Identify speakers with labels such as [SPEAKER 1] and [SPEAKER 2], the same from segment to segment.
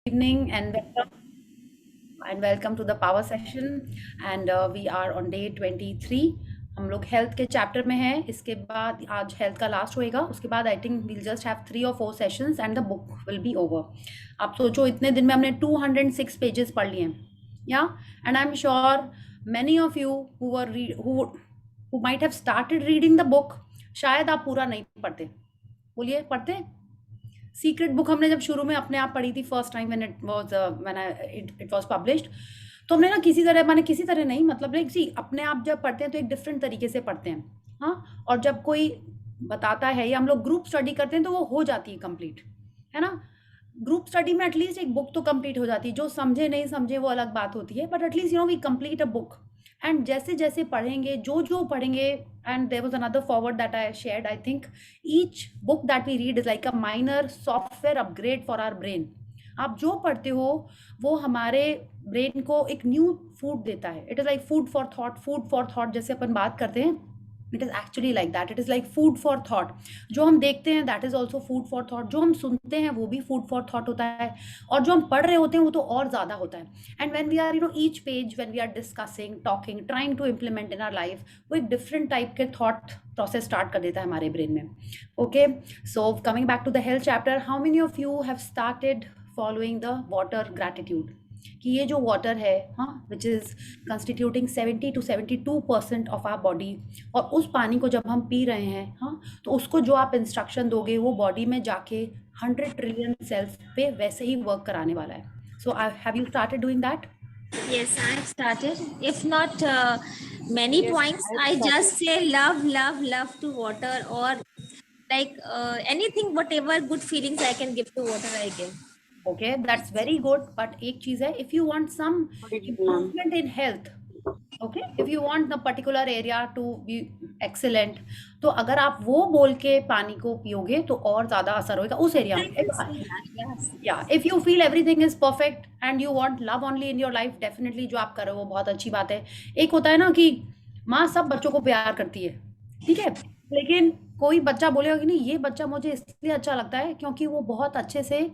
[SPEAKER 1] Evening and welcome to the power session and we are on day 23. हम लोग health के chapter में हैं. इसके बाद आज हेल्थ का लास्ट होएगा. उसके बाद I think we'll just have 3 or 4 sessions and the book will be over. आप सोचो इतने दिन में हमने 206 पेजेस पढ़ लिए हैं. या and I am sure many of you who might have started reading the book, शायद आप पूरा नहीं पढ़ते. बोलिए पढ़ते. सीक्रेट बुक हमने जब शुरू में अपने आप पढ़ी थी first time when it was published, तो हमने ना किसी तरह नहीं, मतलब लाइक सी अपने आप जब पढ़ते हैं तो एक डिफरेंट तरीके से पढ़ते हैं. हाँ, और जब कोई बताता है या हम लोग ग्रुप स्टडी करते हैं तो वो हो जाती है कंप्लीट, है ना. ग्रुप स्टडी में एटलीस्ट एक बुक तो कंप्लीट हो जाती है. जो समझे नहीं समझे वो अलग बात होती है, but at least we complete a book. And जैसे जैसे पढ़ेंगे जो पढ़ेंगे, and there was another forward that I shared, I think each book that we read is like a minor software upgrade for our brain. आप जो पढ़ते हो वो हमारे ब्रेन को एक न्यू फूड देता है. It is like food for thought जैसे अपन बात करते हैं. It is actually like that. It is like food for thought. जो हम देखते हैं that is also food for thought. जो हम सुनते हैं वो भी फूड फॉर थॉट होता है, और जो हम पढ़ रहे होते हैं वो तो और ज़्यादा होता है. And when we are each page when we are discussing, talking, trying to implement in our life, वो एक डिफरेंट टाइप के थॉट प्रोसेस स्टार्ट कर देता है हमारे ब्रेन में. Okay, so coming back to the health chapter, how many of you have started following the water gratitude? कि ये जो वाटर है, हाँ, which is constituting 70 to 72% of our body, और उस पानी को जब हम पी रहे हैं, हाँ, तो उसको जो आप इंस्ट्रक्शन दोगे वो बॉडी में जाके 100 ट्रिलियन सेल्स पे वैसे ही वर्क कराने वाला है. So have you started doing that?
[SPEAKER 2] Yes, I've started. If not many points, I just say love to water, or like anything, whatever good feelings I can give to water, I give.
[SPEAKER 1] Okay, that's very good. But एक चीज़ है, if you want some improvement in health, okay, if you want the particular area to be excellent, तो अगर आप वो बोल के पानी को पियोगे तो और ज़्यादा असर होगा उस एरिया में.
[SPEAKER 2] Yes.
[SPEAKER 1] Yeah, if you feel everything is perfect and you want love only in your life, definitely जो आप कर रहे हो वो बहुत अच्छी बात है. एक होता है ना कि माँ सब बच्चों को प्यार करती है, ठीक है, लेकिन कोई बच्चा बोलेगा कि नहीं ये बच्चा मुझे इसलिए अच्छा लगता है क्योंकि वो बहुत अच्छे से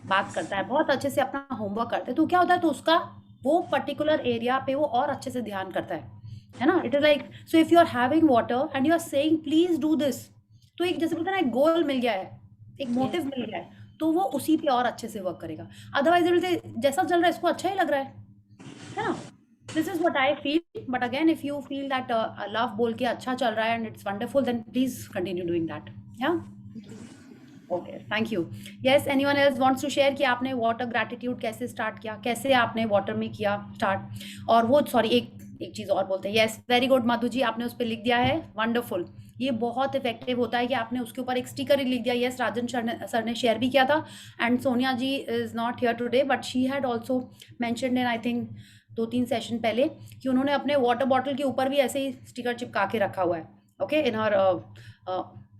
[SPEAKER 1] बात करता है, बहुत अच्छे से अपना होमवर्क करता है. तो क्या होता है, तो उसका वो पर्टिकुलर एरिया पे वो और अच्छे से ध्यान करता है ना. It is like, so if you are having water and you are saying please do this, तो एक जैसे बोलते हैं ना, एक गोल मिल गया है, एक मोटिव मिल गया है, तो वो उसी पे और अच्छे से वर्क करेगा. अदरवाइज जैसा चल रहा है इसको अच्छा ही लग रहा है ना. This is what I feel. But again if you feel that love बोल के अच्छा चल रहा है and it's wonderful, then please continue doing that. या okay, thank you. Yes, anyone else wants to share कि आपने वाटर ग्रैटिट्यूड कैसे स्टार्ट किया, कैसे आपने वाटर में किया स्टार्ट? और वो सॉरी, एक चीज़ और बोलते हैं. Yes, very good Madhu ji, आपने उस पर लिख दिया है, वंडरफुल. ये बहुत इफेक्टिव होता है कि आपने उसके ऊपर एक स्टिकर ही लिख दिया. यस, राजन सर ने शेयर भी किया था. And Sonia ji is not here today, but she had also mentioned in I think 2-3 session पहले कि उन्होंने अपने वाटर बॉटल के ऊपर भी ऐसे ही स्टिकर चिपका के रखा हुआ है. Okay, in her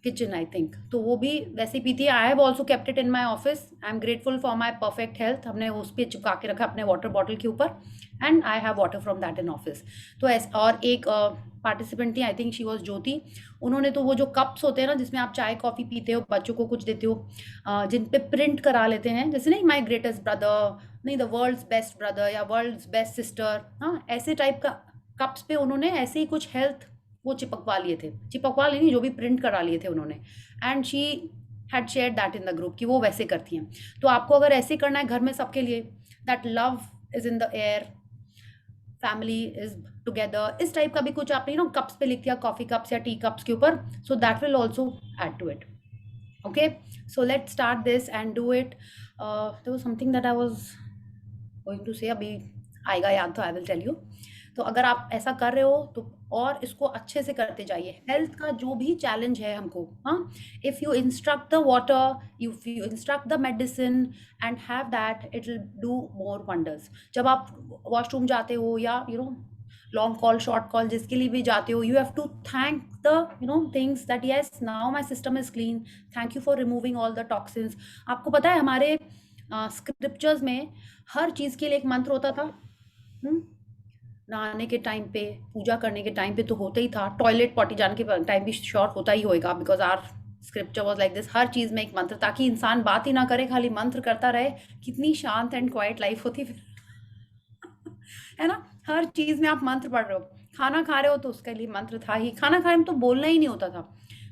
[SPEAKER 1] kitchen I think. तो वो भी वैसे ही पीती है. I have also kept it in my office. I am grateful for my perfect health. हमने उस पर चिपका के रखा अपने वाटर बॉटल के ऊपर, and I have water from that in office. तो ऐसे, और एक पार्टिसिपेंट थी, आई थिंक शी वॉज ज्योति, उन्होंने तो वो जो कप्स होते हैं ना जिसमें आप चाय कॉफ़ी पीते हो, बच्चों को कुछ देते हो, जिन पे प्रिंट करा लेते हैं, जैसे नहीं माई ग्रेटेस्ट ब्रदर, नहीं द वर्ल्ड्स बेस्ट ब्रदर या वर्ल्ड्स बेस्ट सिस्टर, हाँ, ऐसे टाइप का कप्स पे उन्होंने ऐसे ही कुछ हेल्थ वो चिपकवा लिए थे. चिपकवा लिए नहीं, जो भी प्रिंट करा लिए थे उन्होंने. And she had share that in the group कि वो वैसे करती हैं. तो आपको अगर ऐसे करना है घर में सबके लिए, that love is in the air, family is together, इस टाइप का भी कुछ आपने कप्स पे लिख दिया, कॉफ़ी कप्स या टी कप्स के ऊपर, so that will also add to it. Okay, so let start this and do it. There was something that I was going to say, अभी आएगा याद तो आई विल टेल यू. तो अगर आप ऐसा कर रहे हो तो और इसको अच्छे से करते जाइए. हेल्थ का जो भी चैलेंज है हमको, हाँ, if you instruct the water, if you instruct the medicine and have that, it will do more wonders. जब आप वॉशरूम जाते हो या लॉन्ग कॉल, शॉर्ट कॉल, जिसके लिए भी जाते हो, you have to thank the things that yes now my system is clean, thank you for removing all the toxins. आपको पता है हमारे स्क्रिप्चर्स में हर चीज़ के लिए एक मंत्र होता था. नहाने के टाइम पे, पूजा करने के टाइम पे तो होता ही था, टॉयलेट पॉटी जाने के टाइम भी श्योर होता ही होएगा, because our scripture was like this, हर चीज में एक मंत्र, ताकि इंसान बात ही ना करे, खाली मंत्र करता रहे, कितनी शांत एंड क्वाइट लाइफ होती फिर। है ना, हर चीज में आप मंत्र पढ़ रहे हो, खाना खा रहे हो तो उसके लिए मंत्र था ही, खाना खाने में तो बोलना ही नहीं होता था,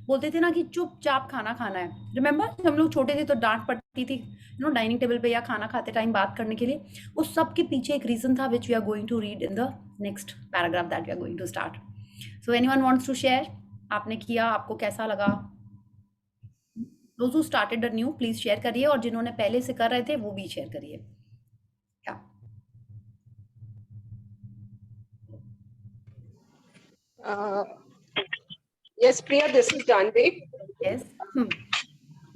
[SPEAKER 1] बोलते थे ना कि चुपचाप खाना खाना है। रिमेम्बर जब हम लोग छोटे थे तो डांट पड़ती थी डाइनिंग टेबल पे या खाना खाते टाइम बात करने के लिए। उस सब के पीछे एक रीजन था which we are going to read in the next paragraph that we are going to start. So anyone wants to share, आपने किया, आपको कैसा लगा? Those who started the new please share करिए, और जिन्होंने पहले से कर रहे थे वो भी शेयर करिए। क्या?
[SPEAKER 3] Yes, Priya, this is Janvi.
[SPEAKER 1] Yes.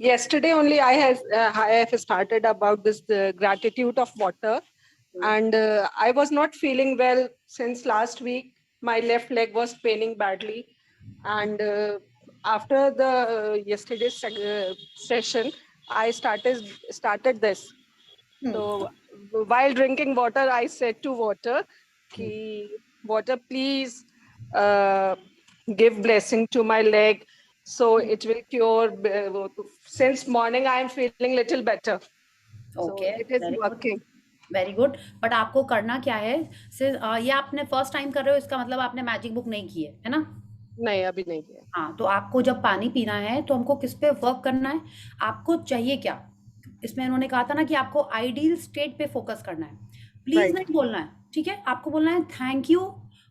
[SPEAKER 3] Yesterday only I have started about this gratitude of water, and I was not feeling well since last week. My left leg was paining badly, and after the yesterday's session, I started this. So while drinking water, I said to water, "Ki water, please give blessing to my leg, so it will cure." Since morning, I am feeling little better.
[SPEAKER 1] Okay,
[SPEAKER 3] So it is working.
[SPEAKER 1] Very good. But आपको करना क्या है, सिर्फ ये आपने first time कर रहे हो, इसका मतलब आपने मैजिक बुक नहीं की है ना?
[SPEAKER 3] नहीं, अभी नहीं किया।
[SPEAKER 1] हाँ, तो आपको जब पानी पीना है तो हमको किस पे वर्क करना है, आपको चाहिए क्या? इसमें उन्होंने कहा था ना कि आपको आइडियल स्टेट पे फोकस करना है, प्लीज
[SPEAKER 3] Right.
[SPEAKER 1] नहीं बोलना है, ठीक है? आपको बोलना है thank you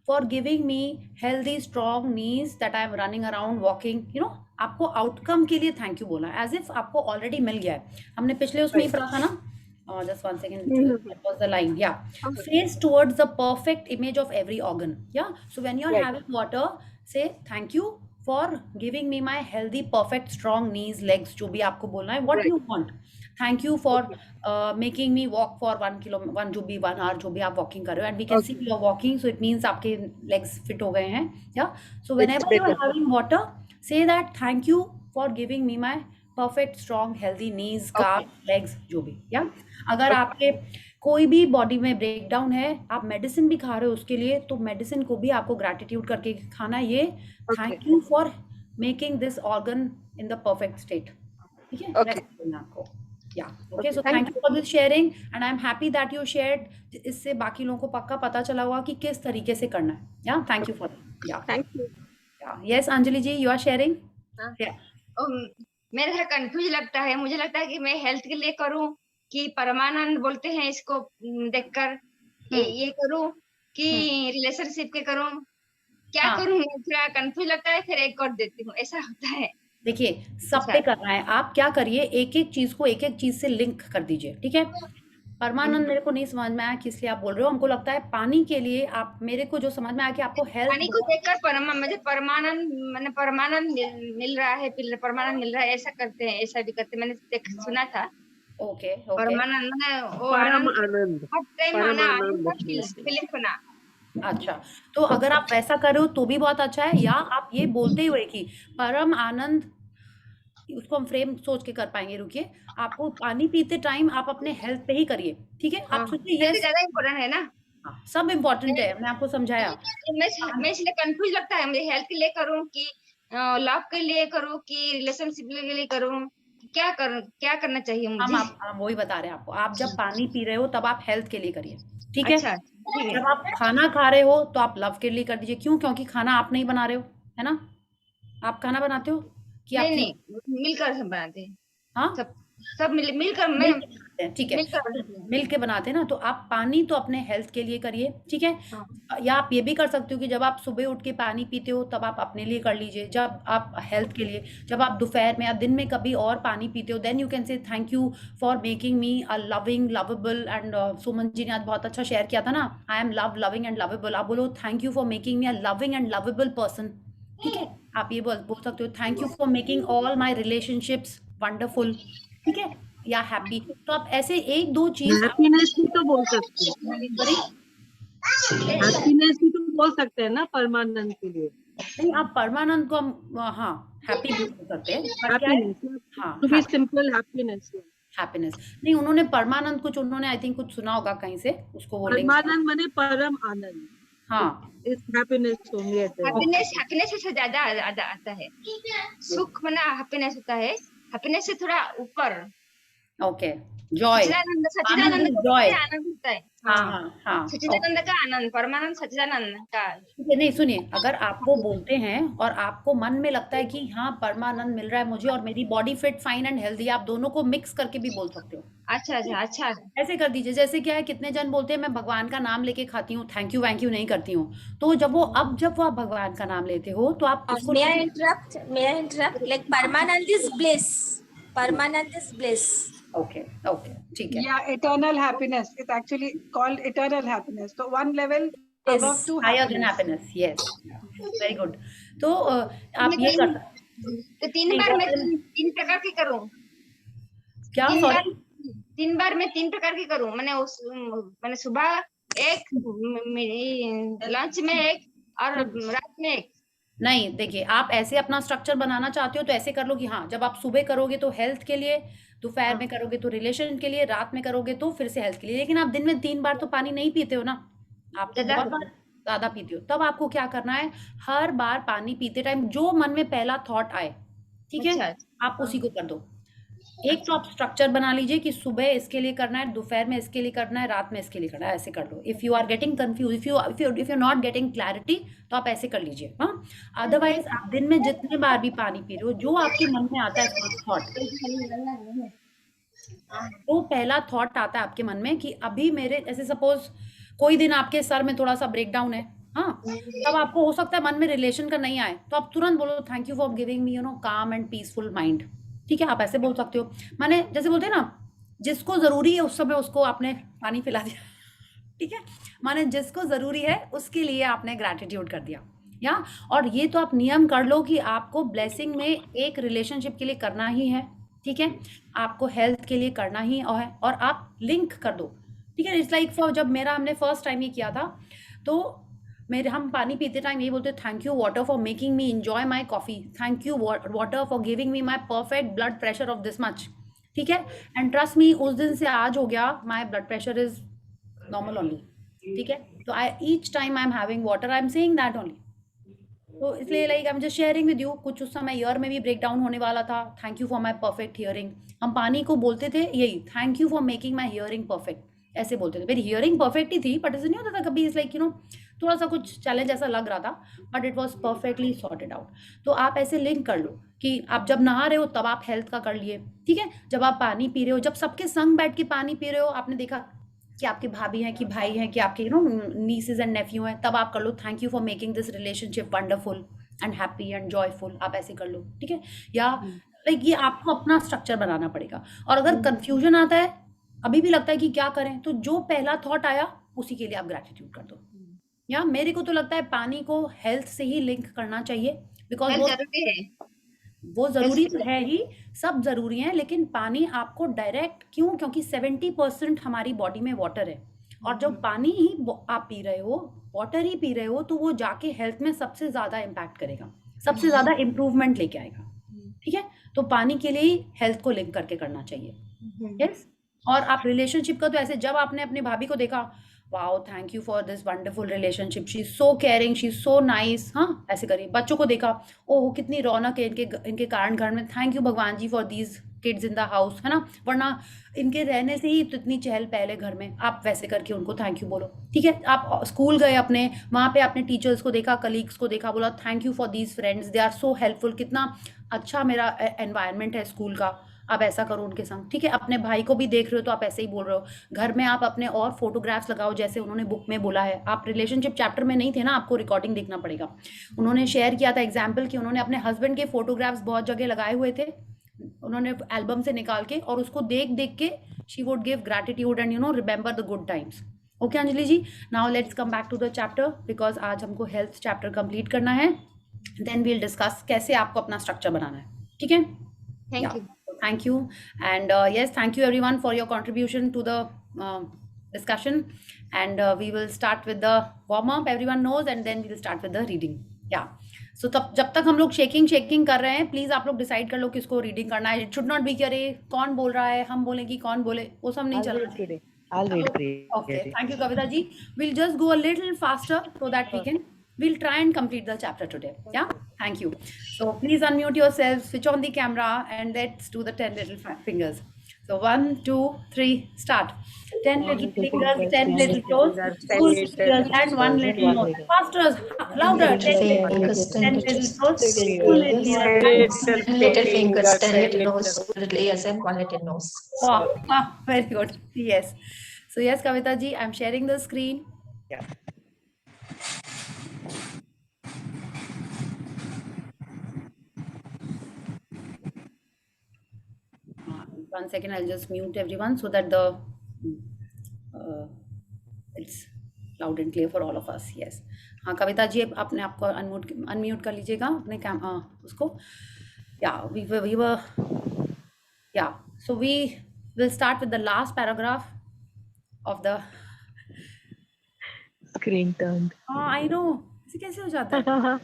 [SPEAKER 1] for giving me healthy strong knees that I am running around walking, आपको आउटकम के लिए थैंक यू बोलना है, एज इफ आपको ऑलरेडी मिल गया है। हमने पिछले उसमें ही पढ़ा था ना, just one second, that was the line, yeah. Face towards the perfect image of every organ, yeah. So when you're
[SPEAKER 3] Right.
[SPEAKER 1] having water, say thank you for giving me my healthy perfect strong knees legs, जो भी आपको बोलना है, what
[SPEAKER 3] Right.
[SPEAKER 1] you want, thank you for making me walk for 1 जो भी 1 hour जो भी आप walking कर रहे हो, and we can see you're walking, so it means आपके legs fit हो गए हैं, yeah. So whenever you're
[SPEAKER 3] better.
[SPEAKER 1] having water, say that thank you for giving me my perfect strong healthy knees, calves, legs, जो भी, या अगर आपके कोई भी बॉडी में ब्रेकडाउन है, आप मेडिसिन भी खा रहे हो उसके लिए, तो मेडिसिन को भी आपको ग्रैटिट्यूड करके खाना, ये thank you for making this organ in the perfect state, ठीक है?
[SPEAKER 3] Okay.
[SPEAKER 1] Rest करना आपको, या okay. So
[SPEAKER 3] thank
[SPEAKER 1] thank you for this sharing and I am happy that you shared, इससे बाकी लोगों को पक्का पता चला होगा कि किस तरीके से करना है, या थैंक यू फॉर दैट, या
[SPEAKER 3] Thank you.
[SPEAKER 1] Yes Anjali ji you are sharing.
[SPEAKER 4] मेरा कंफ्यूज लगता है, मुझे लगता है कि मैं हेल्थ के लिए करूं कि परमानंद बोलते हैं इसको देखकर कि ये करूं कि रिलेशनशिप के करूं, क्या करूं, थोड़ा कंफ्यूज लगता है, फिर एक और देती हूँ, ऐसा होता है।
[SPEAKER 1] देखिए सब पे करना है, आप क्या करिए, एक एक चीज को एक एक चीज से लिंक कर दीजिए, ठीक है? परमानंद मेरे को नहीं समझ में आया किस लिए आप बोल रहे हो, हमको लगता है पानी के लिए, आप मेरे को जो समझ में आया कि आपको हेल्थ
[SPEAKER 4] पानी को देखकर मुझे परमानंद मिल रहा है, परमानंद मिल रहा है, ऐसा करते हैं, ऐसा भी करते, मैंने सुना था।
[SPEAKER 1] ओके
[SPEAKER 4] परमानंद फीलिंग सुना।
[SPEAKER 1] अच्छा, तो अगर आप वैसा कर रहे हो तो भी बहुत अच्छा है, या आप ये बोलते हुए कि परम आनंद, उसको हम फ्रेम सोच के कर पाएंगे, रुकिए, आपको पानी पीते टाइम आप अपने हेल्थ पे ही करिए, ठीक है? आप सोचिए ये
[SPEAKER 4] ज्यादा इम्पोर्टेंट है ना,
[SPEAKER 1] सब इम्पोर्टेंट है, मैंने आपको समझाया।
[SPEAKER 4] मैं इसलिए कंफ्यूज लगता है, मुझे हेल्थ के लिए करूं कि लव के लिए करूं कि रिलेशनशिप के लिए करूं, क्या करना चाहिए मुझे?
[SPEAKER 1] हम वही बता रहे हैं आपको, आप जब पानी पी रहे हो तब आप हेल्थ के लिए करिए, ठीक है?
[SPEAKER 4] अच्छा,
[SPEAKER 1] जब आप खाना खा रहे हो तो आप लव के लिए कर दीजिए, क्यों? क्योंकि खाना आप नहीं बना रहे हो, है ना? आप खाना बनाते हो कि आप
[SPEAKER 4] नहीं मिलकर सब बनाते हैं,
[SPEAKER 1] हाँ
[SPEAKER 4] सब मिलकर मैं
[SPEAKER 1] ठीक है, मिल के बनाते हैं ना, तो आप पानी तो अपने हेल्थ के लिए करिए, ठीक है? या आप ये भी कर सकते हो कि जब आप सुबह उठ के पानी पीते हो तब आप अपने लिए कर लीजिए, जब आप हेल्थ के लिए, जब आप दोपहर में या दिन में कभी और पानी पीते हो, then you can say thank you for making me a loving lovable, and Suman ji ने आज बहुत अच्छा शेयर किया था ना, I am loving and lovable, आप बोलो thank you for making me a loving and lovable person, ठीक है? आप ये बोल सकते हो thank you for making all my relationships wonderful, ठीक है, या हैप्पी। तो आप ऐसे एक दो चीज,
[SPEAKER 5] हैप्पीनेस भी तो बोल सकते हैं, हैप्पीनेस भी तो बोल सकते हैं ना परमानंद के लिए।
[SPEAKER 1] नहीं, आप परमानंद को हम हाँ हैप्पी भी बोल सकते हैं, हाँ
[SPEAKER 5] to be simple happiness,
[SPEAKER 1] happiness नहीं, उन्होंने परमानंद कुछ, उन्होंने आई थिंक कुछ सुना होगा कहीं से, उसको बोलेंगे
[SPEAKER 5] परमानंद माने परम आनंद,
[SPEAKER 1] हाँ
[SPEAKER 5] It's happiness only at the end.
[SPEAKER 4] Happiness से ज्यादा आता है। सुख मना हैप्पीनेस होता है, हैप्पीनेस से थोड़ा ऊपर
[SPEAKER 1] ओके जॉय
[SPEAKER 4] सच्चिदानंद को
[SPEAKER 1] joy.
[SPEAKER 4] आनंद होता है।
[SPEAKER 1] हाँ हाँ हाँ
[SPEAKER 4] सच्चिदानंद का आनंद, परमानंद सच्चिदानंद का।
[SPEAKER 1] ठीक है, नहीं सुनिए, अगर आपको बोलते हैं और आपको मन में लगता है कि हाँ परमानंद मिल रहा है मुझे और मेरी body fit fine and healthy, आप दोनों को मिक्स करके भी बोल सकते हो।
[SPEAKER 4] अच्छा
[SPEAKER 1] ऐसे कर दीजिए, जैसे क्या है कितने जन बोलते हैं मैं भगवान का नाम लेके खाती हूँ, थैंक यू वैंक यू नहीं करती हूँ, तो जब वो आप भगवान का नाम लेते हो तो आप उसको
[SPEAKER 2] May I interrupt? Like Paramanand is bliss. Paramanand is bliss.
[SPEAKER 1] Okay okay ठीक है,
[SPEAKER 6] Yeah, eternal happiness. It's actually called eternal happiness. So one level
[SPEAKER 2] Yes.
[SPEAKER 6] above to
[SPEAKER 1] higher than
[SPEAKER 6] happiness.
[SPEAKER 1] Happiness, yes very good. तो आप ये कर
[SPEAKER 4] तो 3 बार मैं 3 प्रकार की करूँ,
[SPEAKER 1] क्या,
[SPEAKER 4] 3
[SPEAKER 1] सॉरी
[SPEAKER 4] बार 3 बार मैं 3 प्रकार की करूँ, मैंने सुबह एक, लंच में एक और रात में एक।
[SPEAKER 1] नहीं देखिए, आप ऐसे अपना स्ट्रक्चर बनाना चाहते हो तो ऐसे कर लो कि हाँ जब आप सुबह करोगे तो हेल्थ के लिए, दोपहर में करोगे तो रिलेशन के लिए, रात में करोगे तो फिर से हेल्थ के लिए। लेकिन आप दिन में 3 बार तो पानी नहीं पीते हो ना, आप तो बहुत बार ज्यादा पीते हो। तब आपको क्या करना है, हर बार पानी पीते टाइम जो मन में पहला थॉट आए, ठीक है,
[SPEAKER 4] अच्छा।
[SPEAKER 1] आप उसी को कर दो। एक तो आप स्ट्रक्चर बना लीजिए कि सुबह इसके लिए करना है, दोपहर में इसके लिए करना है, रात में इसके लिए करना है, ऐसे कर लो। If you are getting confuse, if you not getting clarity, तो आप ऐसे कर लीजिए। हाँ, अदरवाइज आप दिन में जितने बार भी पानी पी रहे हो, जो आपके मन में आता है थॉट, तो पहला थॉट आता है आपके मन में कि अभी मेरे, ऐसे सपोज कोई दिन आपके सर में थोड़ा सा ब्रेकडाउन है, हाँ, तब आपको हो सकता है मन में रिलेशन का नहीं आए, तो आप तुरंत बोलो thank you for giving me काम एंड पीसफुल माइंड, ठीक है, आप ऐसे बोल सकते हो। माने जैसे बोलते हैं ना, जिसको जरूरी है उस समय उसको आपने पानी पिला दिया, ठीक है, माने जिसको जरूरी है उसके लिए आपने ग्रैटिट्यूड कर दिया, या और ये तो आप नियम कर लो कि आपको ब्लेसिंग में एक रिलेशनशिप के लिए करना ही है, ठीक है, आपको हेल्थ के लिए करना ही है, और आप लिंक कर दो, ठीक है। इट्स लाइक फॉर, जब हमने फर्स्ट टाइम ये किया था तो हम पानी पीते टाइम यही बोलते, thank you water for making me enjoy my coffee, thank you water for giving me my perfect blood pressure of this much, ठीक है, एंड ट्रस्ट मी उस दिन से आज हो गया my blood pressure is normal only, ठीक है। तो each time I am having water I am saying that only, तो इसलिए like I am just sharing with you. कुछ उस समय ईयर में भी ब्रेक डाउन होने वाला था, thank you for my perfect hearing, हम पानी को बोलते थे यही, thank you for making my hearing perfect, ऐसे बोलते थे। मेरी हियरिंग परफेक्ट ही थी, बट ऐसे नहीं होता था कभी, इस लाइक थोड़ा सा कुछ चैलेंज ऐसा लग रहा था, but it was perfectly sorted out. तो आप ऐसे लिंक कर लो कि आप जब नहा रहे हो तब आप हेल्थ का कर लिए, ठीक है, जब आप पानी पी रहे हो, जब सबके संग बैठ के पानी पी रहे हो, आपने देखा कि आपके भाभी हैं कि भाई हैं कि आपके नीसेस एंड नेफ्यू हैं, तब आप कर लो thank you for making this relationship wonderful and happy and joyful, आप ऐसे कर लो, ठीक है। या लाइक ये आपको अपना स्ट्रक्चर बनाना पड़ेगा। और अगर कंफ्यूजन आता है, अभी भी लगता है कि क्या करें, तो जो पहला थॉट आया उसी के लिए आप ग्रैटिट्यूड कर दो। या मेरे को तो लगता है पानी को हेल्थ से ही लिंक करना चाहिए, बिकॉज वो जरूरी तो है ही, सब जरूरी है, लेकिन पानी आपको डायरेक्ट, क्यों, क्योंकि 70% हमारी बॉडी में वाटर है, और जब पानी ही आप पी रहे हो, वाटर ही पी रहे हो, तो वो जाके हेल्थ में सबसे ज्यादा इम्पैक्ट करेगा, सबसे ज्यादा इम्प्रूवमेंट लेके आएगा, ठीक है। तो पानी के लिए ही हेल्थ को लिंक करके करना चाहिए, यस। और आप रिलेशनशिप का तो ऐसे, जब आपने अपनी भाभी को देखा, wow thank you for this wonderful relationship, she is so caring, she is so nice, हाँ ऐसे करिए। बच्चों को देखा, ओह कितनी रौनक है इनके कारण घर में, थैंक यू भगवान जी for these kids in the house, है ना, वरना इनके रहने से ही तो इतनी चहल पहल है घर में, आप वैसे करके उनको थैंक यू बोलो, ठीक है। आप स्कूल गए अपने, वहाँ पे आपने टीचर्स को देखा, कलीग्स को देखा, बोला thank you for these friends, they are so helpful, कितना अच्छा मेरा एनवायरनमेंट है स्कूल का, आप ऐसा करो उनके संग, ठीक है। अपने भाई को भी देख रहे हो तो आप ऐसे ही बोल रहे हो। घर में आप अपने और फोटोग्राफ्स लगाओ, जैसे उन्होंने बुक में बोला है। आप रिलेशनशिप चैप्टर में नहीं थे ना, आपको रिकॉर्डिंग देखना पड़ेगा। उन्होंने शेयर किया था एग्जाम्पल कि उन्होंने अपने हस्बैंड के फोटोग्राफ्स बहुत जगह लगाए हुए थे, उन्होंने एल्बम से निकाल के, और उसको देख देख के she would give gratitude and remember the good times. Okay Anjali ji, now let's come back to the chapter, because आज हमको हेल्थ चैप्टर कंप्लीट करना है, देन वील डिस्कस कैसे आपको अपना स्ट्रक्चर बनाना है, ठीक है।
[SPEAKER 4] Thank you.
[SPEAKER 1] Thank you, and yes, thank you everyone for your contribution to the discussion, and we will start with the warm up, everyone knows, and then we will start with the reading. Yeah, so जब तक हम लोग shaking कर रहे हैं, please आप लोग decide कर लो किसको रीडिंग करना है। इट शुड नॉट बी कि अरे कौन बोल रहा है, हम बोले कि कौन बोले, वो सब नहीं चलना चाहिए।
[SPEAKER 7] I'll read Priya
[SPEAKER 1] Okay,
[SPEAKER 7] ji.
[SPEAKER 1] thank you, Kavita ji. We'll just go a little faster so that we'll try and complete the chapter today. Yeah, thank you. So please unmute yourselves, switch on the camera, and let's do the 10 little fingers. So 1, 2, 3, start. 10 little fingers, 10 little toes, 2 little fingers, and 1 little nose. Faster, louder. 10 little fingers, 10 little toes, 2 little ears, and 1 little
[SPEAKER 8] Little
[SPEAKER 1] nose.
[SPEAKER 8] fingers, 10 little nose, 2 little ears, and 1 little nose.
[SPEAKER 1] Wow, wow, very good. Yes. So yes, Kavita ji, I'm sharing the screen.
[SPEAKER 7] Yeah.
[SPEAKER 1] One second, I'll just mute everyone so that the it's loud and clear for all of us. Yes. हाँ कविता जी अपने आप को unmute कर लीजिएगा अपने उसको. Yeah, we were yeah. So we will start with the last paragraph of the
[SPEAKER 7] Screen turned.
[SPEAKER 1] I know. ऐसे कैसे हो जाता है?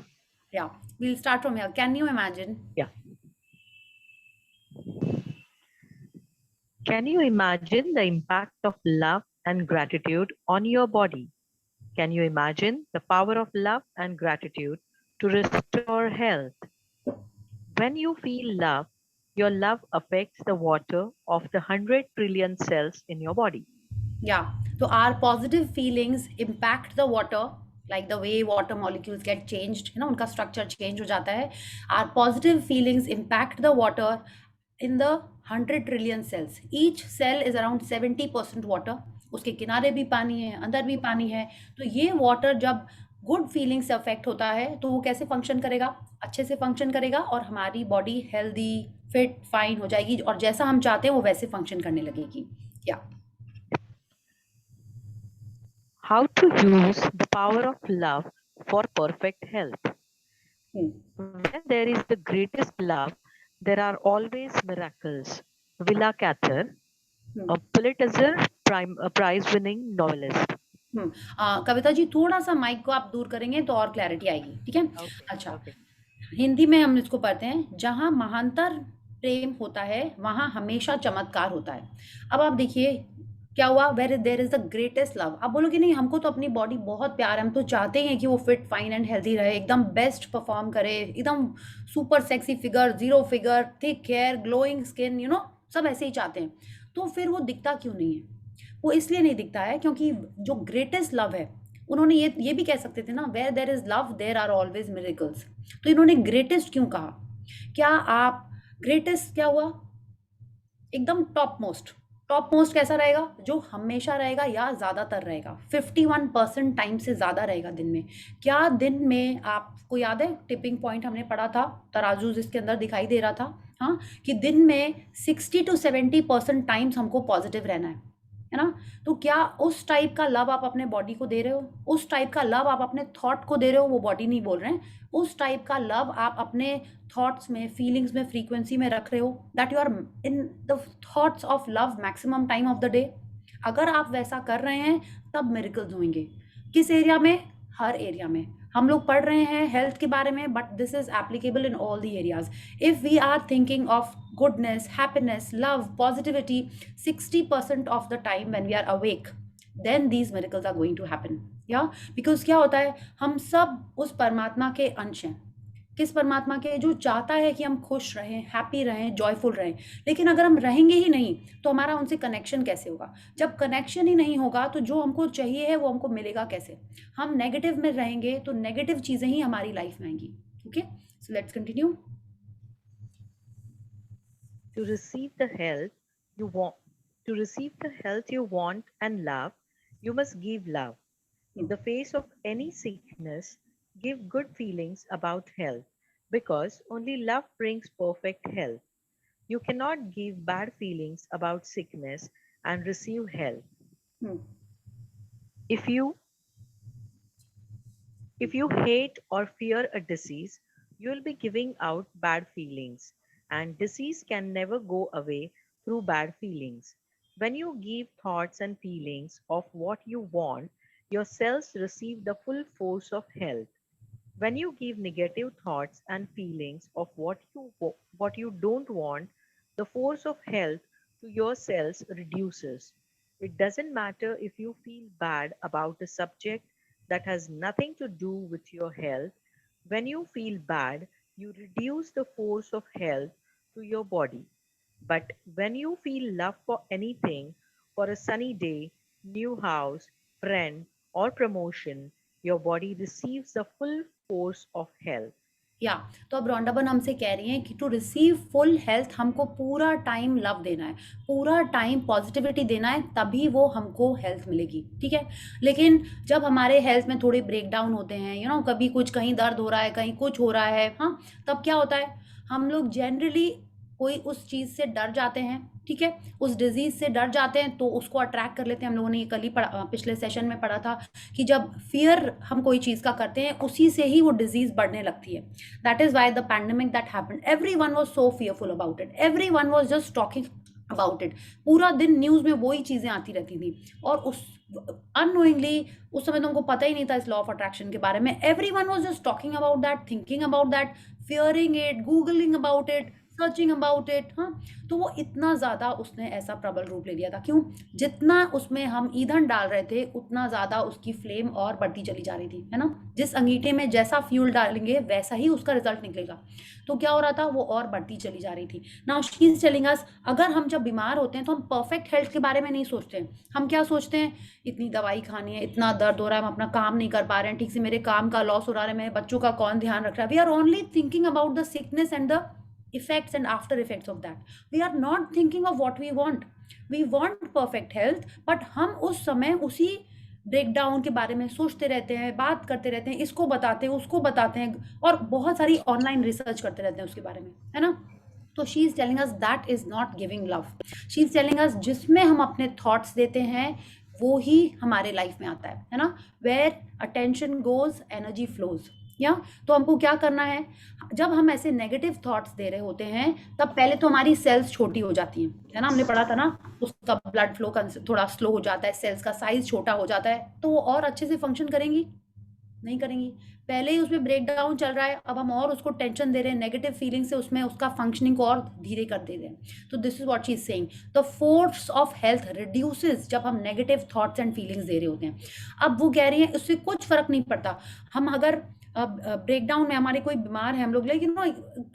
[SPEAKER 1] Yeah, we'll start from here. Can you imagine?
[SPEAKER 7] Yeah. Can you imagine the impact of love and gratitude on your body? Can you imagine the power of love and gratitude to restore health? When you feel love, your love affects the water of the 100 trillion cells in your body.
[SPEAKER 1] Yeah. So our positive feelings impact the water, like the way water molecules get changed, उनका structure change हो जाता है. Our positive feelings impact the water in the 100 trillion cells. Each cell is around 70% water. उसके किनारे भी पानी है, अंदर भी पानी है. तो ये water जब गुड फीलिंग से अफेक्ट होता है तो वो कैसे फंक्शन करेगा? अच्छे से फंक्शन करेगा और हमारी बॉडी हेल्दी, फिट, फाइन हो जाएगी और जैसा हम चाहते हैं वो वैसे फंक्शन करने लगेगी. या
[SPEAKER 7] How to use the power of love for perfect health? When there is the greatest love, there are always miracles. Willa Cather, a Pulitzer Prize-winning novelist.
[SPEAKER 1] Kavita ji थोड़ा सा माइक को आप दूर करेंगे तो और क्लैरिटी आएगी. ठीक है. अच्छा,
[SPEAKER 7] Okay.
[SPEAKER 1] हिंदी में हम इसको पढ़ते हैं. जहां महांतर प्रेम होता है वहां हमेशा चमत्कार होता है. अब आप देखिए क्या हुआ. Where there is the greatest love. आप बोलोगे नहीं हमको तो अपनी बॉडी बहुत प्यार है, हम तो चाहते हैं कि वो फिट फाइन एंड हेल्दी रहे, एकदम बेस्ट परफॉर्म करे, एकदम super sexy figure, zero figure, thick hair, glowing skin, सब ऐसे ही चाहते हैं. तो फिर वो दिखता क्यों नहीं है? वो इसलिए नहीं दिखता है क्योंकि जो ग्रेटेस्ट लव है, उन्होंने ये भी कह सकते थे ना, where there is love there are always miracles. तो इन्होंने ग्रेटेस्ट क्यों कहा? क्या आप ग्रेटेस्ट क्या हुआ? एकदम टॉप मोस्ट कैसा रहेगा? जो हमेशा रहेगा या ज़्यादातर रहेगा, 51% टाइम से ज़्यादा रहेगा दिन में. क्या दिन में आपको याद है टिपिंग पॉइंट हमने पढ़ा था, तराजू जिसके अंदर दिखाई दे रहा था, हाँ, कि दिन में 60 to 70% टाइम्स हमको पॉजिटिव रहना है ना? तो क्या उस टाइप का लव आप अपने बॉडी को दे रहे हो? उस टाइप का लव आप अपने थॉट को दे रहे हो? वो बॉडी नहीं बोल रहे हैं. उस टाइप का लव आप अपने थॉट्स में, फीलिंग्स में, फ्रीक्वेंसी में रख रहे हो, that you are in the thoughts of love maximum time of the day. अगर आप वैसा कर रहे हैं तब मिरेकल्स होंगे. किस एरिया में? हर एरिया में. हम लोग पढ़ रहे हैं हेल्थ के बारे में, but this is applicable in all the areas. If we are thinking of goodness, happiness, love, positivity 60% of the time when we are awake, then these miracles are going to happen. Yeah, because क्या होता है, हम सब उस परमात्मा के अंश हैं. किस परमात्मा के? जो चाहता है कि हम खुश रहें, हैप्पी रहें, जॉयफुल रहें. लेकिन अगर हम रहेंगे ही नहीं तो हमारा उनसे कनेक्शन कैसे होगा? जब कनेक्शन ही नहीं होगा तो जो हमको चाहिए है वो हमको मिलेगा कैसे? हम नेगेटिव में रहेंगे तो नेगेटिव चीज़ें ही हमारी लाइफ में आएंगी. Okay, so let's continue.
[SPEAKER 7] To receive the health you want and love, you must give love. In the face of any sickness, give good feelings about health, because only love brings perfect health. You cannot give bad feelings about sickness and receive health. If you hate or fear a disease, you will be giving out bad feelings, and disease can never go away through bad feelings. When you give thoughts and feelings of what you want, your cells receive the full force of health. When you give negative thoughts and feelings of what you don't want, the force of health to your cells reduces. It doesn't matter if you feel bad about a subject that has nothing to do with your health. When you feel bad, you reduce the force of health to your body. But when you feel love for anything, for a sunny day, new house, friend, or promotion, your body receives the full force of health.
[SPEAKER 1] या तो अब रॉन्डाबन हमसे कह रही हैं कि to receive full health हमको पूरा टाइम लव देना है, पूरा टाइम पॉजिटिविटी देना है, तभी वो हमको हेल्थ मिलेगी, ठीक है। लेकिन जब हमारे हेल्थ में थोड़े ब्रेक डाउन होते हैं, यू नो, कभी कुछ कहीं दर्द हो रहा है, कहीं कुछ हो रहा है, हाँ, तब क्या होता है, हम लोग जनरली कोई उस चीज़ से डर जाते हैं, ठीक है, उस डिजीज़ से डर जाते हैं, तो उसको अट्रैक्ट कर लेते हैं। हम लोगों ने ये कल ही पढ़ा, पिछले सेशन में पढ़ा था कि जब फियर हम कोई चीज़ का करते हैं, उसी से ही वो डिजीज़ बढ़ने लगती है। That is why the pandemic that happened, everyone was so fearful about it, everyone was just talking about it. पूरा दिन न्यूज़ में वही चीज़ें आती रहती थी, और उस अननोइंगली उस समय तो उनको पता ही नहीं था इस लॉ ऑफ अट्रैक्शन के बारे में। Everyone was just talking about that, thinking about that, fearing it, googling about it, searching about it, हाँ। तो वो इतना ज़्यादा उसने ऐसा प्रबल रूप ले लिया था। क्यों? जितना उसमें हम ईंधन डाल रहे थे, उतना ज़्यादा उसकी फ्लेम और बढ़ती चली जा रही थी, है ना। जिस अंगीठे में जैसा फ्यूल डालेंगे वैसा ही उसका रिजल्ट निकलेगा। तो क्या हो रहा था, वो और बढ़ती चली जा रही थी। नाउ शी इज टेलिंग अस, अगर हम जब बीमार होते हैं तो हम परफेक्ट हेल्थ के बारे में नहीं सोचते हैं। हम क्या सोचते हैं, इतनी दवाई खानी है, इतना दर्द हो रहा है, हम अपना काम नहीं कर पा रहे हैं ठीक से, मेरे काम का लॉस हो रहा है, मेरे बच्चों का कौन ध्यान रख रहा है। We are only thinking about the sickness and the effects and after effects of that. We are not thinking of what we want. We want perfect health, but हम उस समय उसी ब्रेकडाउन के बारे में सोचते रहते हैं, बात करते रहते हैं, इसको बताते हैं, उसको बताते हैं, और बहुत सारी ऑनलाइन रिसर्च करते रहते हैं उसके बारे में, है ना। तो she is telling us that is not giving love. She is telling अस जिसमें हम अपने थॉट्स देते हैं वो ही हमारे लाइफ में आता है ना। Where attention goes energy flows. या तो हमको क्या करना है, जब हम ऐसे नेगेटिव थॉट्स दे रहे होते हैं तब पहले तो हमारी सेल्स छोटी हो जाती हैं, है ना। हमने पढ़ा था ना, उसका ब्लड फ्लो थोड़ा स्लो हो जाता है, सेल्स का साइज छोटा हो जाता है, तो वो और अच्छे से फंक्शन करेंगी नहीं करेंगी। पहले ही उसमें ब्रेक डाउन चल रहा है, अब हम और उसको टेंशन दे रहे हैं, नेगेटिव फीलिंग से उसमें उसका फंक्शनिंग को और धीरे कर दे रहे हैं। तो this is what she is saying, the force of health reduces जब हम नेगेटिव थॉट्स एंड फीलिंग्स दे रहे होते हैं। अब वो कह रही हैं उससे कुछ फर्क नहीं पड़ता, हम अगर ब्रेकडाउन में हमारे कोई बीमार है, हम लोग लेकिन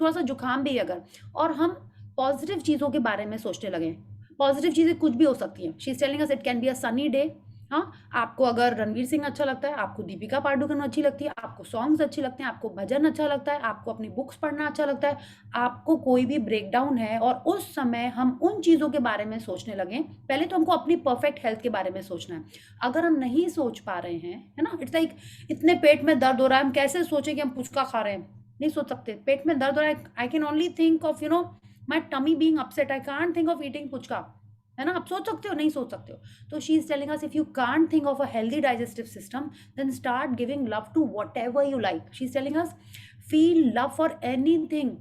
[SPEAKER 1] थोड़ा सा जुकाम भी अगर, और हम पॉजिटिव चीज़ों के बारे में सोचने लगे, पॉजिटिव चीज़ें कुछ भी हो सकती हैं। She is telling us it can be a sunny day. हाँ, आपको अगर रणवीर सिंह अच्छा लगता है, आपको दीपिका पादुकोण अच्छी लगती है, आपको सॉन्ग्स अच्छे लगते हैं, आपको भजन अच्छा लगता है, आपको अपनी बुक्स पढ़ना अच्छा लगता है, आपको कोई भी ब्रेकडाउन है और उस समय हम उन चीज़ों के बारे में सोचने लगें, पहले तो हमको अपनी परफेक्ट हेल्थ के बारे में सोचना है। अगर हम नहीं सोच पा रहे हैं, है ना, इट्स लाइक इतने पेट में दर्द हो रहा है, हम कैसे सोचें कि हम पुचका खा रहे हैं, नहीं सोच सकते। पेट में दर्द हो रहा है, I can only think of you know my tummy being upset, I can't think of eating puchka, है ना। आप सोच सकते हो, नहीं सोच सकते हो। तो she is telling us if you can't think of a healthy digestive system then start giving love to whatever you like. She is telling us feel love for anything.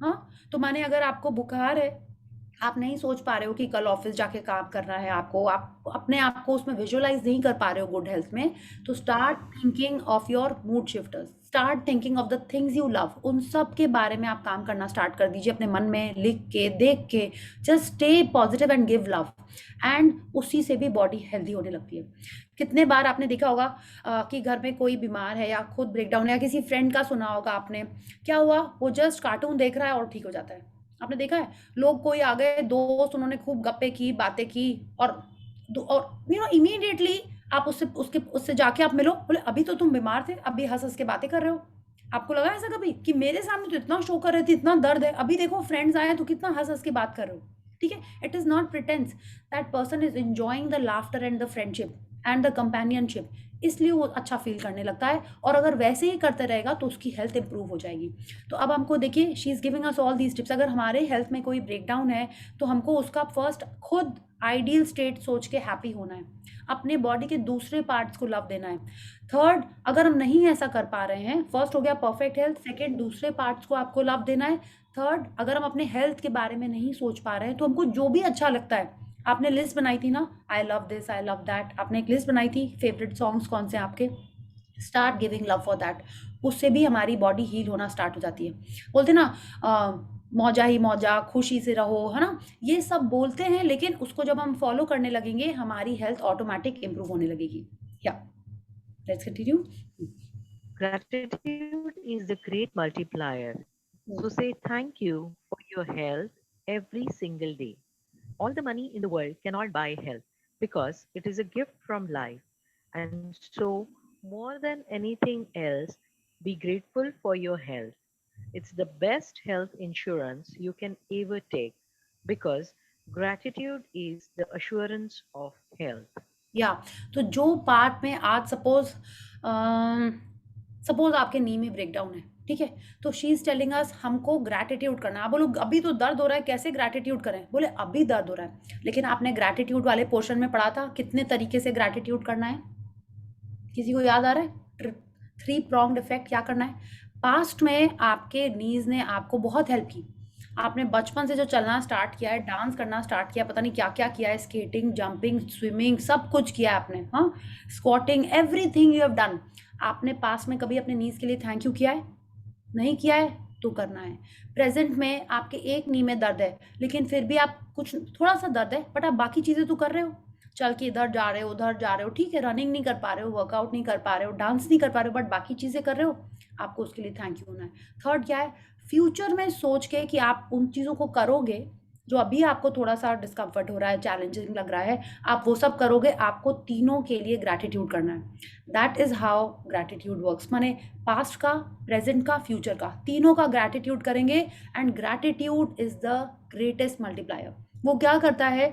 [SPEAKER 1] हाँ, तो माने अगर आपको बुखार है, आप नहीं सोच पा रहे हो कि कल ऑफिस जाके काम करना है आपको, आप अपने आप को उसमें विजुअलाइज नहीं कर पा रहे हो गुड हेल्थ में, तो start thinking of your mood shifters, start thinking of the things you love. उन सब के बारे में आप काम करना स्टार्ट कर दीजिए अपने मन में, लिख के, देख के। Just stay positive and give love, and उसी से भी बॉडी हेल्दी होने लगती है। कितने बार आपने देखा होगा कि घर में कोई बीमार है या खुद ब्रेकडाउन है, या किसी फ्रेंड का सुना होगा आपने, क्या हुआ, वो जस्ट कार्टून देख रहा है और ठीक हो जाता है। आपने देखा है, लोग कोई आ गए दोस्त, उन्होंने खूब गप्पे की, बातें की, और यू नो इमीडिएटली आप उससे जाके आप मिलो, बोले अभी तो तुम बीमार थे, अभी हंस हंस के बातें कर रहे हो। आपको लगा ऐसा कभी कि मेरे सामने तो इतना शो कर रहे थे, इतना दर्द है, अभी देखो फ्रेंड्स आए हैं तो कितना हंस हंस के बात कर रहे हो, ठीक है। It is not pretence, that person is enjoying the laughter and the friendship and the companionship, इसलिए वो अच्छा फील करने लगता है। और अगर वैसे ही करते रहेगा तो उसकी हेल्थ इंप्रूव हो जाएगी। तो अब हमको देखिए, she is giving us all these tips. अगर हमारे हेल्थ में कोई ब्रेकडाउन है तो हमको उसका फर्स्ट खुद आइडियल स्टेट सोच के हैप्पी होना है, अपने बॉडी के दूसरे पार्ट्स को लव देना है। थर्ड, अगर हम नहीं ऐसा कर पा रहे हैं, फर्स्ट हो गया परफेक्ट हेल्थ, सेकेंड दूसरे पार्ट्स को आपको लव देना है। थर्ड, अगर हम अपने हेल्थ के बारे में नहीं सोच पा रहे हैं तो हमको जो भी अच्छा लगता है, आपने लिस्ट बनाई थी ना, I love this, I love that, आपने एक लिस्ट बनाई थी, फेवरेट सॉन्ग्स कौन से आपके, start giving love for that. उससे भी हमारी बॉडी हील होना स्टार्ट हो जाती है। बोलते ना मौजा ही मौजा, खुशी से रहो, है ना? ये सब बोलते हैं, लेकिन उसको जब हम फॉलो करने लगेंगे हमारी हेल्थ ऑटोमेटिक इम्प्रूव होने लगेगी। या let's continue.
[SPEAKER 7] Gratitude is the great multiplier. So say thank you for your health every single day. All the money in the world cannot buy health because it is a gift from life. And so, more than anything else, be grateful for your health. It's the best health insurance you can ever take because gratitude is the assurance of health.
[SPEAKER 1] या तो जो part में आज suppose आपके नी में breakdown है, ठीक है, तो शी इज टेलिंग अस हमको ग्रैटिट्यूड करना है। आप बोलो अभी तो दर्द हो रहा है, कैसे ग्रैटिट्यूड करें? बोले अभी दर्द हो रहा है, लेकिन आपने ग्रैटिट्यूड वाले पोर्शन में पढ़ा था कितने तरीके से ग्रैटिट्यूड करना है? किसी को याद आ रहा है? 3 pronged इफेक्ट क्या करना है? पास्ट में आपके नीज ने आपको बहुत हेल्प की। आपने बचपन से जो चलना स्टार्ट किया है, डांस करना स्टार्ट किया, पता नहीं क्या क्या किया है, स्केटिंग, जंपिंग, स्विमिंग, सब कुछ किया है आपने, हाँ, squatting, everything you have done. आपने पास्ट में कभी अपने नीज के लिए थैंक यू किया है? नहीं किया है तो करना है। प्रेजेंट में आपके एक नी में दर्द है, लेकिन फिर भी आप कुछ थोड़ा सा दर्द है, बट आप बाकी चीज़ें तो कर रहे हो, चल के इधर जा रहे हो, उधर जा रहे हो, ठीक है, रनिंग नहीं कर पा रहे हो, वर्कआउट नहीं कर पा रहे हो, डांस नहीं कर पा रहे हो, बट बाकी चीज़ें कर रहे हो, आपको उसके लिए थैंक यू होना है। थर्ड क्या है? फ्यूचर में सोच के कि आप उन चीज़ों को करोगे जो अभी आपको थोड़ा सा डिस्कम्फर्ट हो रहा है, चैलेंजिंग लग रहा है, आप वो सब करोगे, आपको तीनों के लिए ग्रैटिट्यूड करना है। That is how gratitude works. माने पास्ट का, प्रेजेंट का, फ्यूचर का, तीनों का ग्रैटिट्यूड करेंगे, and gratitude is the greatest multiplier. वो क्या करता है,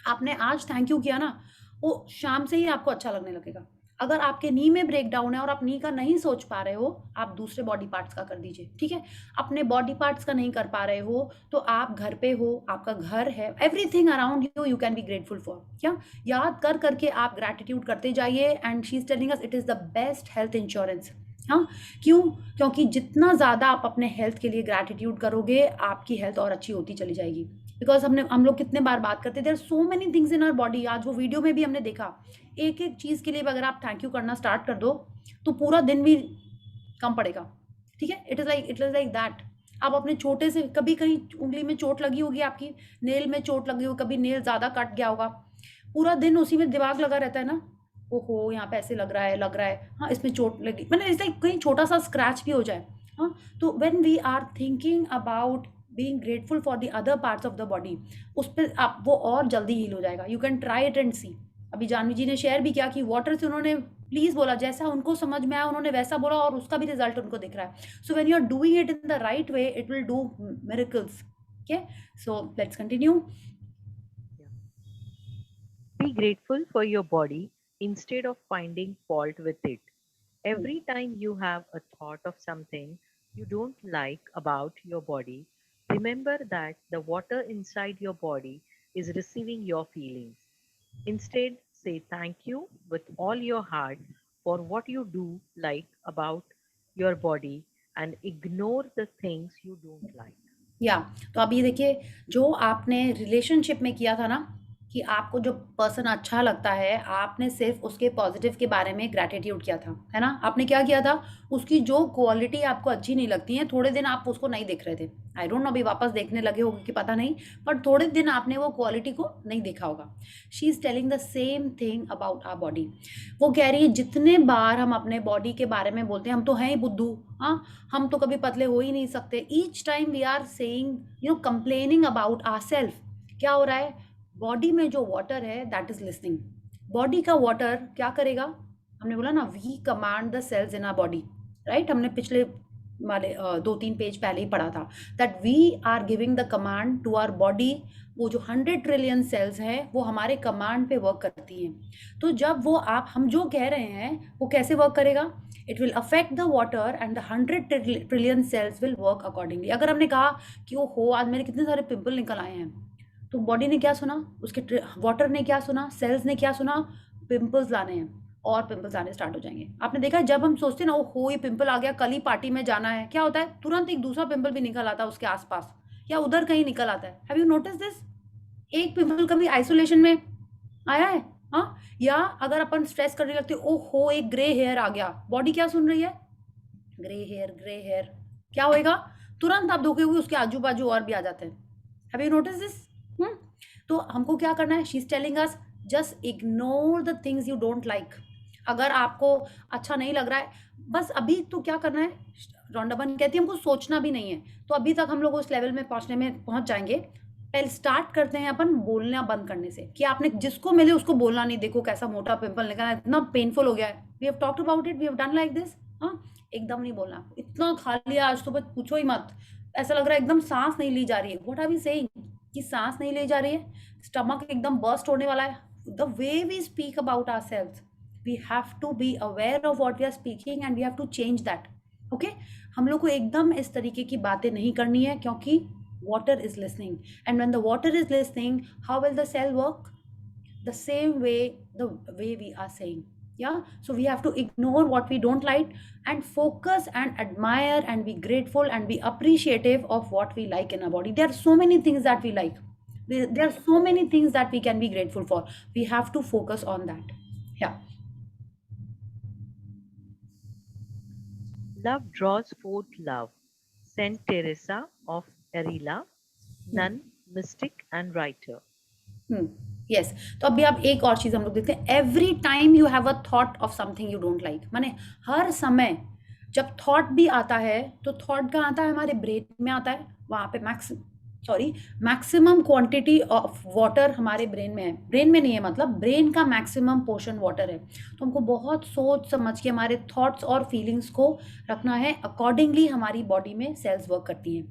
[SPEAKER 1] आपने आज थैंक यू किया ना, वो शाम से ही आपको अच्छा लगने लगेगा। अगर आपके नी में ब्रेकडाउन है और आप नी का नहीं सोच पा रहे हो, आप दूसरे बॉडी पार्ट्स का कर दीजिए, ठीक है? अपने बॉडी पार्ट्स का नहीं कर पा रहे हो तो आप घर पे हो, आपका घर है, everything around you you can be grateful for. क्या याद कर करके आप ग्रैटिट्यूड करते जाइए, and she is telling us it is the best health insurance. हाँ, क्यों? क्योंकि जितना ज़्यादा आप अपने हेल्थ के लिए ग्रैटिट्यूड करोगे, आपकी हेल्थ और अच्छी होती चली जाएगी। बिकॉज हम लोग कितने बार बात करते, there are so many things in our body. आज वो वीडियो में भी हमने देखा, एक एक चीज़ के लिए भी अगर आप थैंक यू करना स्टार्ट कर दो तो पूरा दिन भी कम पड़ेगा, ठीक है? It is like that. आप अपने छोटे से, कभी कहीं उंगली में चोट लगी होगी, आपकी नेल में चोट लगी होगी, कभी नेल ज़्यादा कट गया होगा, पूरा दिन उसी में दिमाग लगा रहता है ना, ओहो यहाँ पे ऐसे लग रहा है, हाँ इसमें चोट लगी, मैंने इस लाइक कहीं छोटा सा स्क्रैच भी हो जाए, हाँ। तो when we are thinking about being grateful for the other parts of the body, उस पर आप वो और जल्दी हील हो जाएगा। You can try it and see. अभी जानवी जी ने शेयर भी किया कि वाटर से उन्होंने प्लीज बोला, जैसा उनको समझ में आया उन्होंने वैसा बोला, और उसका भी रिजल्ट उनको दिख रहा है। So when you are doing it in the right way, it will do miracles. Okay, so let's continue.
[SPEAKER 7] Be grateful for your body instead of finding fault with it. Every time you have a thought of something you don't like about your body, remember that the water inside your body is receiving your feelings. Instead, say thank you with all your heart for what you do like about your body and ignore the things you don't like.
[SPEAKER 1] या तो अब ये देखिए, जो आपने relationship में किया था ना, कि आपको जो पर्सन अच्छा लगता है, आपने सिर्फ उसके पॉजिटिव के बारे में ग्रैटिट्यूड किया था, है ना? आपने क्या किया था, उसकी जो क्वालिटी आपको अच्छी नहीं लगती है, थोड़े दिन आप उसको नहीं देख रहे थे, आई डोंट नो अभी वापस देखने लगे होगे कि पता नहीं, बट थोड़े दिन आपने वो क्वालिटी को नहीं देखा होगा। She is telling the same thing about our body. वो कह रही है जितने बार हम अपने बॉडी के बारे में बोलते हैं, हम तो हैं ही बुद्धू, हाँ, हम तो कभी पतले हो ही नहीं सकते, each time we are saying complaining about ourself. क्या हो रहा है, बॉडी में जो वाटर है दैट इज लिसनिंग। बॉडी का वाटर क्या करेगा, हमने बोला ना, we command the cells in our body, right? हमने पिछले वाले 2-3 पेज पहले ही पढ़ा था that we are giving the command to our body. वो जो 100 ट्रिलियन सेल्स हैं वो हमारे कमांड पे वर्क करती हैं। तो जब वो हम जो कह रहे हैं वो कैसे वर्क करेगा, it will affect the water and the 100 trillion cells will work accordingly. अगर हमने कहा कि ओ हो आज मेरे कितने सारे पिंपल निकल आए हैं, तो बॉडी ने क्या सुना, उसके वाटर ने क्या सुना, सेल्स ने क्या सुना, पिंपल्स लाने हैं, और पिंपल्स आने स्टार्ट हो जाएंगे। आपने देखा है जब हम सोचते हैं ना, ओ हो ये पिंपल आ गया, कल ही पार्टी में जाना है, क्या होता है, तुरंत एक दूसरा पिंपल भी निकल आता है उसके आसपास, या उधर कहीं निकल आता है। Have you notice this? एक पिंपल कभी आइसोलेशन में आया है? हाँ, या अगर अपन स्ट्रेस करने लगते, ओ हो एक ग्रे हेयर आ गया, बॉडी क्या सुन रही है, ग्रे हेयर, ग्रे हेयर, क्या होएगा, तुरंत आप देखोगे उसके आजू बाजू और भी आ जाते हैं. Have you notice this? तो हमको क्या करना है? She is telling us just ignore the things you don't like. अगर आपको अच्छा नहीं लग रहा है, बस अभी तो क्या करना है, रॉन्डा बहन कहती है हमको सोचना भी नहीं है. तो अभी तक हम लोग उस लेवल में पहुंच जाएंगे. पहले स्टार्ट करते हैं अपन बोलना बंद करने से, कि आपने जिसको मिले उसको बोलना नहीं. देखो कैसा मोटा पिंपल निकला है, इतना पेनफुल हो गया है. We have talked about it, we have done like this. हाँ, एकदम नहीं बोलना. इतना खा लिया आज तो बस पूछो ही मत. ऐसा लग रहा है एकदम सांस नहीं ली जा रही है. What are we saying? कि सांस नहीं ली जा रही है, स्टमक एकदम बर्स्ट होने वाला है. The way we speak about ourselves, we have to be aware of what we are speaking and we have to change that. okay, हम लोग को एकदम इस तरीके की बातें नहीं करनी है, क्योंकि water is listening, and when the water is listening, how will the cell work? The same way, the way we are saying. Yeah, so we have to ignore what we don't like and focus and admire and be grateful and be appreciative of what we like in our body. There are so many things that we like. There are so many things that we can be grateful for. We have to focus on that. Yeah.
[SPEAKER 7] Love draws forth love. Saint Teresa of Avila, nun, mystic, and writer.
[SPEAKER 1] Yes. तो अभी आप एक और चीज हम लोग देखते हैं. Every time you have a thought of something you don't like, माने हर समय जब थॉट भी आता है तो थॉट का आता है हमारे ब्रेन में आता है. वहां पे मैक्सिमम क्वांटिटी ऑफ वाटर हमारे ब्रेन में है. ब्रेन में नहीं है, मतलब ब्रेन का मैक्सिमम पोर्शन वाटर है. तो हमको बहुत सोच समझ के हमारे थॉट्स और फीलिंग्स को रखना है. अकॉर्डिंगली हमारी बॉडी में सेल्स वर्क करती हैं.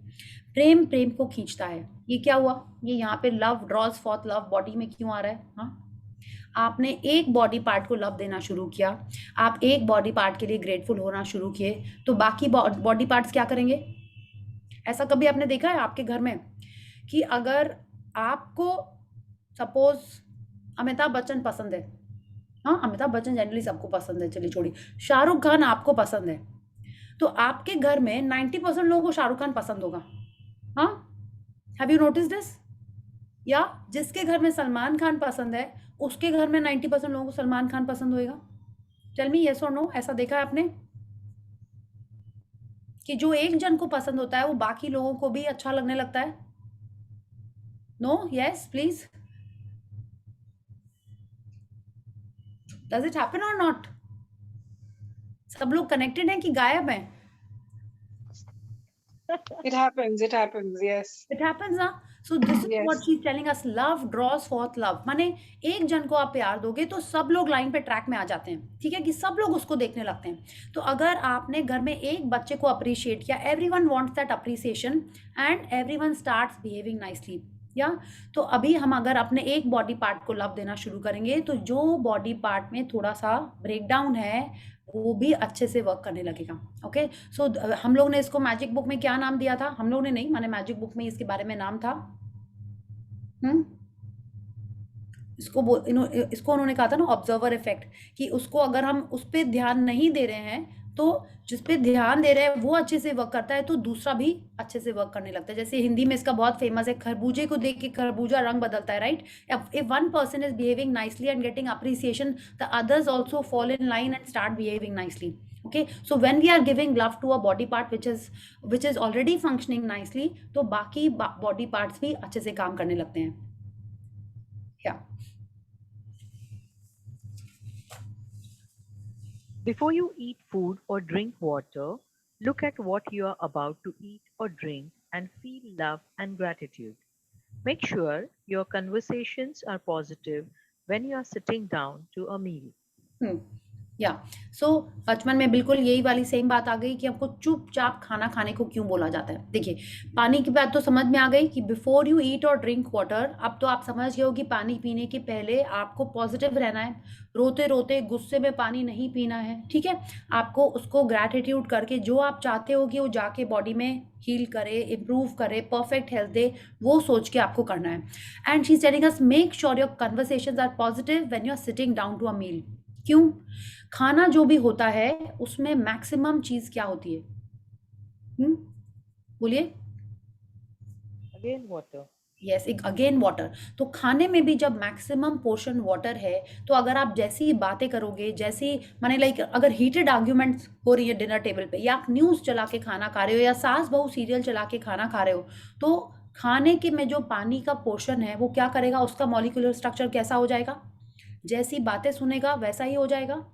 [SPEAKER 1] प्रेम प्रेम को खींचता है. ये क्या हुआ? ये यहाँ पे love draws forth love body में क्यों आ रहा है? हाँ, आपने एक बॉडी पार्ट को लव देना शुरू किया, आप एक बॉडी पार्ट के लिए ग्रेटफुल होना शुरू किए, तो बाकी बॉडी पार्ट्स क्या करेंगे? ऐसा कभी आपने देखा है आपके घर में कि अगर आपको सपोज अमिताभ बच्चन पसंद है, हाँ अमिताभ बच्चन जनरली सबको पसंद है, चलिए छोड़िए, शाहरुख खान आपको पसंद है, तो आपके घर में 90% लोगों को शाहरुख खान पसंद होगा. हाँ, हैव यू नोटिस दिस? या जिसके घर में सलमान खान पसंद है उसके घर में 90% लोगों को सलमान खान पसंद होएगा. टेल मी यस और नो. ऐसा देखा है आपने कि जो एक जन को पसंद होता है वो बाकी लोगों को भी अच्छा लगने लगता है? No? Yes please. Does it happen और नॉट? सब लोग कनेक्टेड हैं कि गायब हैं?
[SPEAKER 3] It happens, yes.
[SPEAKER 1] It happens ना. So this is what she's telling us. Love draws forth love. माने एक जन को आप प्यार दोगे तो सब लोग लाइन पे ट्रैक में आ जाते हैं. ठीक है, कि सब लोग उसको देखने लगते हैं. तो अगर आपने घर में एक बच्चे को अप्रिशिएट किया, everyone wants that appreciation and everyone starts behaving nicely. या तो अभी हम अगर अपने एक बॉडी पार्ट को लव देना शुरू करेंगे तो जो बॉडी पार्ट में थोड़ा सा ब्रेकडाउन है वो भी अच्छे से वर्क करने लगेगा. ओके, सो हम लोग ने इसको मैजिक बुक में क्या नाम दिया था? हम लोग ने नहीं, माने मैजिक बुक में इसके बारे में नाम था, इसको उन्होंने कहा था ना ऑब्जर्वर इफेक्ट, कि उसको अगर हम उस पर ध्यान नहीं दे रहे हैं तो जिस पे ध्यान दे रहे हैं वो अच्छे से वर्क करता है तो दूसरा भी अच्छे से वर्क करने लगता है. जैसे हिंदी में इसका बहुत फेमस है, खरबूजे को देख के खरबूजा रंग बदलता है, right? If one person is behaving nicely and getting appreciation, the others also fall in line and start behaving nicely. Okay, so when we are giving love to a body part which is already functioning nicely, तो बाकी body parts भी अच्छे से काम करने लगते हैं. Yeah.
[SPEAKER 7] Before you eat food or drink water, look at what you are about to eat or drink and feel love and gratitude. Make sure your conversations are positive when you are sitting down to a meal.
[SPEAKER 1] या सो बचपन में बिल्कुल यही वाली same बात आ गई कि हमको चुपचाप खाना खाने को क्यों बोला जाता है. देखिए, पानी की बात तो समझ में आ गई कि बिफोर यू ईट और ड्रिंक वाटर. अब तो आप समझ गए हो कि पानी पीने के पहले आपको पॉजिटिव रहना है, रोते रोते गुस्से में पानी नहीं पीना है. ठीक है, आपको उसको ग्रैटिट्यूड करके जो आप चाहते हो कि वो जाके बॉडी में हील करे, इम्प्रूव करे, परफेक्ट हेल्थ दे, वो सोच के आपको करना है. And she is telling us make sure your conversations are positive when you are sitting down to a meal. क्यों? खाना जो भी होता है उसमें मैक्सिमम चीज क्या होती है? बोलिए.
[SPEAKER 7] Again, water.
[SPEAKER 1] यस, एक अगेन वाटर। तो खाने में भी जब मैक्सिमम पोर्शन वाटर है, तो अगर आप जैसी ही बातें करोगे, जैसी माने लाइक अगर हीटेड आर्ग्यूमेंट्स हो रही है डिनर टेबल पे, या आप न्यूज़ चला के खाना खा रहे हो, या सास बहू सीरियल चला के खाना खा रहे हो, तो खाने के में जो पानी का पोर्शन है वो क्या करेगा, उसका मॉलिक्यूलर स्ट्रक्चर कैसा हो जाएगा, जैसी बातें सुनेगा वैसा ही हो जाएगा,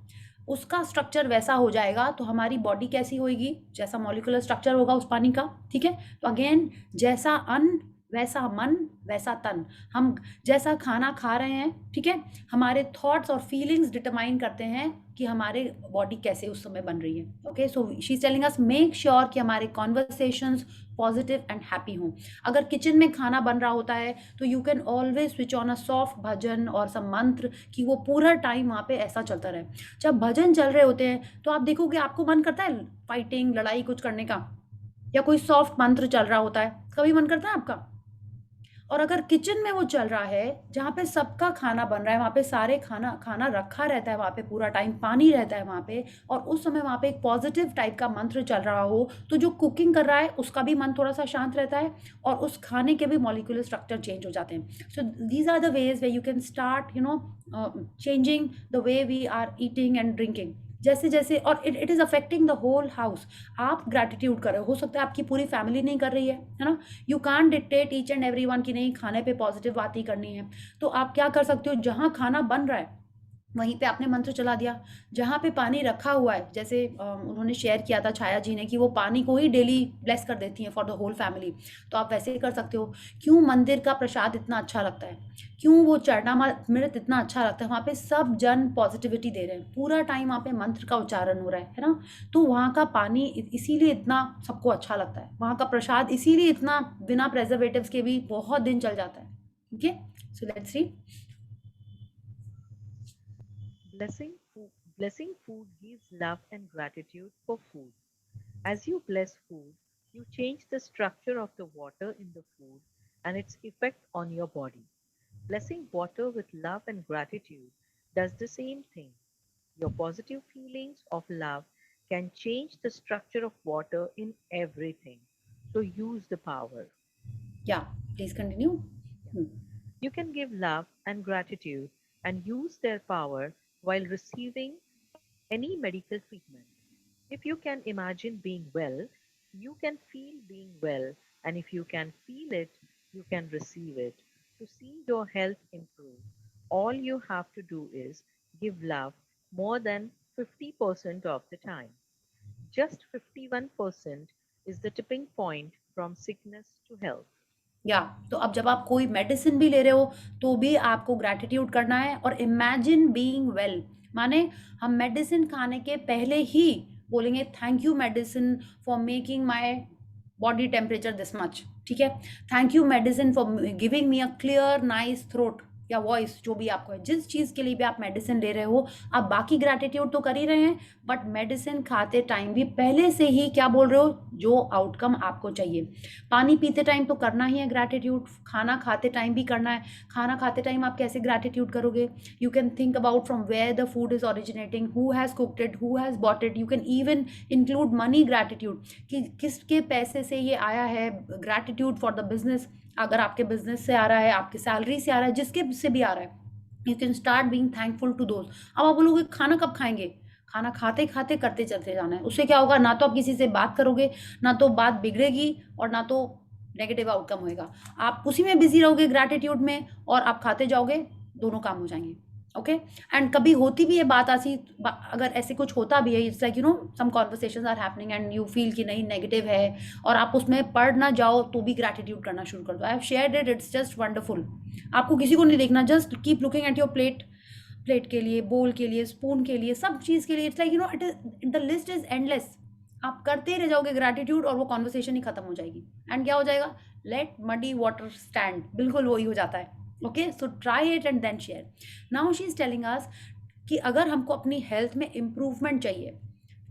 [SPEAKER 1] उसका स्ट्रक्चर वैसा हो जाएगा, तो हमारी बॉडी कैसी होएगी, जैसा मॉलिक्यूलर स्ट्रक्चर होगा उस पानी का। ठीक है, तो अगेन जैसा अन्न वैसा मन वैसा तन। हम जैसा खाना खा रहे हैं, ठीक है, हमारे थॉट्स और फीलिंग्स डिटरमाइन करते हैं कि हमारे बॉडी कैसे उस समय बन रही है। Okay, so she is telling us make sure कि हमारे कॉन्वर्सेशंस पॉजिटिव एंड हैप्पी हों। अगर किचन में खाना बन रहा होता है तो you can always switch on a soft bhajan और सम मंत्र, कि वो पूरा टाइम वहाँ पे ऐसा चलता रहे। जब भजन चल रहे होते हैं तो आप देखोगे आपको मन करता है फाइटिंग, लड़ाई कुछ करने का, या कोई सॉफ्ट मंत्र चल रहा होता है, कभी मन करता है आपका? और अगर किचन में वो चल रहा है जहाँ पे सबका खाना बन रहा है, वहाँ पे सारे खाना रखा रहता है, वहाँ पे पूरा टाइम पानी रहता है वहाँ पे, और उस समय वहाँ पे एक पॉजिटिव टाइप का मंत्र चल रहा हो, तो जो कुकिंग कर रहा है उसका भी मन थोड़ा सा शांत रहता है, और उस खाने के भी मॉलिक्यूलर स्ट्रक्चर चेंज हो जाते हैं। So these are the ways way you can start changing the way we are eating and drinking. जैसे जैसे, और it is affecting the whole house. आप ग्रैटिट्यूड करो, हो सकता है आपकी पूरी फैमिली नहीं कर रही है ना, you can't dictate each and everyone की नहीं खाने पे पॉजिटिव बात ही करनी है। तो आप क्या कर सकते हो, जहाँ खाना बन रहा है वहीं पे आपने मंत्र चला दिया। जहाँ पे पानी रखा हुआ है, जैसे उन्होंने शेयर किया था छाया जी ने कि वो पानी को ही डेली ब्लेस कर देती हैं फॉर द होल फैमिली, तो आप वैसे ही कर सकते हो। क्यों मंदिर का प्रसाद इतना अच्छा लगता है, क्यों वो चरणामृत इतना अच्छा लगता है, वहाँ पे सब जन पॉजिटिविटी दे रहे हैं, पूरा टाइम वहाँ पे मंत्र का उच्चारण हो रहा है ना। तो वहाँ का पानी इसीलिए इतना सबको अच्छा लगता है, वहाँ का प्रसाद इसीलिए इतना बिना प्रेजर्वेटिव्स के भी बहुत दिन चल जाता है। Okay, so let's see.
[SPEAKER 7] Blessing food gives love and gratitude for food. As you bless food, you change the structure of the water in the food and its effect on your body. Blessing water with love and gratitude does the same thing. Your positive feelings of love can change the structure of water in everything. So use the power.
[SPEAKER 1] Yeah, please continue.
[SPEAKER 7] You can give love and gratitude and use their power while receiving any medical treatment. If you can imagine being well, you can feel being well, and if you can feel it, you can receive it. To see your health improve, all you have to do is give love more than 50% of the time. Just 51% is the tipping point from sickness to health.
[SPEAKER 1] या तो अब जब आप कोई medicine भी ले रहे हो तो भी आपको ग्रैटिट्यूड करना है, और इमेजिन बीइंग वेल, माने हम मेडिसिन खाने के पहले ही बोलेंगे thank you medicine for making my body temperature this much, ठीक है, thank you medicine for giving me a clear nice throat या वॉइस, जो भी आपको है, जिस चीज़ के लिए भी आप मेडिसिन ले रहे हो, आप बाकी ग्रैटिट्यूड तो कर ही रहे हैं, बट मेडिसिन खाते टाइम भी पहले से ही क्या बोल रहे हो, जो आउटकम आपको चाहिए। पानी पीते टाइम तो करना ही है ग्रैटिट्यूड, खाना खाते टाइम भी करना है। खाना खाते टाइम आप कैसे ग्रैटिट्यूड करोगे, you can think about from where the food is originating, who has cooked it, who has bought it, you can even include money gratitude, कि किसके पैसे से ये आया है, ग्रैटिट्यूड फॉर द बिजनेस, अगर आपके बिजनेस से आ रहा है, आपकी सैलरी से आ रहा है, जिसके से भी आ रहा है, you can start being thankful to those. अब आप बोलोगे खाना कब खाएंगे, खाना खाते खाते करते चलते जाना है। उससे क्या होगा, ना तो आप किसी से बात करोगे, ना तो बात बिगड़ेगी, और ना तो नेगेटिव आउटकम होएगा। आप उसी में बिजी रहोगे ग्रैटिट्यूड में, और आप खाते जाओगे, दोनों काम हो जाएंगे। ओके, एंड कभी होती भी है बात ऐसी, अगर ऐसे कुछ होता भी है, it's like some conversations are happening and you feel कि नहीं नेगेटिव है, और आप उसमें पढ़ ना जाओ तो भी ग्रैटिट्यूड करना शुरू कर दो। I have shared it, it's just wonderful. आपको किसी को नहीं देखना, just keep looking at your plate के लिए, बोल के लिए, स्पून के लिए, सब चीज़ के लिए, it's like it is the list is endless. आप करते ही रह जाओगे ग्रैटिट्यूड, और वो कॉन्वर्सेशन ही खत्म हो जाएगी, एंड क्या हो जाएगा, लेट मडी वाटर स्टैंड, बिल्कुल वही हो जाता है। Okay, so try it and then share. Now she is telling us कि अगर हमको अपनी हेल्थ में इम्प्रूवमेंट चाहिए,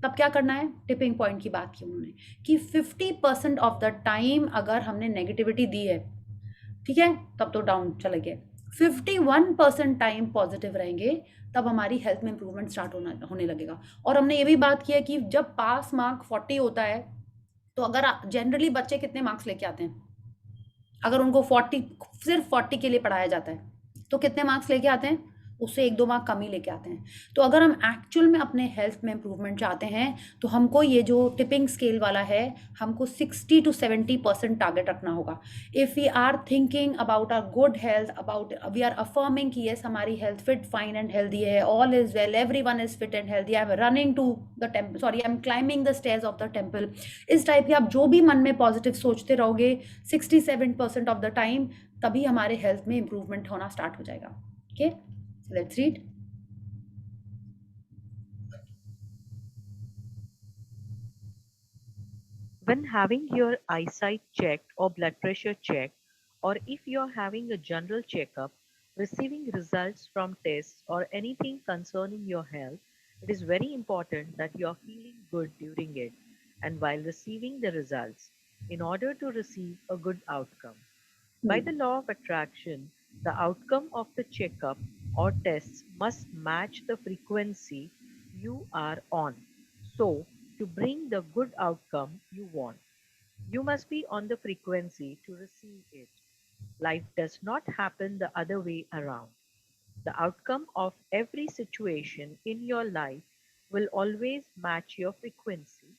[SPEAKER 1] तब क्या करना है, टिपिंग पॉइंट की बात की उन्होंने, कि 50% ऑफ द टाइम अगर हमने नेगेटिविटी दी है, ठीक है, तब तो डाउन चले गए, 51% टाइम पॉजिटिव रहेंगे, तब हमारी हेल्थ में इंप्रूवमेंट स्टार्ट होने लगेगा। और हमने ये भी बात की है कि जब पास मार्क 40 होता है, तो अगर जनरली बच्चे कितने मार्क्स लेके आते हैं, अगर उनको 40 सिर्फ 40 के लिए पढ़ाया जाता है, तो कितने मार्क्स लेके आते हैं? उससे 1-2 मार्क कम ही लेके आते हैं। तो अगर हम एक्चुअल में अपने हेल्थ में इम्प्रूवमेंट चाहते हैं, तो हमको ये जो टिपिंग स्केल वाला है, हमको 60 to 70% टारगेट रखना होगा। If we are thinking about our good health, about we are affirming कि येस हमारी health fit, fine and healthy है, all is well, everyone is fit and healthy, I am running to the temple, sorry I am climbing the stairs of the temple, इस type के आप जो भी मन में पॉजिटिव सोचते रहोगे 67% ऑफ द टाइम, तभी हमारे हेल्थ में इम्प्रूवमेंट होना स्टार्ट हो जाएगा। Okay, let's read.
[SPEAKER 7] When having your eyesight checked or blood pressure checked, or if you're having a general checkup, receiving results from tests or anything concerning your health, it is very important that you're feeling good during it and while receiving the results in order to receive a good outcome. By the law of attraction, the outcome of the checkup or tests must match the frequency you are on. So, to bring the good outcome you want, you must be on the frequency to receive it. Life does not happen the other way around. The outcome of every situation in your life will always match your frequency.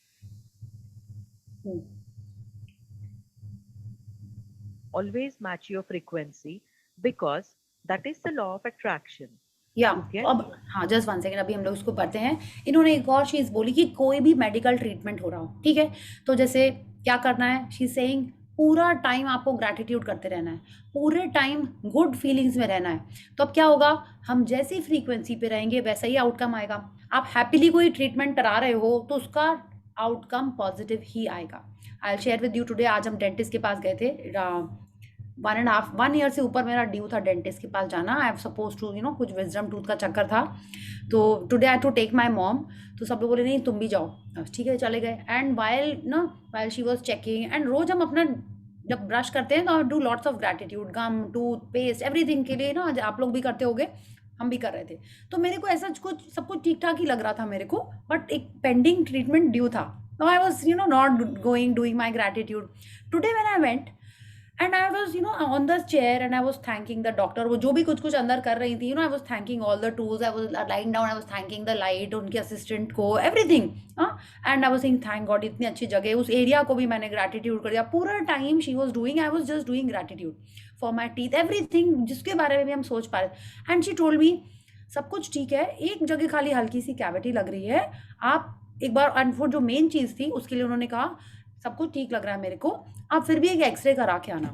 [SPEAKER 7] Always match your frequency because that is the law of attraction.
[SPEAKER 1] या
[SPEAKER 7] Okay.
[SPEAKER 1] अब हाँ, just 1 second, अभी हम लोग इसको पढ़ते हैं। इन्होंने एक और चीज़ बोली कि कोई भी मेडिकल ट्रीटमेंट हो रहा हो, ठीक है? तो जैसे क्या करना है, शी इज सेइंग पूरा टाइम आपको ग्रैटिट्यूड करते रहना है, पूरे टाइम गुड फीलिंग्स में रहना है। तो अब क्या होगा, हम जैसी फ्रीक्वेंसी पे रहेंगे वैसा ही आउटकम आएगा। आप हैप्पीली कोई ट्रीटमेंट करा रहे हो तो उसका आउटकम पॉजिटिव ही आएगा। I will share with you today, आज हम डेंटिस्ट के पास गए थे, 1 ईयर से ऊपर मेरा ड्यू था डेंटिस्ट के पास जाना। आई एम सपोज टू कुछ विजडम टूथ का चक्कर था, तो today I to take my mom. तो सब लोग बोले नहीं तुम भी जाओ, ठीक है चले गए। And while she was checking, and रोज हम अपना जब ब्रश करते हैं तो do lots of gratitude, gum, toothpaste, everything के लिए ना, आप लोग भी करते होगे, हम भी कर रहे थे। तो मेरे को ऐसा कुछ सब कुछ ठीक ठाक ही लग रहा था मेरे को, बट एक पेंडिंग ट्रीटमेंट ड्यू था। Now I was not doing my gratitude. Today when I went and I was on the chair and I was thanking the doctor, वो जो भी कुछ अंदर कर रही थी, I was thanking all the tools, I was lying down, I was thanking the light, उनके assistant को, everything, and I was saying thank God, इतनी अच्छी जगह, उस एरिया को भी मैंने gratitude कर दिया पूरा time. she was doing, I was just doing gratitude for my teeth, everything जिसके बारे में भी हम सोच पा रहे। and she told me सब कुछ ठीक है, एक जगह खाली हल्की सी कैविटी लग रही है, आप एक बार, एंड वो जो मेन चीज़ थी उसके लिए उन्होंने कहा सब कुछ ठीक लग रहा है मेरे को, आप फिर भी एक एक्सरे करा के आना,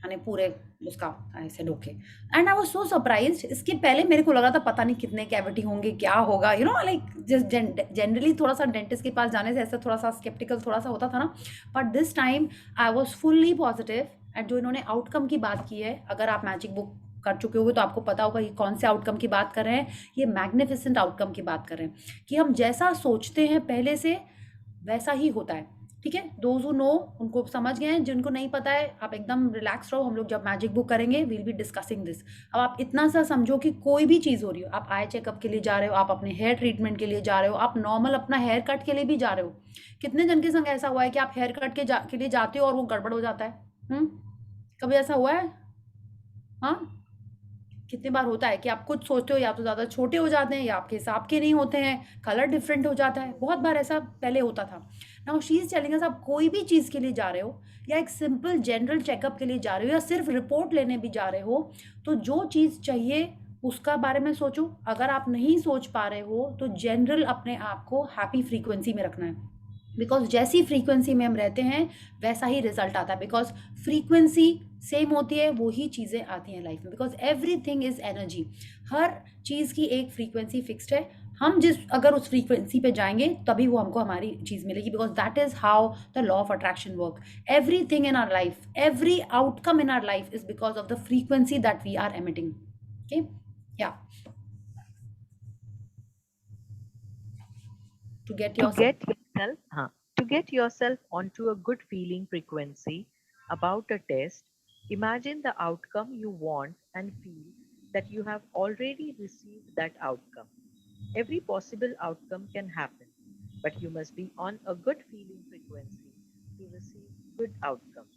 [SPEAKER 1] यानी पूरे उसका ऐसे Dhoke. And I was so surprised, इसके पहले मेरे को लग रहा था पता नहीं कितने कैविटी होंगे, क्या होगा, लाइक जस्ट जनरली थोड़ा सा डेंटिस्ट के पास जाने से ऐसा थोड़ा सा स्केप्टिकल थोड़ा सा होता था ना, but this time I was fully positive. And जो इन्होंने आउटकम की बात की है, अगर आप मैजिक बुक कर चुके होगे तो आपको पता होगा ये कौन से आउटकम की बात कर रहे हैं। ये मैग्निफिसेंट आउटकम की बात कर रहे हैं कि हम जैसा सोचते हैं पहले से वैसा ही होता है, ठीक है? दोज हू नो उनको समझ गए हैं, जिनको नहीं पता है आप एकदम रिलैक्स रहो, हम लोग जब मैजिक बुक करेंगे वील बी डिस्कसिंग दिस। अब आप इतना सा समझो कि कोई भी चीज़ हो रही हो, आप आई चेकअप के लिए जा रहे हो, आप अपने हेयर ट्रीटमेंट के लिए जा रहे हो, आप नॉर्मल अपना हेयर कट के लिए भी जा रहे हो। कितने जन के संग ऐसा हुआ है कि आप हेयर कट के लिए जाते हो और वो गड़बड़ हो जाता है? कभी ऐसा हुआ है? हाँ, कितनी बार होता है कि आप कुछ सोचते हो या तो ज़्यादा छोटे हो जाते हैं या आपके हिसाब के नहीं होते हैं, कलर डिफरेंट हो जाता है, बहुत बार ऐसा पहले होता था। नाउ शी इज टेलिंग अस, आप कोई भी चीज़ के लिए जा रहे हो या एक सिंपल जनरल चेकअप के लिए जा रहे हो या सिर्फ रिपोर्ट लेने भी जा रहे हो, तो जो चीज़ चाहिए उसका बारे में सोचो। अगर आप नहीं सोच पा रहे हो तो जनरल अपने आप को हैप्पी फ्रीक्वेंसी में रखना है, बिकॉज जैसी फ्रीक्वेंसी में हम रहते हैं वैसा ही रिजल्ट आता है, बिकॉज फ्रीक्वेंसी सेम होती है, वही चीज़ें आती हैं लाइफ में, बिकॉज एवरीथिंग इज एनर्जी। हर चीज़ की एक फ्रीक्वेंसी फिक्स्ड है, हम अगर उस फ्रीक्वेंसी पे जाएंगे तभी वो हमको हमारी चीज़ मिलेगी, because that is how the law of attraction work. Everything in our life, every outcome in our life is because of the frequency that we are emitting. Okay, या to
[SPEAKER 7] get yourself onto a good feeling frequency about a test, imagine the outcome you want and feel that you have already received that outcome. Every possible outcome can happen, but you must be on a good feeling frequency to receive good outcomes.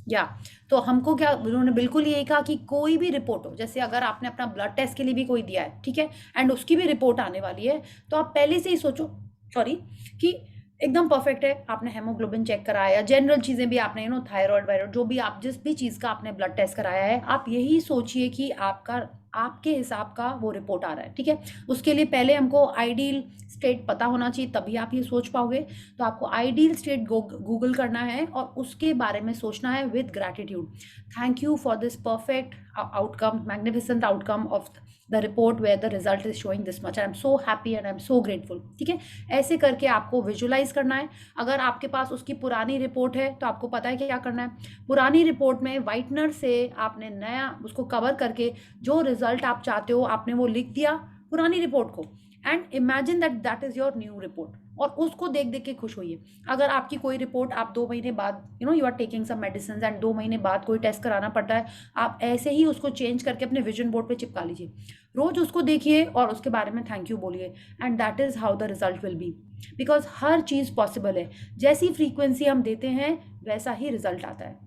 [SPEAKER 1] या तो हमको क्या उन्होंने बिल्कुल यही कहा कि कोई भी रिपोर्ट हो, जैसे अगर आपने अपना ब्लड टेस्ट के लिए भी कोई दिया है, ठीक है, एंड उसकी भी रिपोर्ट आने वाली है, तो आप पहले से ही सोचो, सॉरी, कि एकदम परफेक्ट है, आपने हेमोग्लोबिन चेक कराया, जनरल चीज़ें भी आपने थायराइड वायरॉइड जो भी आप जिस भी चीज़ का आपने ब्लड टेस्ट कराया है, आप यही सोचिए कि आपका आपके हिसाब का वो रिपोर्ट आ रहा है, ठीक है। उसके लिए पहले हमको आइडियल स्टेट पता होना चाहिए, तभी आप ये सोच पाओगे। तो आपको आइडियल स्टेट गूगल करना है और उसके बारे में सोचना है with gratitude. Thank you for this perfect outcome, magnificent outcome of the report where the result is showing this much, I am so happy and I am so grateful, ठीक है। ऐसे करके आपको विजुलाइज करना है। अगर आपके पास उसकी पुरानी रिपोर्ट है तो आपको पता है कि क्या करना है। पुरानी रिपोर्ट में वाइटनर से आपने नया उसको कवर करके जो रिजल्ट आप चाहते हो आपने वो लिख दिया पुरानी रिपोर्ट को, and imagine that that is your new report, और उसको देख देख के खुश होइए। अगर आपकी कोई रिपोर्ट आप 2 महीने बाद you are taking some medicine and 2 महीने बाद कोई टेस्ट कराना पड़ता है, आप ऐसे ही उसको चेंज करके अपने विजन बोर्ड पे चिपका लीजिए, रोज उसको देखिए और उसके बारे में थैंक यू बोलिए, and that is how the result will be. Because हर चीज पॉसिबल है, जैसी फ्रीक्वेंसी हम देते हैं वैसा ही रिजल्ट आता है।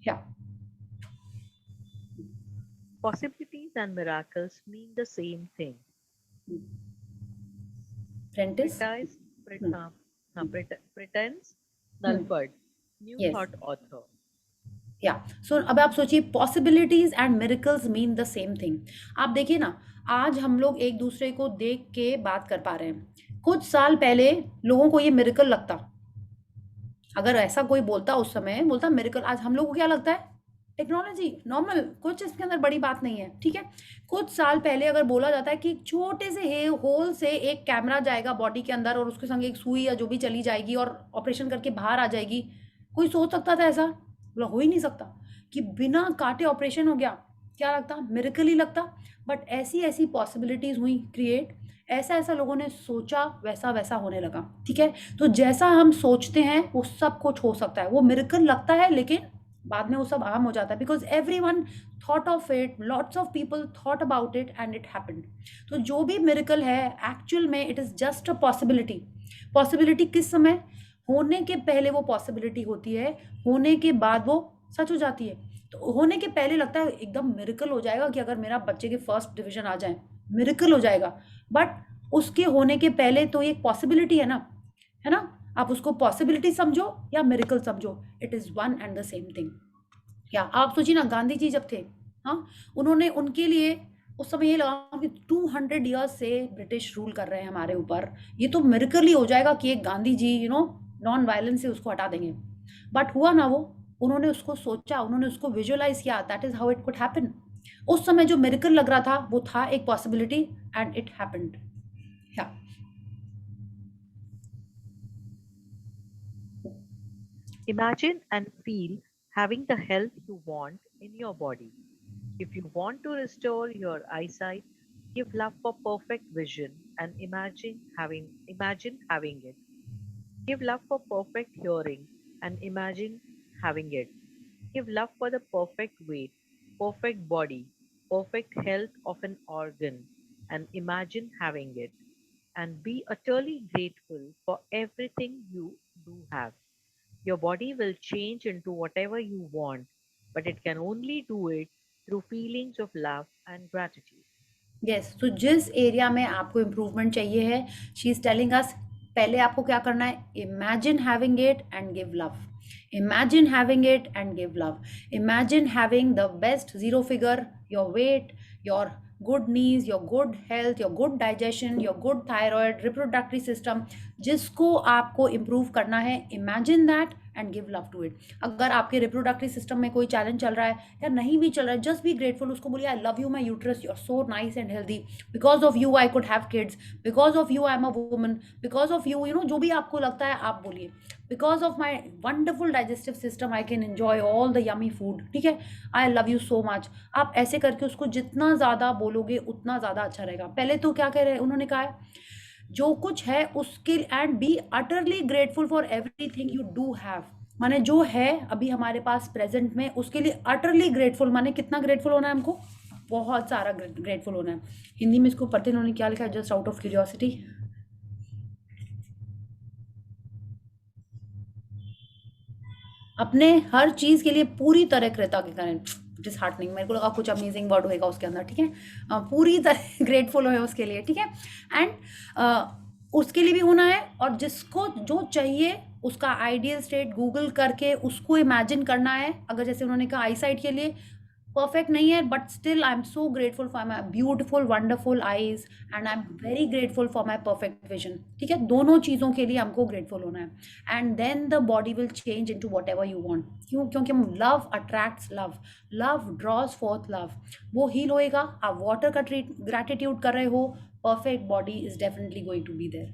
[SPEAKER 1] या
[SPEAKER 7] Possibilities and miracles mean the same thing.
[SPEAKER 1] Prentice?
[SPEAKER 7] Pretense, Nalford, New
[SPEAKER 1] Yes.
[SPEAKER 7] Thought author.
[SPEAKER 1] या सो अब आप सोचिए, possibilities and miracles mean the same thing. आप देखिए ना, आज हम लोग एक दूसरे को देख के बात कर पा रहे हैं, कुछ साल पहले लोगों को ये मिरेकल लगता, अगर ऐसा कोई बोलता उस समय, बोलता मिरेकल। आज हम लोग को क्या लगता है, टेक्नोलॉजी नॉर्मल, कुछ इसके अंदर बड़ी बात नहीं है, ठीक है। कुछ साल पहले अगर बोला जाता है कि एक छोटे से होल से एक कैमरा जाएगा बॉडी के अंदर और उसके संग एक सुई या जो भी चली जाएगी और ऑपरेशन करके बाहर आ जाएगी, कोई सोच सकता था ऐसा? बोला हो ही नहीं सकता कि बिना काटे ऑपरेशन हो गया, क्या लगता, मिरेकल ही लगता। बट ऐसी ऐसी पॉसिबिलिटीज हुई क्रिएट, ऐसा ऐसा लोगों ने सोचा, वैसा वैसा होने लगा, ठीक है। तो जैसा हम सोचते हैं वो सब कुछ हो सकता है, वो मिरेकल लगता है लेकिन बाद में वो सब आम हो जाता है, because everyone thought of it, lots of people thought about it and it happened. तो जो भी मिरेकल है एक्चुअल में it is just a possibility. Possibility किस समय, होने के पहले वो पॉसिबिलिटी होती है, होने के बाद वो सच हो जाती है। तो होने के पहले लगता है एकदम मिरेकल हो जाएगा कि अगर मेरा बच्चे के फर्स्ट डिवीजन आ जाए, मिरेकल हो जाएगा, बट उसके होने के पहले तो एक पॉसिबिलिटी है ना, है ना। आप उसको पॉसिबिलिटी समझो या मिरेकल समझो, it is one and the same thing. क्या आप सोचिए ना, गांधी जी जब थे, हाँ, उन्होंने उनके लिए उस समय ये लगा कि 200 ईयर्स से ब्रिटिश रूल कर रहे हैं हमारे ऊपर, ये तो मिरेकल ही हो जाएगा कि एक गांधी जी नॉन वायलेंस से उसको हटा देंगे। बट हुआ ना वो, उन्होंने उसको सोचा, उन्होंने उसको विजुअलाइज किया, that is how it could happen. उस समय जो मिरेकल लग रहा था वो था एक पॉसिबिलिटी एंड इट हैपेंड। या
[SPEAKER 7] Imagine and feel having the health you want in your body. If you want to restore your eyesight, give love for perfect vision and imagine having it. Give love for perfect hearing and imagine having it. Give love for the perfect weight, perfect body, perfect health of an organ and imagine having it. And be utterly grateful for everything you do have. Your body will change into whatever you want, but it can only do it through feelings of love and gratitude.
[SPEAKER 1] Yes, तो जिस area में आपको improvement चाहिए है, she is telling अस, पहले आपको क्या करना है, imagine having it and give love. Imagine having it and give love. Imagine having the best zero figure, your weight, your good knees, your good health, your good digestion, your good thyroid, reproductory system, जिसको आपको improve करना है, imagine that and give love to it. अगर आपके reproductive system में कोई challenge चल रहा है या नहीं भी चल रहा है, जस्ट बी ग्रेटफुल, उसको बोलिए I love you my uterus, you are so nice and healthy, because of you I could have kids, because of you I am a woman, because of you जो भी आपको लगता है आप बोलिए, because of my wonderful digestive system I can enjoy all the yummy food, ठीक है, I love you so much. आप ऐसे करके उसको जितना ज़्यादा बोलोगे उतना ज़्यादा अच्छा रहेगा। पहले तो क्या कह रहे हैं, उन्होंने कहा है जो कुछ है उसके, and be utterly grateful for everything you do have, माने जो है अभी हमारे पास प्रेजेंट में उसके लिए अटरली ग्रेटफुल, माने कितना ग्रेटफुल होना है हमको, बहुत सारा ग्रेटफुल होना है। हिंदी में इसको पढ़ते उन्होंने क्या लिखा है, जस्ट आउट ऑफ क्यूरियोसिटी, अपने हर चीज़ के लिए पूरी तरह कृतज्ञ करें। डिसहार्टनिंग, मेरे को लगा कुछ अमेजिंग वर्ड होएगा उसके अंदर, ठीक है? पूरी तरह ग्रेटफुल होए उसके लिए, ठीक है? एंड उसके लिए भी होना है, और जिसको जो चाहिए उसका आइडियल स्टेट गूगल करके उसको इमेजिन करना है। अगर जैसे उन्होंने कहा आई साइट के लिए परफेक्ट नहीं है, but still I am so grateful for my beautiful wonderful eyes, and I am very grateful for my perfect vision, ठीक है? दोनों चीज़ों के लिए हमको ग्रेटफुल होना है, and then the body will change into whatever you want. क्यों? क्योंकि हम love attracts love, love draws forth love. वो हील होएगा। आप वाटर का ग्रैटिट्यूड कर रहे हो, perfect body is definitely going to be there.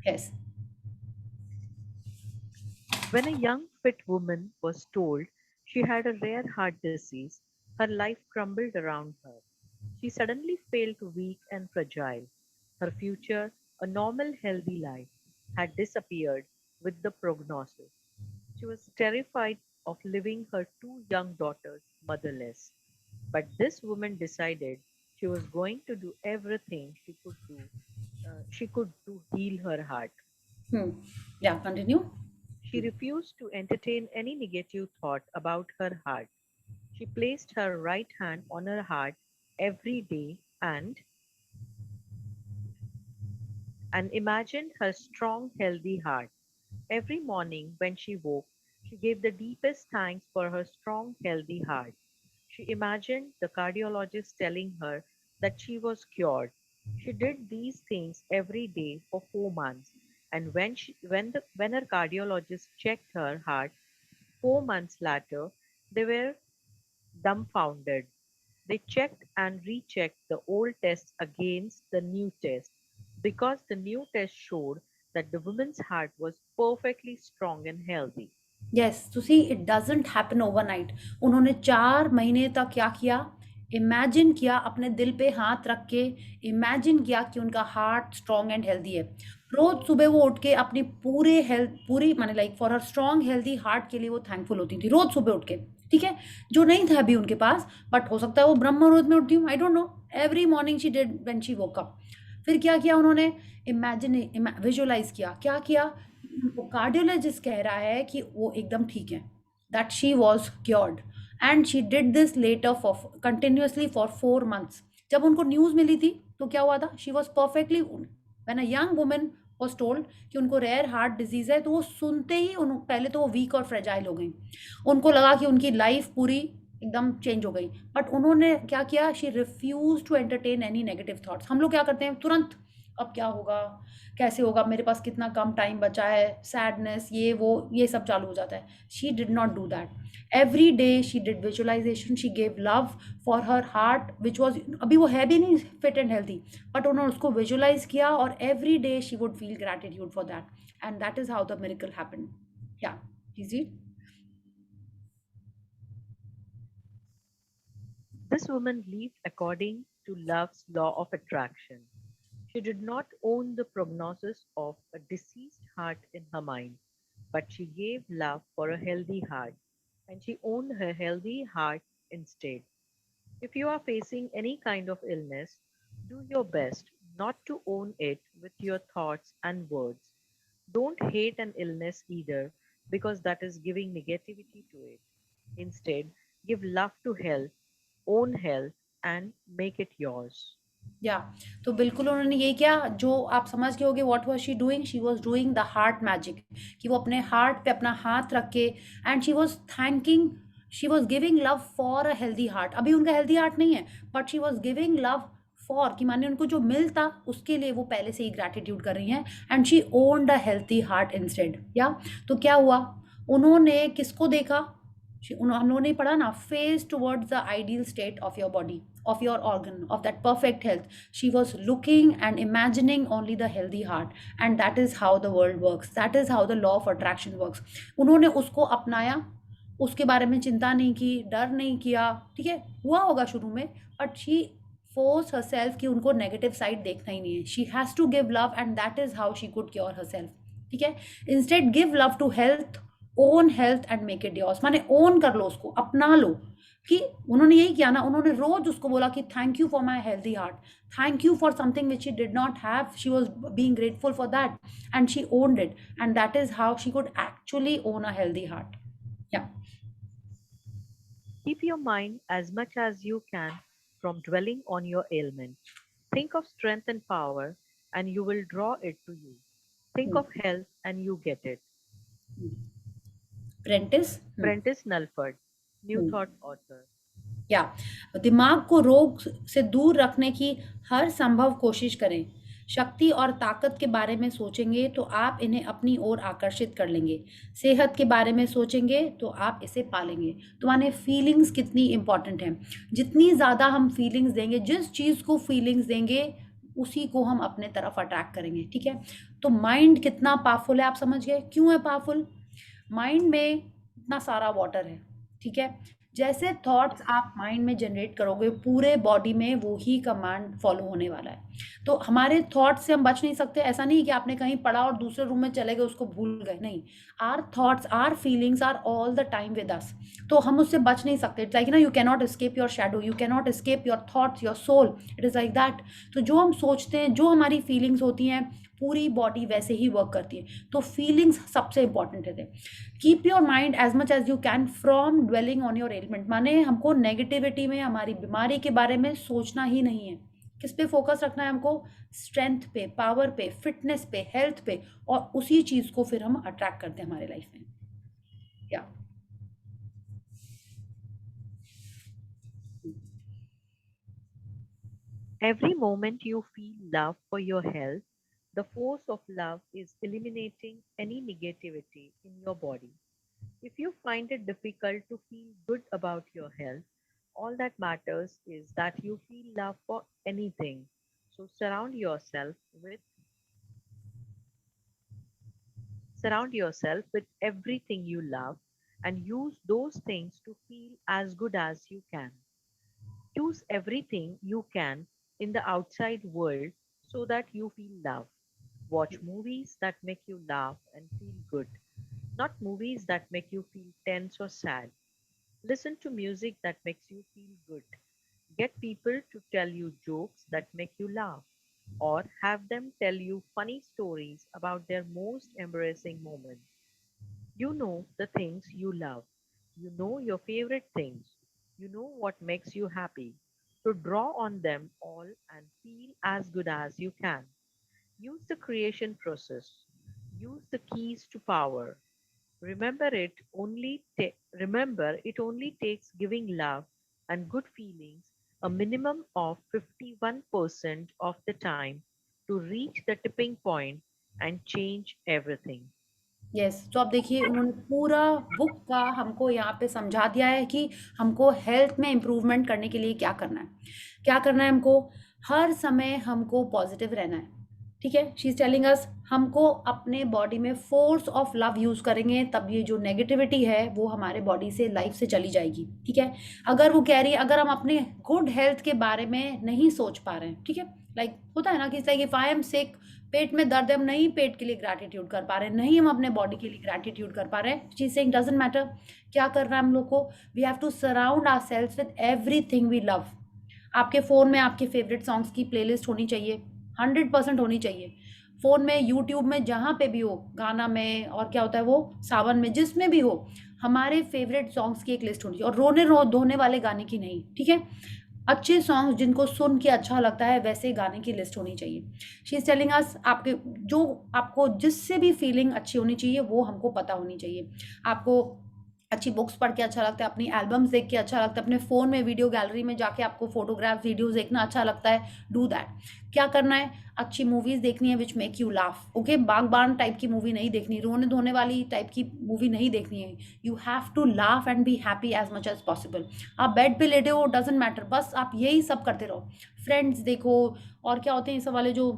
[SPEAKER 1] Yes.
[SPEAKER 7] When a young fit woman was told she had a rare heart disease, her life crumbled around her. She suddenly felt weak and fragile. Her future, a normal, healthy life, had disappeared with the prognosis. She was terrified of leaving her two young daughters motherless. But this woman decided she was going to do everything she could to heal her heart.
[SPEAKER 1] Yeah, continue.
[SPEAKER 7] She refused to entertain any negative thought about her heart. She placed her right hand on her heart every day and imagined her strong, healthy heart. Every morning when she woke, she gave the deepest thanks for her strong, healthy heart. She imagined the cardiologist telling her that she was cured. She did these things every day for 4 months, and when her cardiologist checked her heart 4 months later, they were dumbfounded. They checked and rechecked the old tests against the new test because the new test showed that the woman's heart was perfectly strong and healthy.
[SPEAKER 1] Yes, to see it doesn't happen overnight. उन्होंने 4 महीने तक क्या किया? Imagine किया, अपने दिल पे हाथ रख के इमेजिन किया कि उनका हार्ट स्ट्रॉन्ग एंड हेल्दी है। रोज सुबह वो उठ के अपनी पूरे हेल्थ पूरी माने like for her strong healthy heart के लिए वो थैंकफुल होती थी रोज सुबह उठ के, ठीक है? जो नहीं था अभी उनके पास, बट हो सकता है वो ब्रह्म मुहूर्त में उठती हूँ, I don't know. Every morning she did when she woke up. फिर क्या किया उन्होंने? विजुअलाइज किया। क्या किया? कार्डियोलॉजिस्ट कह रहा है कि वो एकदम ठीक है, that she was cured, and she did this letter for continuously for 4 months। जब उनको न्यूज़ मिली थी तो क्या हुआ था? She was perfectly, when a young woman was told कि उनको रेयर हार्ट डिजीज है, तो वो सुनते ही पहले तो वो वीक और फ्रेजाइल हो गई। उनको लगा कि उनकी लाइफ पूरी एकदम चेंज हो गई, बट उन्होंने क्या किया? She refuse to entertain any negative thoughts. हम लोग क्या करते हैं तुरंत, अब क्या होगा, कैसे होगा, मेरे पास कितना कम टाइम बचा है, सैडनेस, ये वो, ये सब चालू हो जाता है। She did not do that. Every day she did visualization, she gave love for her heart which was, अभी वो है भी नहीं फिट एंड हेल्थी, बट उन्होंने उसको विजुअलाइज किया, और every day she would feel gratitude for that, and that is how the miracle happened. या easy.
[SPEAKER 7] This woman lived according to love's law of attraction. She did not own the prognosis of a diseased heart in her mind, but she gave love for a healthy heart, and she owned her healthy heart instead. If you are facing any kind of illness, do your best not to own it with your thoughts and words. Don't hate an illness either, because that is giving negativity to it. Instead, give love to health, own health, and make it yours.
[SPEAKER 1] या तो बिल्कुल उन्होंने ये किया जो आप समझ गए होगे। What was she doing? She was doing the heart magic, कि वो अपने हार्ट पे अपना हाथ रख के, and she was thanking, she was giving love for a healthy heart. अभी उनका हेल्दी हार्ट नहीं है, but she was giving love for, कि माने उनको जो मिलता उसके लिए वो पहले से ही ग्रैटिट्यूड कर रही हैं, and she owned a healthy heart instead. या तो क्या हुआ? उन्होंने किसको देखा? हम लोगों ने पढ़ा ना, phase towards the ideal state of your body, of your organ, of that perfect health. She was looking and imagining only the healthy heart, and that is how the world works, that is how the law of attraction works. उन्होंने उसको अपनाया, उसके बारे में चिंता नहीं की, डर नहीं किया, ठीक है? हुआ होगा शुरू में, बट शी फोर्स herself कि उनको नेगेटिव साइड देखना ही नहीं है। She has to give love, and that is how she could cure herself, ठीक है? Instead give love to health, own health and make it yours, माने ओन कर लो उसको, अपना लो। कि उन्होंने यही किया ना, उन्होंने रोज उसको बोला कि thank you for my healthy heart, thank you for something which she did not have, she was being grateful for that, and she owned it, and that is how she could actually own a healthy heart. Yeah.
[SPEAKER 7] Keep your mind as much as you can from dwelling on your ailment. Think of strength and power, and you will draw it to you. Think of health, and you get it.
[SPEAKER 1] Prentice.
[SPEAKER 7] Prentice Nulford, New Thought author.
[SPEAKER 1] या दिमाग को रोग से दूर रखने की हर संभव कोशिश करें। शक्ति और ताकत के बारे में सोचेंगे तो आप इन्हें अपनी ओर आकर्षित कर लेंगे। सेहत के बारे में सोचेंगे तो आप इसे पालेंगे। तो माने फीलिंग्स कितनी इंपॉर्टेंट हैं। जितनी ज़्यादा हम फीलिंग्स देंगे, जिस चीज़ को फीलिंग्स देंगे उसी को हम अपने तरफ अट्रैक्ट करेंगे। ठीक है, तो माइंड कितना पावरफुल है, आप समझ गए क्यों है पावरफुल। माइंड में इतना सारा वाटर है। ठीक है, जैसे थॉट्स आप माइंड में जनरेट करोगे पूरे बॉडी में वो ही कमांड फॉलो होने वाला है। तो हमारे थॉट्स से हम बच नहीं सकते। ऐसा नहीं कि आपने कहीं पढ़ा और दूसरे रूम में चले गए, उसको भूल गए, नहीं। Our thoughts, our feelings are all the time with us. तो हम उससे बच नहीं सकते। इट्स लाइक ना, you can not escape your shadow, you can not escape your thoughts, your soul. It is like that. तो जो हम सोचते हैं, जो हमारी फीलिंग्स होती हैं, पूरी बॉडी वैसे ही वर्क करती है। तो फीलिंग्स सबसे इंपॉर्टेंट है। Keep your mind as much as you can from dwelling on your element. माने हमको नेगेटिविटी में, हमारी बीमारी के बारे में सोचना ही नहीं है। किस पे फोकस रखना है हमको? स्ट्रेंथ पे, पावर पे, फिटनेस पे, हेल्थ पे, और उसी चीज को फिर हम अट्रैक्ट करते हैं हमारे लाइफ में। क्या
[SPEAKER 7] Every moment you feel love for your health, the force of love is eliminating any negativity in your body. If you find it difficult to feel good about your health, all that matters is that you feel love for anything. So surround yourself with everything you love and use those things to feel as good as you can. Use everything you can in the outside world so that you feel love. Watch movies that make you laugh and feel good, not movies that make you feel tense or sad. Listen to music that makes you feel good. Get people to tell you jokes that make you laugh, or have them tell you funny stories about their most embarrassing moments. You know the things you love. You know your favorite things. You know what makes you happy. So draw on them all and feel as good as you can. Use the creation process. Use the keys to power. Remember it only takes giving love and good feelings a minimum of 51% of the time to reach the tipping point and change everything.
[SPEAKER 1] Yes, तो अब देखिए उन्होंने पूरा book का हमको यहाँ पे समझा दिया है कि हमको हेल्थ में इम्प्रूवमेंट करने के लिए क्या करना है। क्या करना है हमको? हर समय हमको पॉजिटिव रहना है। ठीक है, शी इज टेलिंग अस हमको अपने बॉडी में फोर्स ऑफ लव यूज करेंगे, तब ये जो नेगेटिविटी है वो हमारे बॉडी से, लाइफ से चली जाएगी। ठीक है, अगर वो कह रही है, अगर हम अपने गुड हेल्थ के बारे में नहीं सोच पा रहे हैं, ठीक है, लाइक होता है ना कि like if I am sick, पेट में दर्द है, हम नहीं पेट के लिए ग्रैटिट्यूड कर पा रहे हैं, नहीं हम अपने बॉडी के लिए ग्रैटिट्यूड कर पा रहे हैं। She is saying doesn't matter. क्या करना है हम लोग को? We have to surround ourselves with everything we love. आपके फ़ोन में आपके फेवरेट सॉन्ग्स की प्लेलिस्ट होनी चाहिए, 100% होनी चाहिए। फ़ोन में, यूट्यूब में, जहाँ पे भी हो, गाना में, और क्या होता है वो, सावन में, जिसमें भी हो, हमारे फेवरेट सॉन्ग्स की एक लिस्ट होनी चाहिए, और रोने धोने वाले गाने की नहीं। ठीक है, अच्छे सॉन्ग्स जिनको सुन के अच्छा लगता है वैसे गाने की लिस्ट होनी चाहिए। शी इज टेलिंग अस आपके जो आपको जिससे भी फीलिंग अच्छी होनी चाहिए वो हमको पता होनी चाहिए। आपको अच्छी बुक्स पढ़ के अच्छा लगता है, अपनी एल्बम्स देख के अच्छा लगता है, अपने फ़ोन में वीडियो गैलरी में जाके आपको फोटोग्राफ वीडियोस देखना अच्छा लगता है, डू दैट। क्या करना है? अच्छी मूवीज़ देखनी है which make you laugh. Okay, बागबान टाइप की मूवी नहीं देखनी, रोने धोने वाली टाइप की मूवी नहीं देखनी है। You have to laugh and be happy as much as possible. आप बेड पे लेटे हो, डजेंट मैटर, बस आप यही सब करते रहो। फ्रेंड्स देखो, और क्या होते हैं ये सब वाले जो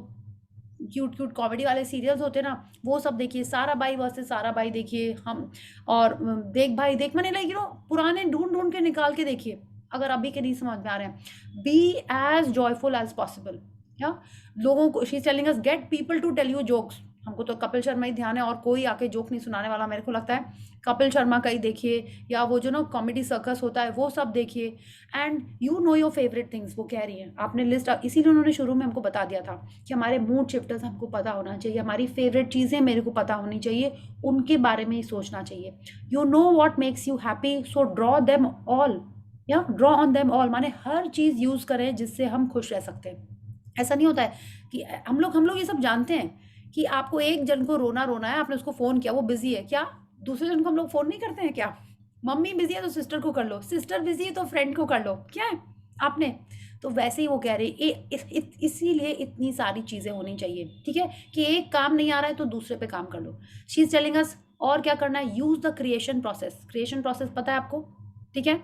[SPEAKER 1] क्यूट कॉमेडी वाले सीरियल्स होते हैं ना, वो सब देखिए। सारा भाई वर्सेस सारा भाई देखिए हम, और देख भाई देख, मैंने लाइक पुराने ढूंढ के निकाल के देखिए अगर अभी के नहीं समझ में आ रहे हैं। Be as joyful as possible. या लोगों को, she is telling us get people to tell you jokes. हमको तो कपिल शर्मा ही ध्यान है और कोई आके जोक नहीं सुनाने वाला मेरे को लगता है। कपिल शर्मा का ही देखिए या वो जो ना कॉमेडी सर्कस होता है वो सब देखिए and you know your favourite things. वो कह रही हैं आपने लिस्ट, इसीलिए उन्होंने शुरू में हमको बता दिया था कि हमारे मूड शिफ्टर्स हमको पता होना चाहिए, हमारी फेवरेट चीज़ें मेरे को पता होनी चाहिए, उनके बारे में ही सोचना चाहिए। You know what makes you happy, so draw them all या ड्रॉ ऑन देम ऑल, माने हर चीज़ यूज़ करें जिससे हम खुश रह सकते हैं। ऐसा नहीं होता है कि हम लोग ये सब जानते हैं कि आपको एक जन को रोना है, आपने उसको फ़ोन किया, वो बिज़ी है, क्या दूसरे जन को हम लोग फ़ोन नहीं करते हैं क्या? मम्मी बिज़ी है तो सिस्टर को कर लो, सिस्टर बिज़ी है तो फ्रेंड को कर लो, क्या है आपने? तो वैसे ही वो कह रही इसीलिए इतनी सारी चीज़ें होनी चाहिए, ठीक है? कि एक काम नहीं आ रहा है तो दूसरे पे काम कर लो। शी इज़ टेलिंग अस और क्या करना है, use the creation process. Creation process पता है आपको, ठीक है?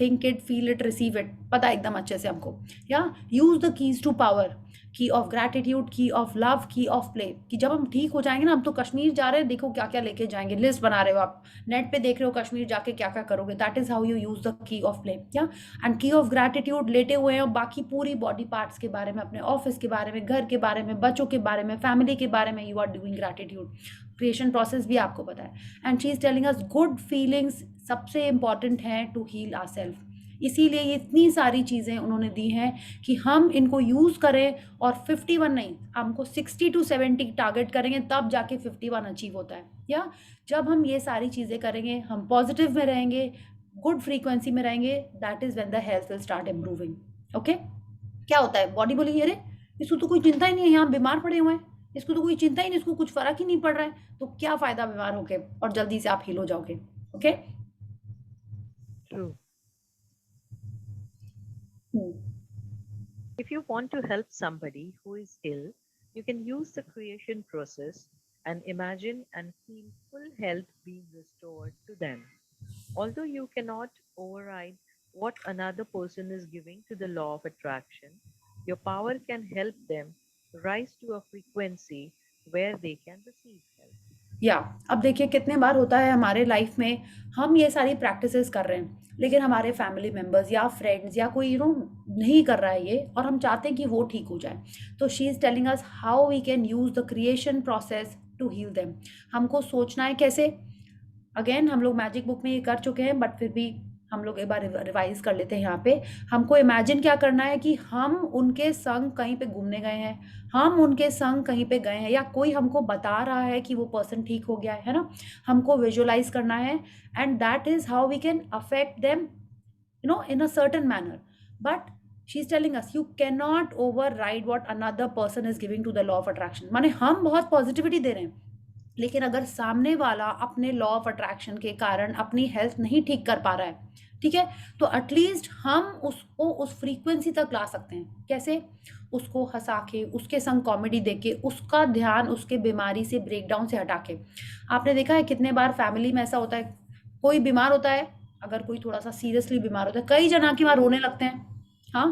[SPEAKER 1] Think it, feel it, receive it, पता है एकदम अच्छे से हमको। या use the keys to power, key of gratitude, key of love, key of play. कि जब हम ठीक हो जाएंगे ना, हम तो कश्मीर जा रहे हैं, देखो क्या क्या लेके जाएंगे, लिस्ट बना रहे हो आप, नेट पे देख रहे हो कश्मीर जाके क्या क्या करोगे, that is how you use the key of play. या एंड की ऑफ ग्रैटिट्यूड, लेटे हुए हैं और बाकी पूरी बॉडी पार्ट्स के बारे में, अपने ऑफिस के बारे में, घर के बारे में, बच्चों के बारे में, फैमिली के बारे में you are doing gratitude. Creation process भी आपको पता है। And she is telling us good feelings सबसे इंपॉर्टेंट हैं टू हील आवर सेल्फ। इसीलिए ये इतनी सारी चीज़ें उन्होंने दी हैं कि हम इनको यूज़ करें और 51 नहीं, हमको 60 to 70 टारगेट करेंगे तब जाके 51 अचीव होता है। या जब हम ये सारी चीज़ें करेंगे, हम पॉजिटिव में रहेंगे, गुड फ्रीक्वेंसी में रहेंगे, that is when the health will start improving. Okay, क्या होता है, बॉडी बोलेगी अरे इसको तो कोई चिंता ही नहीं है, यहाँ बीमार पड़े हुए हैं, इसको तो कोई चिंता ही नहीं, इसको कुछ फर्क ही नहीं पड़ रहा है, तो क्या फ़ायदा बीमार होके, और जल्दी से आप हील हो जाओगे। Okay.
[SPEAKER 7] True.
[SPEAKER 1] Hmm.
[SPEAKER 7] If you want to help somebody who is ill, you can use the creation process and imagine and feel full health being restored to them. Although you cannot override what another person is giving to the law of attraction, your power can help them rise to a frequency where they can receive help.
[SPEAKER 1] या अब देखिए कितने बार होता है हमारे life में, हम ये सारी प्रैक्टिसेस कर रहे हैं लेकिन हमारे फैमिली मेंबर्स या फ्रेंड्स या कोई नहीं कर रहा है ये, और हम चाहते हैं कि वो ठीक हो जाए। तो she is telling us how we can use the creation process to heal them. हमको सोचना है कैसे, अगेन हम लोग मैजिक बुक में ये कर चुके हैं बट फिर भी हम लोग एक बार रिवाइज कर लेते हैं। यहाँ पे हमको इमेजिन क्या करना है कि हम उनके संग कहीं पे घूमने गए हैं, हम उनके संग कहीं पे गए हैं, या कोई हमको बता रहा है कि वो पर्सन ठीक हो गया है ना, हमको विजुअलाइज करना है and that is how we can affect them in a certain manner. But she's telling us you cannot override what another person is giving to the law of attraction। माने हम बहुत पॉजिटिविटी दे रहे हैं लेकिन अगर सामने वाला अपने लॉ ऑफ अट्रैक्शन के कारण अपनी हेल्थ नहीं ठीक कर पा रहा है, ठीक है, तो एटलीस्ट हम उसको उस फ्रीक्वेंसी तक ला सकते हैं। कैसे? उसको हंसा के, उसके संग कॉमेडी दे के, उसका ध्यान उसके बीमारी से, ब्रेकडाउन से हटा के। आपने देखा है कितने बार फैमिली में ऐसा होता है, कोई बीमार होता है, अगर कोई थोड़ा सा सीरियसली बीमार होता है, कई जन आके वहाँ रोने लगते हैं। हाँ,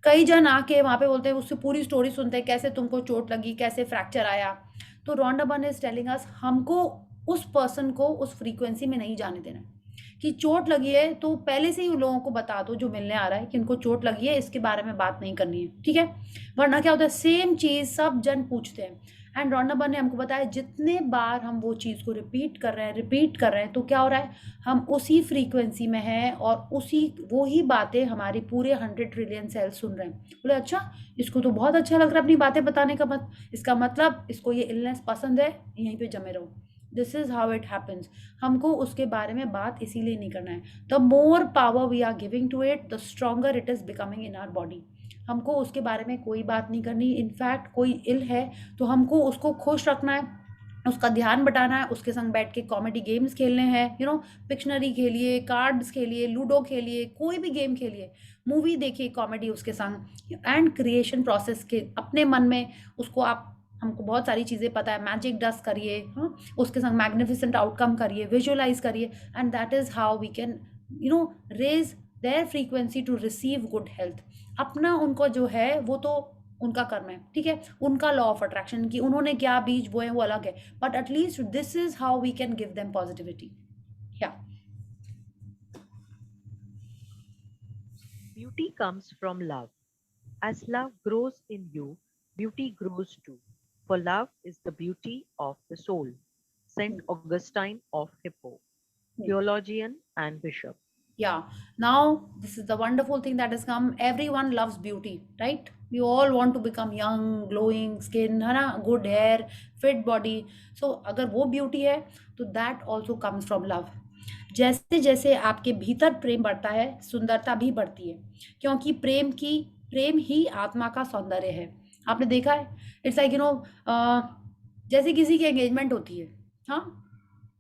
[SPEAKER 1] कई जन आके वहाँ पे बोलते हैं, उससे पूरी स्टोरी सुनते हैं, कैसे तुमको चोट लगी, कैसे फ्रैक्चर आया। तो रॉन्डा बर्न इज टेलिंग अस हमको उस पर्सन को उस फ्रीक्वेंसी में नहीं जाने देना है। कि चोट लगी है तो पहले से ही उन लोगों को बता दो जो मिलने आ रहा है कि उनको चोट लगी है, इसके बारे में बात नहीं करनी है, ठीक है। वरना क्या होता है, सेम चीज़ सब जन पूछते हैं। एंड रॉन्डा बर्न ने हमको बताया जितने बार हम वो चीज़ को रिपीट कर रहे हैं तो क्या हो रहा है, हम उसी फ्रीक्वेंसी में हैं और उसी वो ही बातें हमारी पूरे 100 ट्रिलियन सेल्स सुन रहे हैं। बोले अच्छा, इसको तो बहुत अच्छा लग रहा है अपनी बातें बताने का इसका मतलब इसको ये इलनेस पसंद है, यहीं पे जमे रहो। This is how it happens. हमको उसके बारे में बात इसीलिए नहीं करना है। The more power we are giving to it, the stronger it is becoming in our body. हमको उसके बारे में कोई बात नहीं करनी। इनफैक्ट कोई इल है तो हमको उसको खुश रखना है, उसका ध्यान बटाना है, उसके संग बैठ के कॉमेडी गेम्स खेलने हैं, पिक्शनरी खेलिए, कार्ड्स खेलिए, लूडो खेलिए, कोई भी गेम खेलिए, मूवी देखिए कॉमेडी उसके संग। एंड क्रिएशन प्रोसेस के अपने मन में उसको आप, हमको बहुत सारी चीज़ें पता है, मैजिक डस्ट करिए, हाँ, उसके संग मैग्निफिसेंट आउटकम करिए, विजुअलाइज करिए, and that is how we can raise their frequency to receive good health. अपना उनको जो है वो तो उनका कर्म है, ठीक है, उनका लॉ ऑफ अट्रैक्शन की उन्होंने क्या बीज बोए वो अलग है, but at least this is how we can give them positivity. या
[SPEAKER 7] Beauty comes from love. As love grows in you, beauty grows too. For love is the beauty of the soul. St. Augustine of Hippo, theologian and bishop.
[SPEAKER 1] Yeah. Now, this is the wonderful thing that has come. Everyone loves beauty, right? We all want to become young, glowing skin, है ना, good hair, fit body. So, अगर वो beauty है, तो that also comes from love. जैसे जैसे आपके भीतर प्रेम बढ़ता है, सुंदरता भी बढ़ती है, क्योंकि प्रेम ही आत्मा का सौंदर्य है। आपने देखा है, इट्स लाइक जैसे किसी की एंगेजमेंट होती है, हाँ,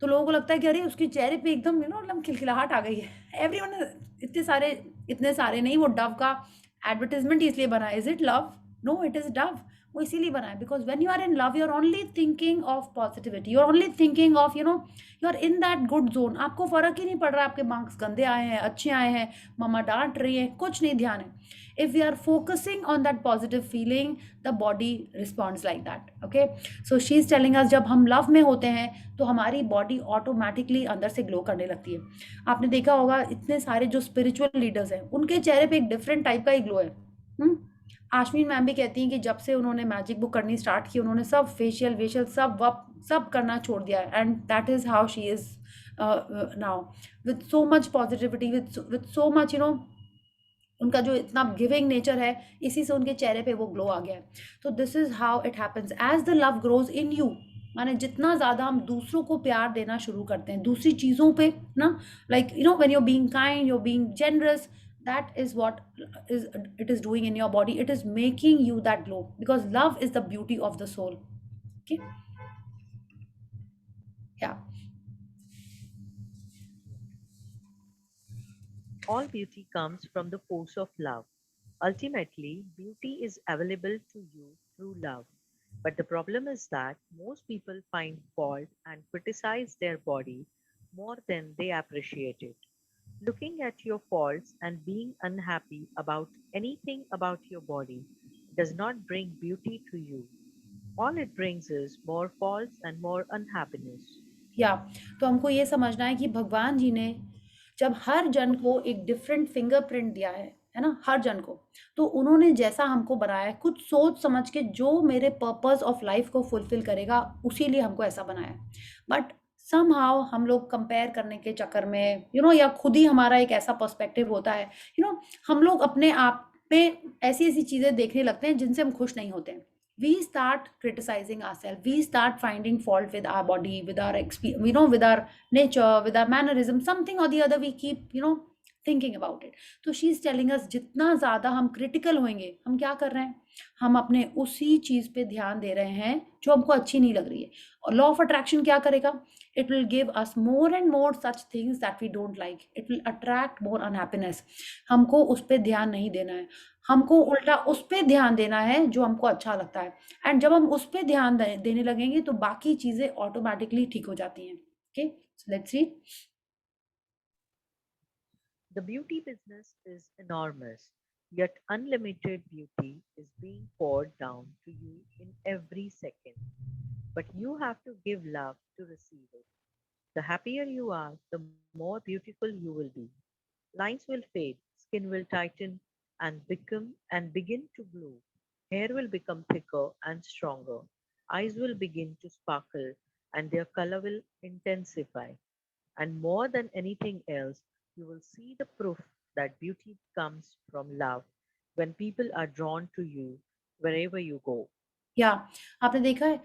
[SPEAKER 1] तो लोगों को लगता है कि अरे उसके चेहरे पे एकदम मतलब खिलखिलाहट आ गई है। एवरीवन, इतने सारे नहीं, वो डव का एडवर्टाइजमेंट इसलिए बना है। Is it love? No, it is Dove. वो इसीलिए बना है because when you are in love you are only thinking of positivity, you are only thinking of you are in that good zone. आपको फर्क ही नहीं पड़ रहा आपके मार्क्स गंदे आए हैं, अच्छे आए हैं, मम्मा डांट रही है, कुछ नहीं ध्यान है। if we are focusing on that positive feeling, the body responds like that. Okay, so she is telling us जब हम लव में होते हैं तो हमारी बॉडी ऑटोमेटिकली अंदर से ग्लो करने लगती है। आपने देखा होगा इतने सारे जो स्पिरिचुअल लीडर्स हैं उनके चेहरे पे एक डिफरेंट टाइप का ही ग्लो है। आश्विन मैम भी कहती हैं कि जब से उन्होंने मैजिक बुक करनी स्टार्ट की उन्होंने सब फेशियल सब करना छोड़ दिया है, and that is how she is now with so much positivity, with so much उनका जो इतना गिविंग नेचर है, इसी से उनके चेहरे पे वो ग्लो आ गया है। तो this is how it happens as the love grows in you. माने जितना ज़्यादा हम दूसरों को प्यार देना शुरू करते हैं, दूसरी चीज़ों पे ना, like when you being kind, you being generous, that is what it is doing in your body. It is making you that glow because love is the beauty of the soul. Okay, yeah.
[SPEAKER 7] All beauty comes from the force of love. Ultimately, beauty is available to you through love. But the problem is that most people find fault and criticize their body more than they appreciate it. Looking at your faults and being unhappy about anything about your body does not bring beauty to you. All it brings is more faults and more unhappiness.
[SPEAKER 1] तो हमको ये समझना है कि भगवान जी ने जब हर जन को एक डिफरेंट फिंगरप्रिंट दिया है ना, हर जन को, तो उन्होंने जैसा हमको बनाया है कुछ सोच समझ के, जो मेरे पर्पस ऑफ लाइफ को फुलफिल करेगा उसी लिए हमको ऐसा बनाया है। बट समहाउ हम लोग कंपेयर करने के चक्कर में या खुद ही हमारा एक ऐसा पर्सपेक्टिव होता है, हम लोग अपने आप में ऐसी ऐसी चीज़ें देखने लगते हैं जिनसे हम खुश नहीं होते हैं। We start criticizing ourselves, we start finding fault with our body, with our experience, with our nature, with our mannerism, something or the other we keep thinking about it. So she is telling us जितना ज़्यादा हम critical होंगे, हम क्या कर रहे हैं, हम अपने उसी चीज़ पे ध्यान दे रहे हैं जो हमको अच्छी नहीं लग रही है। और लॉ ऑफ अट्रैक्शन क्या करेगा, it will give us more and more such things that we don't like, it will attract more unhappiness। हमको उस पे ध्यान नहीं देना है, हमको उल्टा उस पे ध्यान देना है जो हमको अच्छा लगता है। एंड जब हम उस पे ध्यान देने लगेंगे तो बाकी चीजें ऑटोमेटिकली ठीक हो जाती हैं। Okay, so let's read.
[SPEAKER 7] The beauty business is enormous, yet unlimited beauty is being poured down to you in every second. But you have to give love to receive it. The happier you are, the more beautiful you will be. Lines will fade, skin will tighten and begin to glow. Hair will become thicker and stronger. Eyes will begin to sparkle and their color will intensify. And more than anything else, you will see the proof that beauty comes from love when people are drawn to you wherever you go.
[SPEAKER 1] आपने देखा है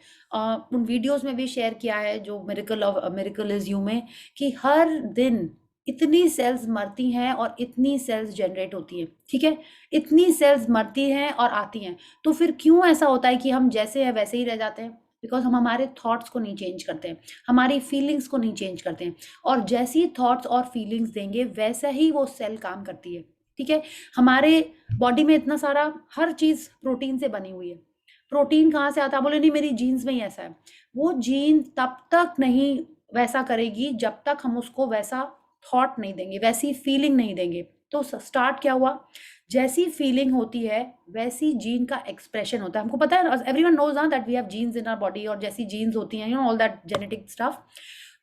[SPEAKER 1] उन videos में भी share किया है जो miracle is you में, कि हर दिन इतनी सेल्स मरती हैं और इतनी सेल्स जनरेट होती हैं। ठीक है, इतनी सेल्स मरती हैं और आती हैं, तो फिर क्यों ऐसा होता है कि हम जैसे हैं वैसे ही रह जाते हैं? बिकॉज हम हमारे थॉट्स को नहीं चेंज करते हैं, हमारी फीलिंग्स को नहीं चेंज करते हैं, और जैसी थॉट्स और फीलिंग्स देंगे वैसा ही वो सेल काम करती है। ठीक है, हमारे बॉडी में इतना सारा हर चीज़ प्रोटीन से बनी हुई है। प्रोटीन कहाँ से आता है? बोले नहीं मेरी जीन्स में ही ऐसा है। वो जीन तब तक नहीं वैसा करेगी जब तक हम उसको वैसा थॉट नहीं देंगे, वैसी फीलिंग नहीं देंगे। तो स्टार्ट क्या हुआ, जैसी फीलिंग होती है वैसी जीन का एक्सप्रेशन होता है। हमको पता है, एवरीवन नोज ना that we have genes in our body, और जैसी जीन्स होती हैं ऑल दैट जेनेटिक स्टफ,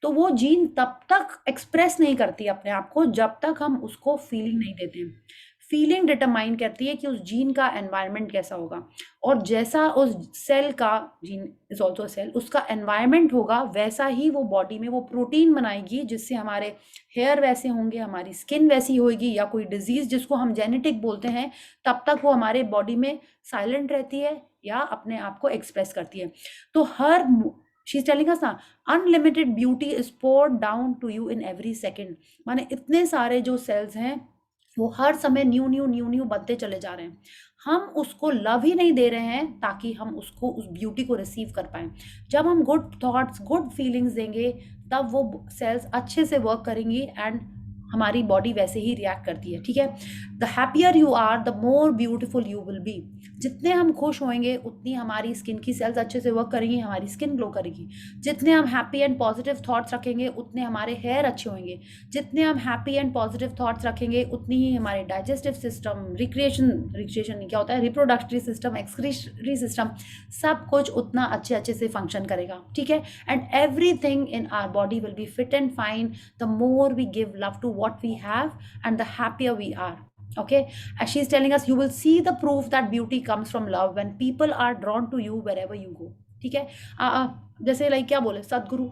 [SPEAKER 1] तो वो जीन तब तक एक्सप्रेस नहीं करती अपने आप को जब तक हम उसको फीलिंग नहीं देते हैं। फीलिंग डिटरमाइन करती है कि उस जीन का एनवायरनमेंट कैसा होगा, और जैसा उस सेल का, जीन इज ऑल्सो सेल, उसका एनवायरनमेंट होगा वैसा ही वो बॉडी में वो प्रोटीन बनाएगी, जिससे हमारे हेयर वैसे होंगे, हमारी स्किन वैसी होगी, या कोई डिजीज जिसको हम जेनेटिक बोलते हैं तब तक वो हमारे बॉडी में साइलेंट रहती है या अपने आप को एक्सप्रेस करती है। तो हर शी इज टेलिंग अस ना, unlimited beauty is poured down to you in every second. माने इतने सारे जो सेल्स हैं वो हर समय न्यू न्यू न्यू न्यू बनते चले जा रहे हैं। हम उसको लव ही नहीं दे रहे हैं ताकि हम उसको, उस ब्यूटी को रिसीव कर पाएं। जब हम गुड थॉट्स, गुड फीलिंग्स देंगे तब वो सेल्स अच्छे से वर्क करेंगी एंड हमारी बॉडी वैसे ही रिएक्ट करती है। ठीक है, the happier you are the more beautiful you will be. जितने हम खुश होंगे उतनी हमारी स्किन की सेल्स अच्छे से वर्क करेंगी, हमारी स्किन ग्लो करेगी। जितने हम हैप्पी एंड पॉजिटिव थॉट्स रखेंगे उतने हमारे हेयर अच्छे होंगे। जितने हम हैप्पी एंड पॉजिटिव थॉट्स रखेंगे उतनी ही हमारे डाइजेस्टिव सिस्टम, रिक्रिएशन क्या होता है, रिप्रोडक्टरी सिस्टम, एक्सक्रीटरी सिस्टम, सब कुछ उतना अच्छे अच्छे से फंक्शन करेगा। ठीक है, and everything in our body will be fit and fine the more we give love to what we have and the happier we are. Okay, as she is telling us, you will see the proof that beauty comes from love when people are drawn to you wherever you go. ठीक है, जैसे like क्या बोले सदगुरु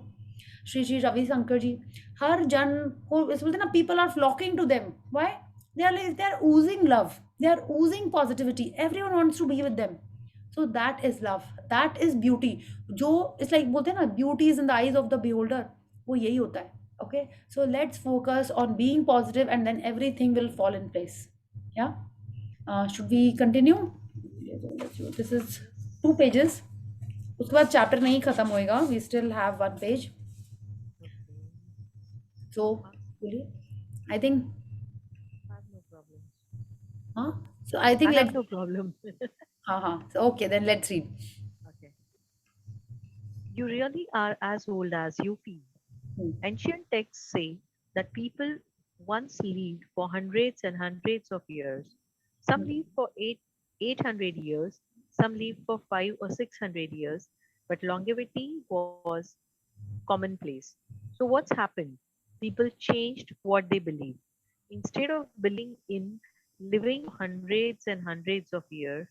[SPEAKER 1] श्री श्री रविशंकर जी, हर जन को इस बोलते ना, people are flocking to them. Why? they are oozing love, they are oozing positivity, everyone wants to be with them. So that is love, that is beauty. जो इस लाइक बोलते हैं ना, beauty is in the eyes of the beholder, वो यही होता है। Okay, so let's focus on being positive and then everything will fall in place. Yeah, should we continue? This is 2 pages. उसके बाद चैप्टर नहीं खत्म होएगा, we still have 1 page. So I think
[SPEAKER 7] No problem.
[SPEAKER 1] so I think
[SPEAKER 7] I have
[SPEAKER 1] let's
[SPEAKER 7] no problem.
[SPEAKER 1] so okay, then let's read.
[SPEAKER 7] Okay. You really are as old as you feel. Ancient texts say that people once lived for hundreds and hundreds of years. Some lived for 800 years, some lived for 500 or 600 years, but longevity was commonplace. So what's happened? People changed what they believe. Instead of believing in living hundreds and hundreds of years,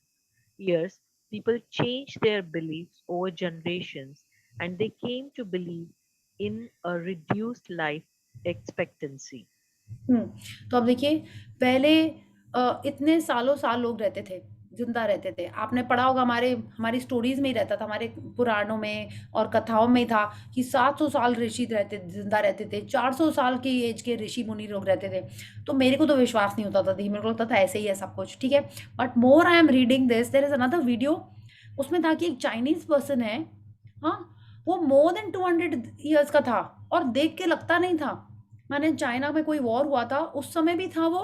[SPEAKER 7] people changed their beliefs over generations, and they came to believe in a reduced life expectancy.
[SPEAKER 1] तो अब देखिए, पहले इतने सालों साल लोग रहते थे, जिंदा रहते थे। आपने पढ़ा होगा, हमारी स्टोरीज में ही रहता था, हमारे पुराणों में और कथाओं में ही था कि 700 साल ऋषि जिंदा रहते थे, 400 साल की एज के ऋषि मुनि लोग रहते थे। तो मेरे को तो विश्वास नहीं होता था, मेरे को लगता था ऐसे ही है सब कुछ। ठीक है, but more I am reading this, there is another video, उसमें था कि एक चाइनीज पर्सन है, हाँ, वो मोर देन 200 ईयर्स का था और देख के लगता नहीं था। माने चाइना में कोई वॉर हुआ था, उस समय भी था वो,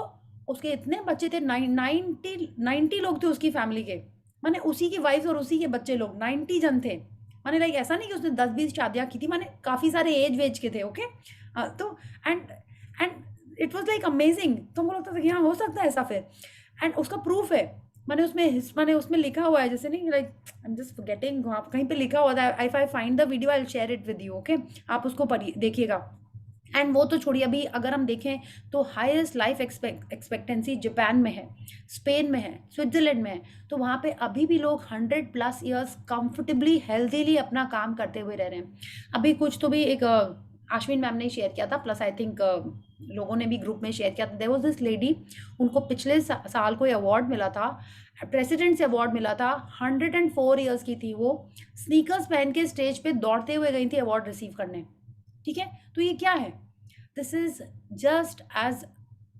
[SPEAKER 1] उसके इतने बच्चे थे, 90 लोग थे उसकी फैमिली के, माने उसी की वाइफ और उसी के बच्चे लोग 90 जन थे। माने लाइक ऐसा नहीं कि उसने 10-20 शादियां की थी, माने काफ़ी सारे एज वेज के थे। ओके, तो and it was like amazing. तो मुझे लगता था कि हाँ, हो सकता है ऐसा फिर, एंड उसका प्रूफ है। मैंने उसमें लिखा हुआ है, जैसे नहीं, like I am just forgetting, वहाँ कहीं पे लिखा हुआ था। If I find the video I will share it with you. Okay, आप उसको पढ़िए, देखिएगा। एंड वो तो छोड़िए, अभी अगर हम देखें तो हाईएस्ट लाइफ एक्सपेक्टेंसी जापान में है, स्पेन में है, स्विट्जरलैंड में है। तो वहाँ पे अभी भी लोग 100+ ईयर्स कंफर्टेबली हेल्थीली अपना काम करते हुए रह रहे हैं। अभी कुछ तो भी एक आश्विन मैम ने शेयर किया था, प्लस आई थिंक लोगों ने भी ग्रुप में शेयर किया था। देयर वाज दिस लेडी, उनको पिछले साल कोई अवार्ड मिला था, प्रेसिडेंट से अवार्ड मिला था। 104 ईयर्स की थी वो, स्नीकर्स पहन के स्टेज पे दौड़ते हुए गई थी अवार्ड रिसीव करने। ठीक है, तो ये क्या है? This is just as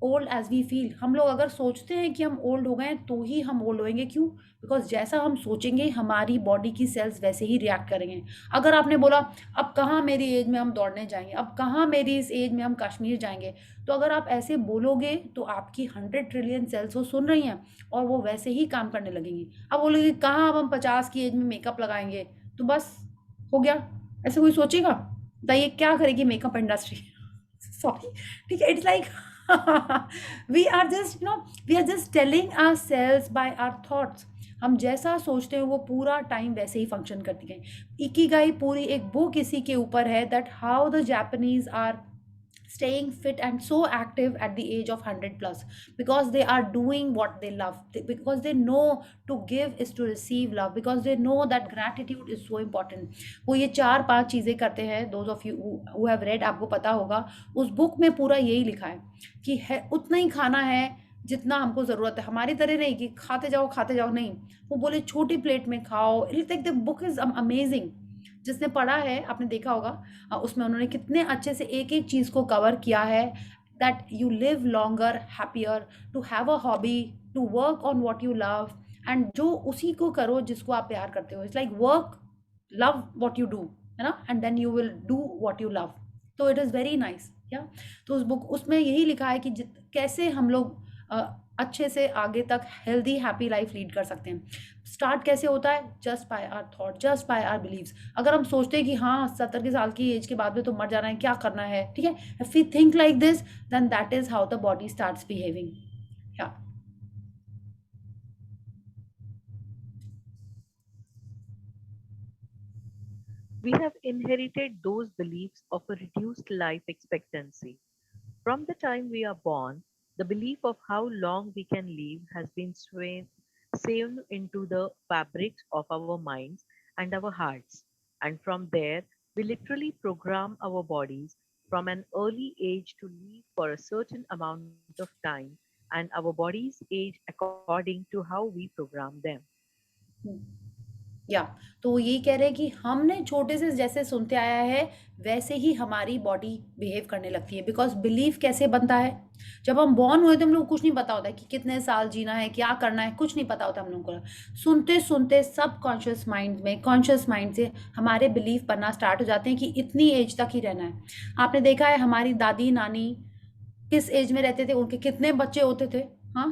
[SPEAKER 1] old as we feel. हम लोग अगर सोचते हैं कि हम ओल्ड हो गए हैं तो ही हम ओल्ड होएंगे। क्यों? बिकॉज जैसा हम सोचेंगे हमारी बॉडी की सेल्स वैसे ही रिएक्ट करेंगे। अगर आपने बोला अब कहाँ मेरी एज में हम दौड़ने जाएंगे, अब कहाँ मेरी इस एज में हम कश्मीर जाएंगे, तो अगर आप ऐसे बोलोगे तो आपकी 100 ट्रिलियन सेल्स वो सुन रही हैं और वो वैसे ही काम करने लगेंगी। अब बोलोगे कहाँ अब हम 50 की एज में मेकअप लगाएंगे, तो बस हो गया। ऐसे कोई सोचेगा? बताइए क्या करेगी मेकअप इंडस्ट्री? सॉरी, ठीक है, it's like we are just telling ourselves by our thoughts। हम जैसा सोचते हैं वो पूरा टाइम वैसे ही फंक्शन करती है। इकिगाई पूरी एक बुक इसी के ऊपर है, that how the Japanese are staying fit and so active at the age of 100 plus, because they are doing what they love. Because they know to give is to receive love, because they know that gratitude is so important. वो ये 4-5 चीज़ें करते हैं. those of you who have read, आपको पता होगा उस book में पूरा यही लिखा है कि है उतना ही खाना है जितना हमको ज़रूरत है. हमारी तरह नहीं कि खाते जाओ नहीं. वो बोले छोटी प्लेट में खाओ. It's like the book is amazing. जिसने पढ़ा है आपने देखा होगा, उसमें उन्होंने कितने अच्छे से एक एक चीज़ को कवर किया है. That you live longer, happier, to have a hobby, to work on what you love, and जो उसी को करो जिसको आप प्यार करते हो. It's like work, love what you do, है ना, and then you will do what you love. तो इट इज़ वेरी नाइस. या तो उस बुक उसमें यही लिखा है कि कैसे हम लोग अच्छे से आगे तक हेल्दी हैप्पी लाइफ लीड कर सकते हैं. स्टार्ट कैसे होता है? Just by our thought, just by our believes. अगर हम सोचते हैं कि हाँ 70 के साल की एज के बाद में तो मर जाना है, क्या करना है, ठीक है, if we think like this then that is how the body starts behaving. या
[SPEAKER 7] We have inherited those beliefs of a reduced life expectancy. From the time we are born, the belief of how long we can live has been sewn into the fabrics of our minds and our hearts. And from there, we literally program our bodies from an early age to live for a certain amount of time, and our bodies age according to how we program them.
[SPEAKER 1] या तो वो यही कह रहे हैं कि हमने छोटे से जैसे सुनते आया है वैसे ही हमारी बॉडी बिहेव करने लगती है. बिकॉज बिलीफ कैसे बनता है? जब हम बॉर्न हुए तो हम लोग को कुछ नहीं पता होता है कि कितने साल जीना है, क्या करना है, कुछ नहीं पता होता हम लोगों को. सुनते सुनते सब कॉन्शियस माइंड में, कॉन्शियस माइंड से हमारे बिलीफ बनना स्टार्ट हो जाते हैं कि इतनी एज तक ही रहना है. आपने देखा है हमारी दादी नानी किस एज में रहते थे, उनके कितने बच्चे होते थे? हाँ,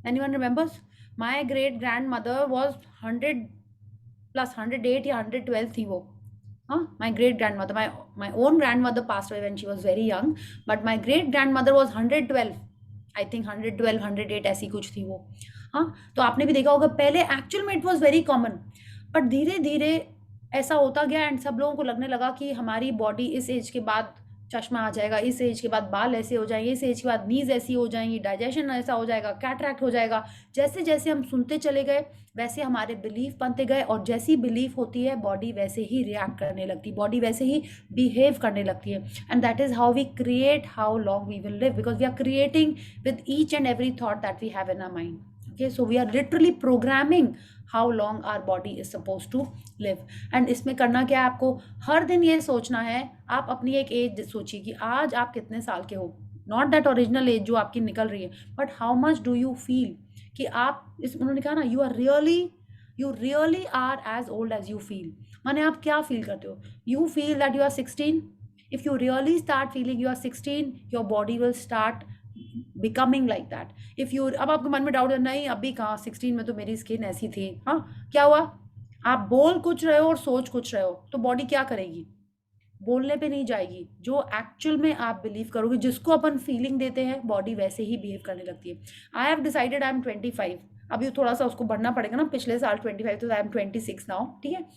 [SPEAKER 1] anyone remembers? My great grand mother was 100 plus, 108 या 112 थी वो. हाँ, my great grand mother, my own grand mother passed away when she was very young, but my great grand mother was 112, I think 112, 108 ऐसी कुछ थी वो. हाँ, तो आपने भी देखा होगा पहले एक्चुअल में it was very common, but धीरे धीरे ऐसा होता गया एंड सब लोगों को लगने लगा कि हमारी बॉडी इस एज के बाद चश्मा आ जाएगा, इस एज के बाद बाल ऐसे हो जाएंगे, इस एज के बाद नीज ऐसी हो जाएंगी, डाइजेशन ऐसा हो जाएगा, कैटरैक्ट हो जाएगा. जैसे जैसे हम सुनते चले गए वैसे हमारे बिलीफ बनते गए, और जैसी बिलीफ होती है बॉडी वैसे ही रिएक्ट करने लगती, बॉडी वैसे ही बिहेव करने लगती है. And that is how we create how long we will live, because we are creating with each and every thought that we have in our mind. Okay, so we are literally programming how long our body is supposed to live. And इसमें करना क्या है? आपको हर दिन ये सोचना है. आप अपनी एक एज सोचिए कि आज आप कितने साल के हो, नॉट दैट ओरिजिनल एज जो आपकी निकल रही है, but how much do you feel कि आप इस, उन्होंने कहा ना, you really are as old as you feel. माने आप क्या फील करते हो? You feel that you are 16. If you really start feeling you are 16, your body will start becoming like that. If you, अब आपके मन में डाउट है, नहीं अभी कहाँ, 16 में तो मेरी स्किन ऐसी थी. हाँ, क्या हुआ? आप बोल कुछ रहे हो और सोच कुछ रहे हो, तो बॉडी क्या करेगी? बोलने पे नहीं जाएगी. जो एक्चुअल में आप बिलीव करोगे, जिसको अपन फीलिंग देते हैं, बॉडी वैसे ही बिहेव करने लगती है. I have decided I am 25. अभी थोड़ा सा उसको बढ़ना पड़ेगा ना, पिछले साल 25 तो आई एम 26 नाउ. ठीक है,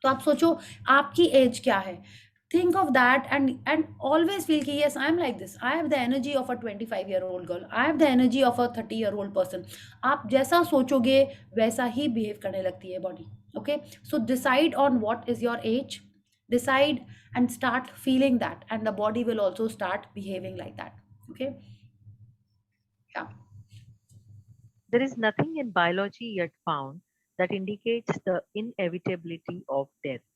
[SPEAKER 1] तो आप सोचो आपकी एज क्या है. Think of that and always feel कि yes, I am like this. I have the energy of a 25-year-old girl. I have the energy of a 30-year-old person. आप जैसा सोचोगे वैसा ही behave करने लगती है body. Okay, so decide on what is your age. Decide and start feeling that, and the body will also start behaving like that. Okay, yeah.
[SPEAKER 7] There is nothing in biology yet found that indicates the inevitability of death.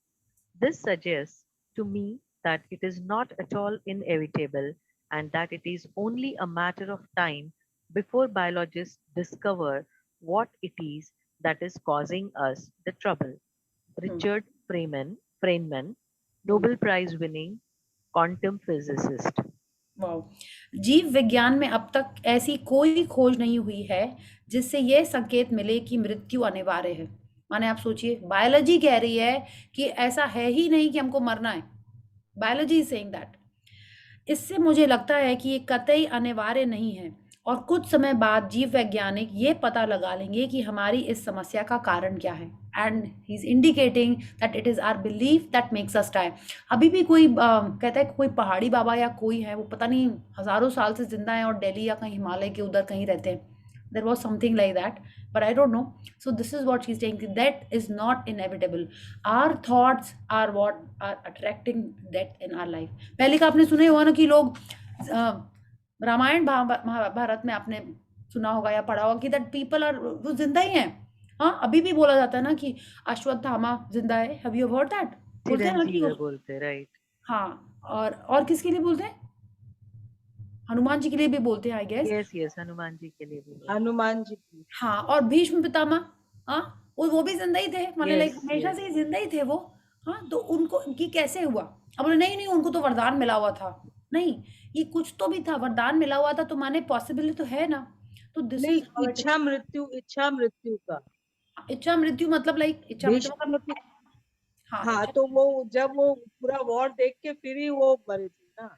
[SPEAKER 7] This suggests to me that it is not at all inevitable, and that it is only a matter of time before biologists discover what it is that is causing us the trouble. Richard Feynman, Nobel Prize winning quantum physicist.
[SPEAKER 1] Wow. जीव विज्ञान में अब तक ऐसी कोई खोज नहीं हुई है जिससे यह संकेत मिले कि मृत्यु अनिवार्य है. माने आप सोचिए, बायोलॉजी कह रही है कि ऐसा है ही नहीं कि हमको मरना है. Biology is saying that. इससे मुझे लगता है कि ये कतई अनिवार्य नहीं है, और कुछ समय बाद जीव वैज्ञानिक ये पता लगा लेंगे कि हमारी इस समस्या का कारण क्या है. and he's indicating that it is our belief that makes us die. अभी भी कोई कहता है कोई पहाड़ी बाबा या कोई है, वो पता नहीं हजारों साल से जिंदा है और दिल्ली या कहीं हिमालय के उधर कहीं रहते हैं. There was something like that, but I don't know. So this is what she's saying. Death is not inevitable. Our thoughts are what are attracting death in our life. पहले का आपने सुना ही होगा ना कि लोग रामायण महाभारत में आपने सुना होगा या पढ़ा होगा कि दैट पीपल आर, वो जिंदा ही हैं. हाँ, अभी भी बोला जाता है ना कि अश्वत्थामा जिंदा है. Have you heard that? बोलते हैं ना कि
[SPEAKER 7] बोलते, राइट.
[SPEAKER 1] हाँ, और किसके लिए बोलते हैं? हनुमान जी के लिए भी बोलते हैं, I guess.
[SPEAKER 7] Yes yes, Hanuman ji के लिए भी.
[SPEAKER 5] हनुमान जी.
[SPEAKER 1] हाँ, और भीष्म पितामह, हाँ, वो भी जिंदा ही थे, मतलब लाइक हमेशा से ही जिंदा ही थे वो. हाँ, तो उनको ये कैसे हुआ? अब बोले नहीं नहीं, उनको तो वरदान मिला हुआ था. नहीं, ये कुछ तो भी था, वरदान मिला हुआ था तो माने पॉसिबिलिटी तो है ना. तो दिस
[SPEAKER 5] नहीं,
[SPEAKER 1] इज
[SPEAKER 5] इच्छा मृत्यु का.
[SPEAKER 1] इच्छा मृत्यु मतलब लाइक इच्छा मृत्यु मतलब
[SPEAKER 5] हाँ, तो वो जब वो पूरा वॉर देख के फिर ही वो मरे थे ना.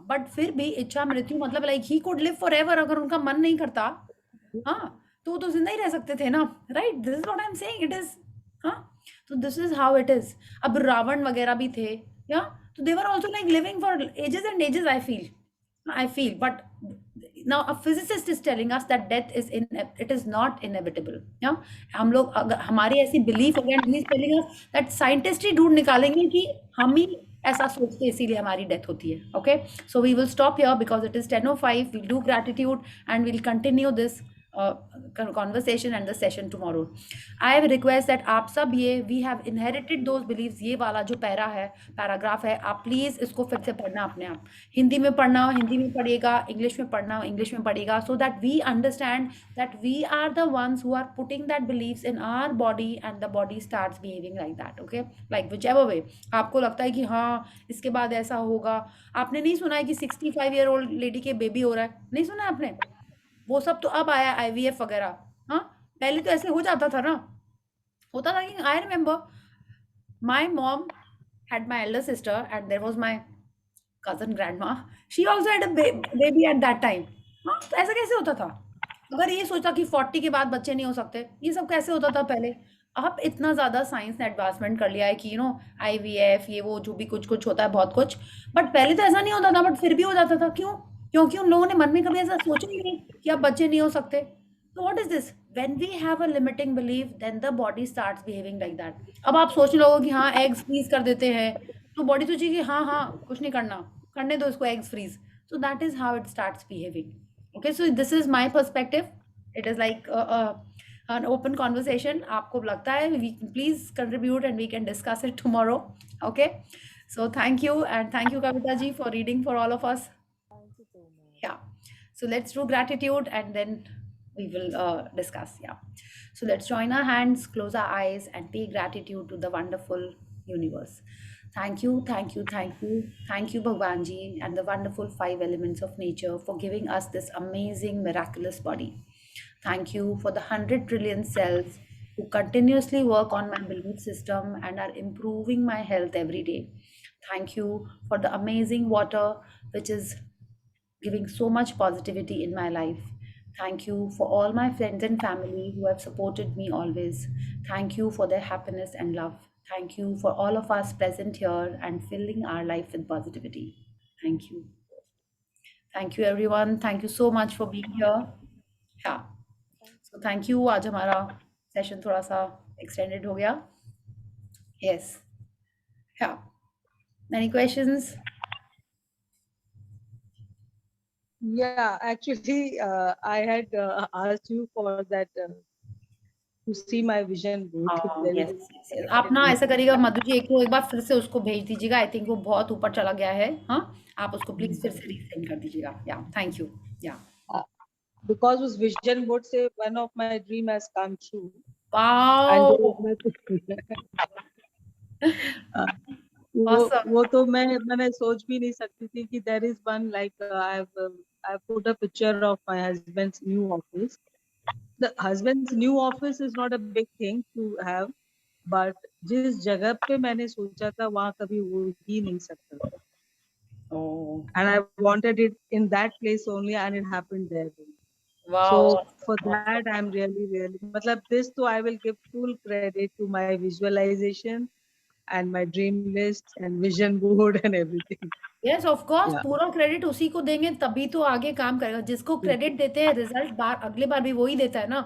[SPEAKER 1] बट फिर भी इच्छा मृत्यु मतलब like he could live forever. अगर उनका मन नहीं करता, हाँ, तो वो तो जिंदा ही रह सकते थे ना, right? This is what I am saying. It is, हाँ, तो this is how it is. अब रावण वगैरह भी थे, या तो they were also like living for ages and ages. I feel, but now a physicist is telling us that death is it is not inevitable. Yeah, हम लोग अगर हमारी ऐसी belief again, he is telling us that scientists ही ढूंढ निकालेंगे कि हम ही ऐसा सोचते इसीलिए हमारी डेथ होती है. Okay, so we will stop here because it is 10:05. We'll do gratitude and we'll continue this conversation and the session tomorrow. I have request that आप सब ये we have inherited those beliefs, ये वाला जो paragraph है, आप please इसको फिर से पढ़ना अपने आप. हिंदी में पढ़ना हिंदी में पढ़िएगा, इंग्लिश में पढ़ना इंग्लिश में पढ़िएगा, so that we understand that we are the ones who are putting that beliefs in our body and the body starts behaving like that. Okay, like whichever way आपको लगता है कि हाँ इसके बाद ऐसा होगा. आपने नहीं सुना है कि 65-year-old लेडी के बेबी हो रहा है? नहीं सुना आपने? वो सब तो अब आया, IVF वगैरह. हाँ, पहले तो ऐसे हो जाता था ना, होता था कि I remember my mom had my elder sister and there was my cousin grandma. She also had a baby at that time. हाँ, तो ऐसा कैसे होता था? अगर ये सोचा कि 40 के बाद बच्चे नहीं हो सकते, ये सब कैसे होता था पहले? अब इतना ज़्यादा साइंस ने एडवांसमेंट कर लिया है कि IVF ये वो जो भी कुछ कुछ होता है, बहुत कुछ. बट पहले तो ऐसा नहीं होता था, बट फिर भी हो जाता था. क्यों? क्योंकि उन लोगों ने मन में कभी ऐसा सोचा ही नहीं कि अब बच्चे नहीं हो सकते. तो what is this? When we have a limiting belief then the body starts behaving like that. अब आप सोचने लगो कि हाँ एग्स फ्रीज कर देते हैं, तो बॉडी सोचेगी कि हाँ हाँ कुछ नहीं करना, करने दो इसको eggs freeze. So that is how it starts behaving. Okay, so this is my perspective. It is like an open conversation. आपको लगता है, we please contribute and we can discuss it tomorrow. Okay, so thank you, and thank you Kavita ji for reading for all of us. Yeah, so let's do gratitude and then we will discuss. Yeah, so let's join our hands, close our eyes and pay gratitude to the wonderful universe. Thank you, thank you, thank you, thank you Bhagwan ji and the wonderful 5 elements of nature for giving us this amazing miraculous body. Thank you for the 100 trillion cells who continuously work on my belief system and are improving my health every day. Thank you for the amazing water which is giving so much positivity in my life. Thank you for all my friends and family who have supported me always. Thank you for their happiness and love. Thank you for all of us present here and filling our life with positivity. Thank you. Thank you everyone. Thank you so much for being here. Yeah. So thank you. आज हमारा session थोड़ा सा extended हो गया. Yes. Yeah. Any questions?
[SPEAKER 5] Yeah, actually, I had asked you for that to see my vision board.
[SPEAKER 1] Yes, yes. आप ना ऐसा करिएगा मधु जी, एक बार फिर से उसको भेज दीजिएगा. आई थिंक वो बहुत ऊपर चला गया है. हाँ, आप उसको प्लीज फिर से रीसेंड कर दीजिएगा. या थैंक यू. या
[SPEAKER 5] because उस vision board से one of my dream has come true.
[SPEAKER 1] Wow.
[SPEAKER 5] Awesome. वो तो मैंने सोच भी नहीं सकती थी कि there is one like I've put a picture of my husband's new office. The husband's new office is not a big thing to have, but जिस जगह पे मैंने सोचा था वहाँ कभी हो ही नहीं सकता.
[SPEAKER 1] Oh.
[SPEAKER 5] And I wanted it in that place only, and it happened there.
[SPEAKER 1] Wow.
[SPEAKER 5] So for that, I'm really, matlab this too, I will give full credit to my visualization and my dream list and vision board and everything.
[SPEAKER 1] Yes of course,
[SPEAKER 5] Yeah.
[SPEAKER 1] पूरा credit उसी को देंगे तभी तो आगे काम करेगा। जिसको क्रेडिट देते हैं रिजल्ट बार अगली बार भी वही देता है ना,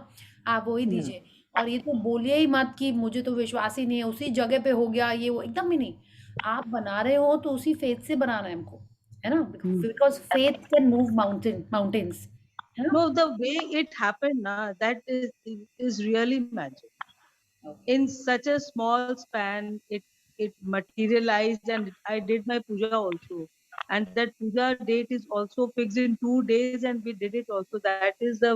[SPEAKER 1] आप वही
[SPEAKER 5] Yeah.
[SPEAKER 1] दीजिए। और ये तो बोलिए ही मत कि मुझे तो विश्वास ही नहीं है, उसी जगह पे हो गया ये वो, एकदम ही नहीं। आप बना रहे हो तो उसी फेथ से बनाना है हमको, है ना? Because faith can move mountains, है ना?
[SPEAKER 5] No, the way it happened, that is really magic. In such a small span, it materialized, and I did my puja also. And that puja date is also fixed in 2 days, and we did it also. That is the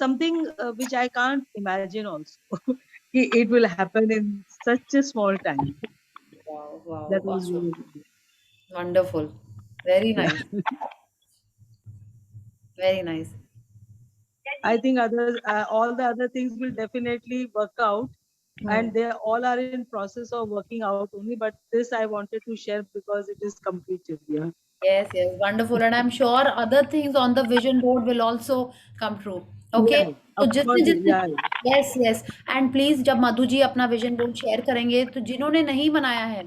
[SPEAKER 5] something which I can't imagine also. It will happen in such a small time.
[SPEAKER 1] Wow,
[SPEAKER 5] That was
[SPEAKER 1] awesome.
[SPEAKER 5] really
[SPEAKER 1] Wonderful. Very nice. Very nice.
[SPEAKER 5] I think all the other things will definitely work out, and they all are in process of working out only. But this I wanted to share because it is completed. Yeah.
[SPEAKER 1] Yes, yes, wonderful. And I'm sure other things on the vision board will also come true. Okay?
[SPEAKER 5] Yeah,
[SPEAKER 1] तो
[SPEAKER 5] of
[SPEAKER 1] जिसने
[SPEAKER 5] course.
[SPEAKER 1] जिसने
[SPEAKER 5] Yeah.
[SPEAKER 1] Yes yes and please जब मधु जी अपना vision board share करेंगे तो जिन्होंने नहीं बनाया है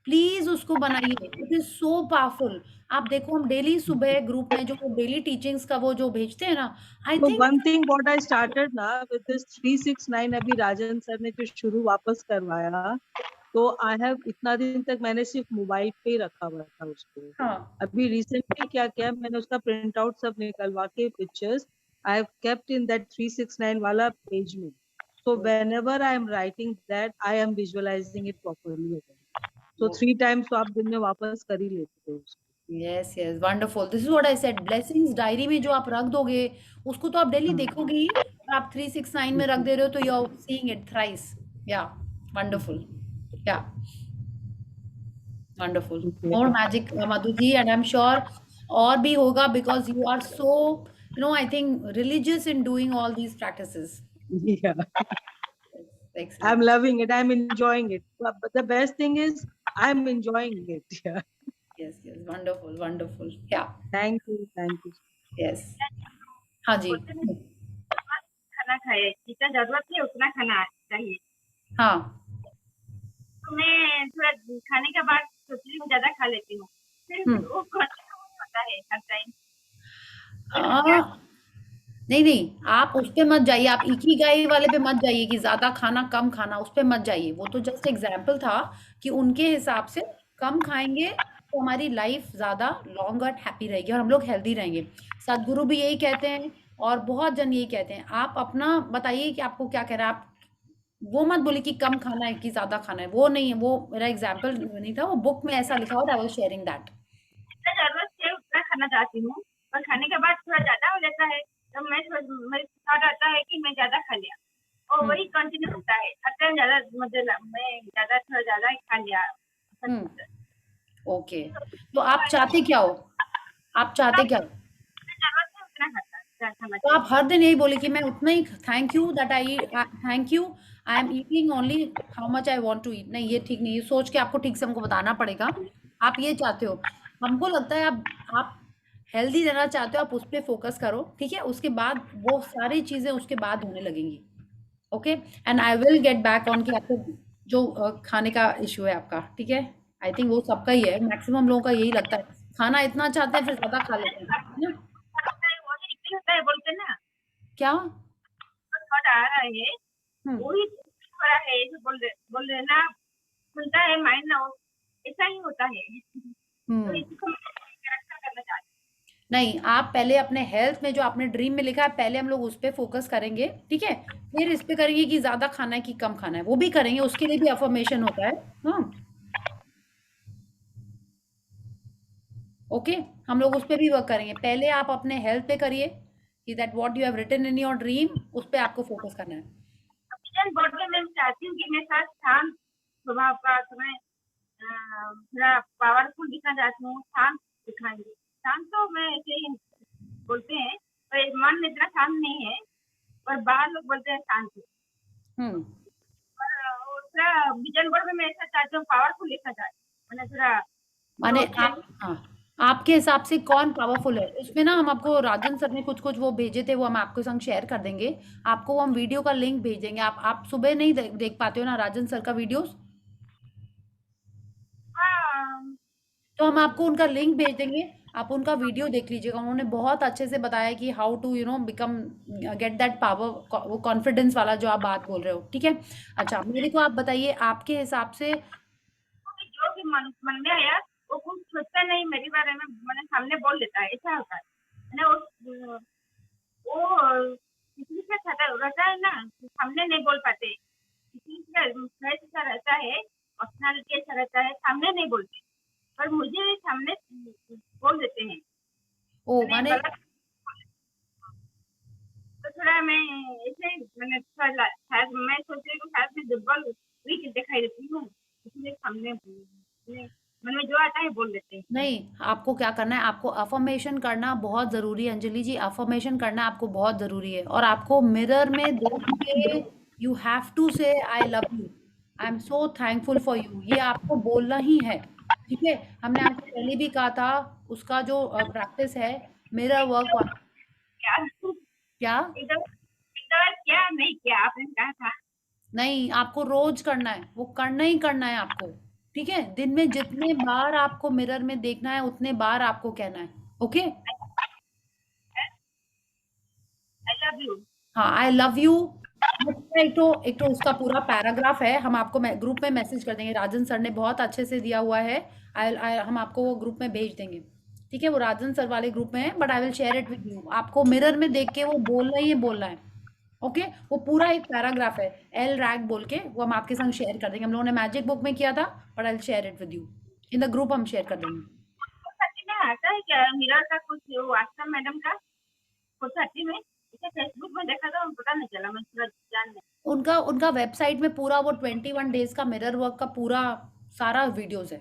[SPEAKER 1] प्लीज उसको बनाइए, इट इज सो पावरफुल। आप देखो हम डेली सुबह ग्रुप में जो डेली टीचिंग्स का वो जो भेजते हैं ना, आई
[SPEAKER 5] So
[SPEAKER 1] think
[SPEAKER 5] one thing what I started now with this 369 अभी राजन सर ने जो शुरू वापस करवाया, तो I have इतना दिन तक मैंने सिर्फ मोबाइल पे ही रखा हुआ था उसको।
[SPEAKER 1] हाँ
[SPEAKER 5] अभी रिसेंटली क्या किया, मैंने उसका प्रिंट आउट सब निकलवा के pictures I have kept in that 369 वाला पेज में. So whenever I am writing that, I am visualizing it properly again. So 3 times तो आप दिन में वापस कर ही लेते हो उसको.
[SPEAKER 1] Yes yes wonderful, this is what I said. Blessings diary में जो आप रख दोगे उसको तो आप डेली देखोगे ही, और आप 369 में रख दे रहे हो तो you are seeing it thrice. या वंडरफुल, या wonderful, more magic Madhu ji, and I am sure और भी होगा because you are so I think religious in doing all these practices.
[SPEAKER 5] Yeah. I'm loving it. I'm enjoying it. But the best thing is I'm enjoying it. Yeah.
[SPEAKER 1] Yes, yes, wonderful, wonderful. Yeah.
[SPEAKER 5] Thank you.
[SPEAKER 1] Yes. हाँ जी।
[SPEAKER 4] खाना खाए जितना जरूरत है उतना खाना चाहिए।
[SPEAKER 1] हाँ।
[SPEAKER 4] तो मैं थोड़ा खाने के बाद सोचती हूँ ज्यादा खा लेती हूँ, फिर वो होता है हर टाइम।
[SPEAKER 1] नहीं नहीं, आप उस पे मत जाइए, आप इकिगाई वाले पे मत जाइए कि ज्यादा खाना कम खाना, उस पे मत जाइए। वो तो जस्ट एग्जाम्पल था कि उनके हिसाब से कम खाएंगे तो हमारी लाइफ ज्यादा लॉन्ग और हैप्पी रहेगी और हम लोग हेल्दी रहेंगे। सदगुरु भी यही कहते हैं और बहुत जन यही कहते हैं। आप अपना बताइए कि आपको क्या कहना है। आप वो मत बोलिए कि कम खाना है कि ज्यादा खाना है, वो नहीं है, वो मेरा एग्जाम्पल नहीं था, वो बुक में ऐसा लिखा हुआ था, आई वाज शेयरिंग दैट।
[SPEAKER 4] जितना जरूरत है उतना खाना चाहती हूँ, और खाने के बाद थोड़ा ज्यादा हो जाता है तो मेरे थॉट आता है कि मैं ज्यादा खा लिया, और वही कंटिन्यू होता है। अगर ज्यादा मैं ज्यादा थोड़ा ज्यादा खा लिया।
[SPEAKER 1] ओके, तो आप चाहते क्या हो? आप चाहते क्या हो?
[SPEAKER 4] जरूरत है उतना खाना।
[SPEAKER 1] तो आप हर दिन यही बोले कि मैं उतना ही thank you that I am eating only how much I want to eat. नहीं, ये ठीक नहीं, ये सोच के आपको ठीक से हमको बताना पड़ेगा। आप ये चाहते हो, हमको लगता है आप हेल्दी रहना चाहते हो, आप उस पर फोकस करो, ठीक है? उसके बाद वो सारी चीजें उसके बाद होने लगेंगी। Okay, and I will get back on कि आपको जो खाने का इशू है आपका, ठीक है? आई थिंक वो सबका ही है, मैक्सिमम लोगों का यही लगता है, खाना इतना चाहते हैं फिर ज्यादा खा लेते हैं, है ना?
[SPEAKER 4] होता है बोलते ना,
[SPEAKER 1] क्या
[SPEAKER 4] थॉट आ रहा है वही हो रहा है, ऐसे बोल रहे ना, सुनता है माइंड ना, ऐसा ही होता है। तो इसको करना चाहते।
[SPEAKER 1] नहीं, आप पहले अपने हेल्थ में जो आपने ड्रीम में लिखा है, पहले हम लोग उस पे फोकस करेंगे, ठीक है? फिर इस पे करेंगे कि ज्यादा खाना है कि कम खाना है, वो भी करेंगे, उसके लिए भी अफर्मेशन होता है। हाँ, ओके, हम लोग उस पे भी वर्क करेंगे। पहले आप अपने हेल्थ पे करिए कि that what you have written in your dream, उस पे आपको फोकस करना है।
[SPEAKER 4] विजन बोर्ड में मैं चाहती हूँ कि मेरे साथ शांत स्वभाव का समय थोड़ा पावरफुल दिखना चाहती हूँ, शांत दिखाएंगे। शांत तो मैं ऐसे ही बोलते हैं, पर मन इतना शांत नहीं है, और बाहर लोग बोलते हैं शांत है। और थोड़ा विजन बोर्ड में मैं ऐसा चाहती हूँ पावरफुल दिखना चाहती हूँ, मैंने थोड़ा
[SPEAKER 1] माने आप, हाँ, आपके हिसाब से कौन पावरफुल है? उसमें ना हम आपको राजन सर ने कुछ-कुछ वो भेजे थे, वो हम आपके संग शेयर कर देंगे। आपको हम वीडियो का लिंक भेज देंगे। आप सुबह नहीं देख पाते हो ना राजन सर का वीडियोस?
[SPEAKER 4] हाँ
[SPEAKER 1] तो हम आपको उनका लिंक भेज देंगे, आप उनका वीडियो देख लीजिएगा। उन्होंने बहुत अच्छे से बताया कि how to become get that power, वो कॉन्फिडेंस वाला जो आप बात बोल रहे हो, ठीक है? अच्छा, मेरे को आप बताइए आपके हिसाब से
[SPEAKER 4] जो भी मन में आया वो कुछ सोचता नहीं मेरे बारे में, मैंने सामने बोल देता है, ऐसा होता है ना। वो किसी से रहता है ना, सामने नहीं बोल पाते, किसी का ऐसा रहता है, पर्सनालिटी ऐसा रहता है, सामने नहीं बोलते, पर मुझे सामने बोल देते हैं।
[SPEAKER 1] ओ
[SPEAKER 4] मैंने
[SPEAKER 1] माने
[SPEAKER 4] गलत तो थोड़ा मैं ऐसे मैंने शायद मैं सोच रही हूँ शायद मैं दुर्बल वीक दिखाई देती हूँ, इसलिए सामने मन में जो आता है बोल देते हैं।
[SPEAKER 1] नहीं, आपको क्या करना है, आपको अफ़र्मेशन करना बहुत ज़रूरी है अंजलि जी, अफ़र्मेशन करना आपको बहुत ज़रूरी है और आपको मिरर में देख के यू हैव टू से आई love you, I am so thankful for you, ये आपको बोलना ही है, ठीक है? हमने आपको पहले भी कहा था, उसका जो प्रैक्टिस है, मिरर वर्क वाला
[SPEAKER 4] क्या
[SPEAKER 1] क्या?
[SPEAKER 4] इधर क्या नहीं किया आपने कहा था।
[SPEAKER 1] नहीं, आपको रोज़ करना है, वो करना ही करना है आपको, ठीक है? दिन में जितने बार आपको मिरर में देखना है, उतने बार आपको कहना है, ओके?
[SPEAKER 4] I love you.
[SPEAKER 1] हाँ, आई लव यू। एक तो उसका पूरा पैराग्राफ है, हम आपको ग्रुप में मैसेज कर देंगे, राजन सर ने बहुत अच्छे से दिया हुआ है, हम आपको वो ग्रुप में भेज देंगे, ठीक है? वो राजन सर वाले ग्रुप में है, but I will share it with you. आपको मिरर में देख के वो बोलना ही बोलना है, ओके? वो पूरा एक पैराग्राफ है, एल रैग बोल के, वो हम आपके संग शेयर कर देंगे। हम लोगों ने मैजिक बुक में किया था, but I will share it with you in the group, हम शेयर कर देंगे।
[SPEAKER 4] सच्ची में आता है क्या मिरर का कुछ, वो आस्था मैडम का कुछ सच्ची में, इसे फेसबुक में देखा था, पता नहीं चला, मैं पूरा जान नहीं।
[SPEAKER 1] उनका उनका वेबसाइट में पूरा वो 21 डेज का मिरर वर्क का पूरा सारा वीडियोस है,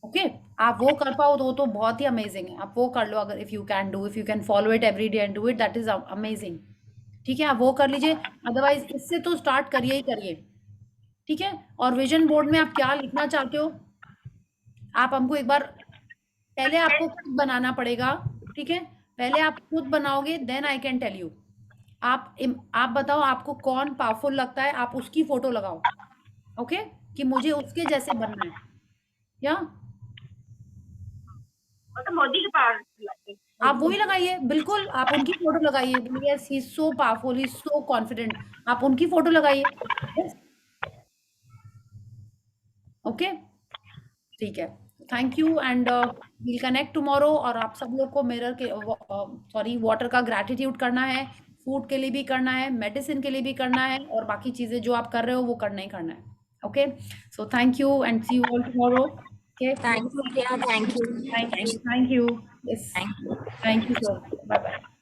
[SPEAKER 1] ओके? आप वो कर पाओ तो बहुत ही अमेजिंग है। आप वो कर लो, अगर if you can follow it every day and do it, that is amazing, ठीक है? आप वो कर लीजिए, अदरवाइज इससे तो स्टार्ट करिए ही करिए, ठीक है? और विजन बोर्ड में आप क्या लिखना चाहते हो, आप हमको एक बार, पहले आपको खुद बनाना पड़ेगा, ठीक है? पहले आप खुद बनाओगे, then I can tell you. आप बताओ आपको कौन पावरफुल लगता है, आप उसकी फोटो लगाओ, ओके? कि मुझे उसके जैसे बनना है, या
[SPEAKER 4] वो तो मोदी के पावर लगते हैं।
[SPEAKER 1] आप वही लगाइए, बिल्कुल आप उनकी फोटो लगाइए, बोलिए yes he is so powerful, he is so confident, आप उनकी फोटो लगाइए, यस, ओके? ठीक है, thank you and we'll connect tomorrow. और आप सब लोग को मिरर के सॉरी वाटर का ग्रैटिट्यूड करना है, फूड के लिए भी करना है, मेडिसिन के लिए भी करना है, और बाकी चीज़ें जो आप कर रहे हो वो करना ही करना है, okay? So thank you and see you all tomorrow, okay?
[SPEAKER 2] Thank you, Priya. Thank you.
[SPEAKER 1] Thank you, yes,
[SPEAKER 2] Thank you.
[SPEAKER 1] Thank you sir, bye bye.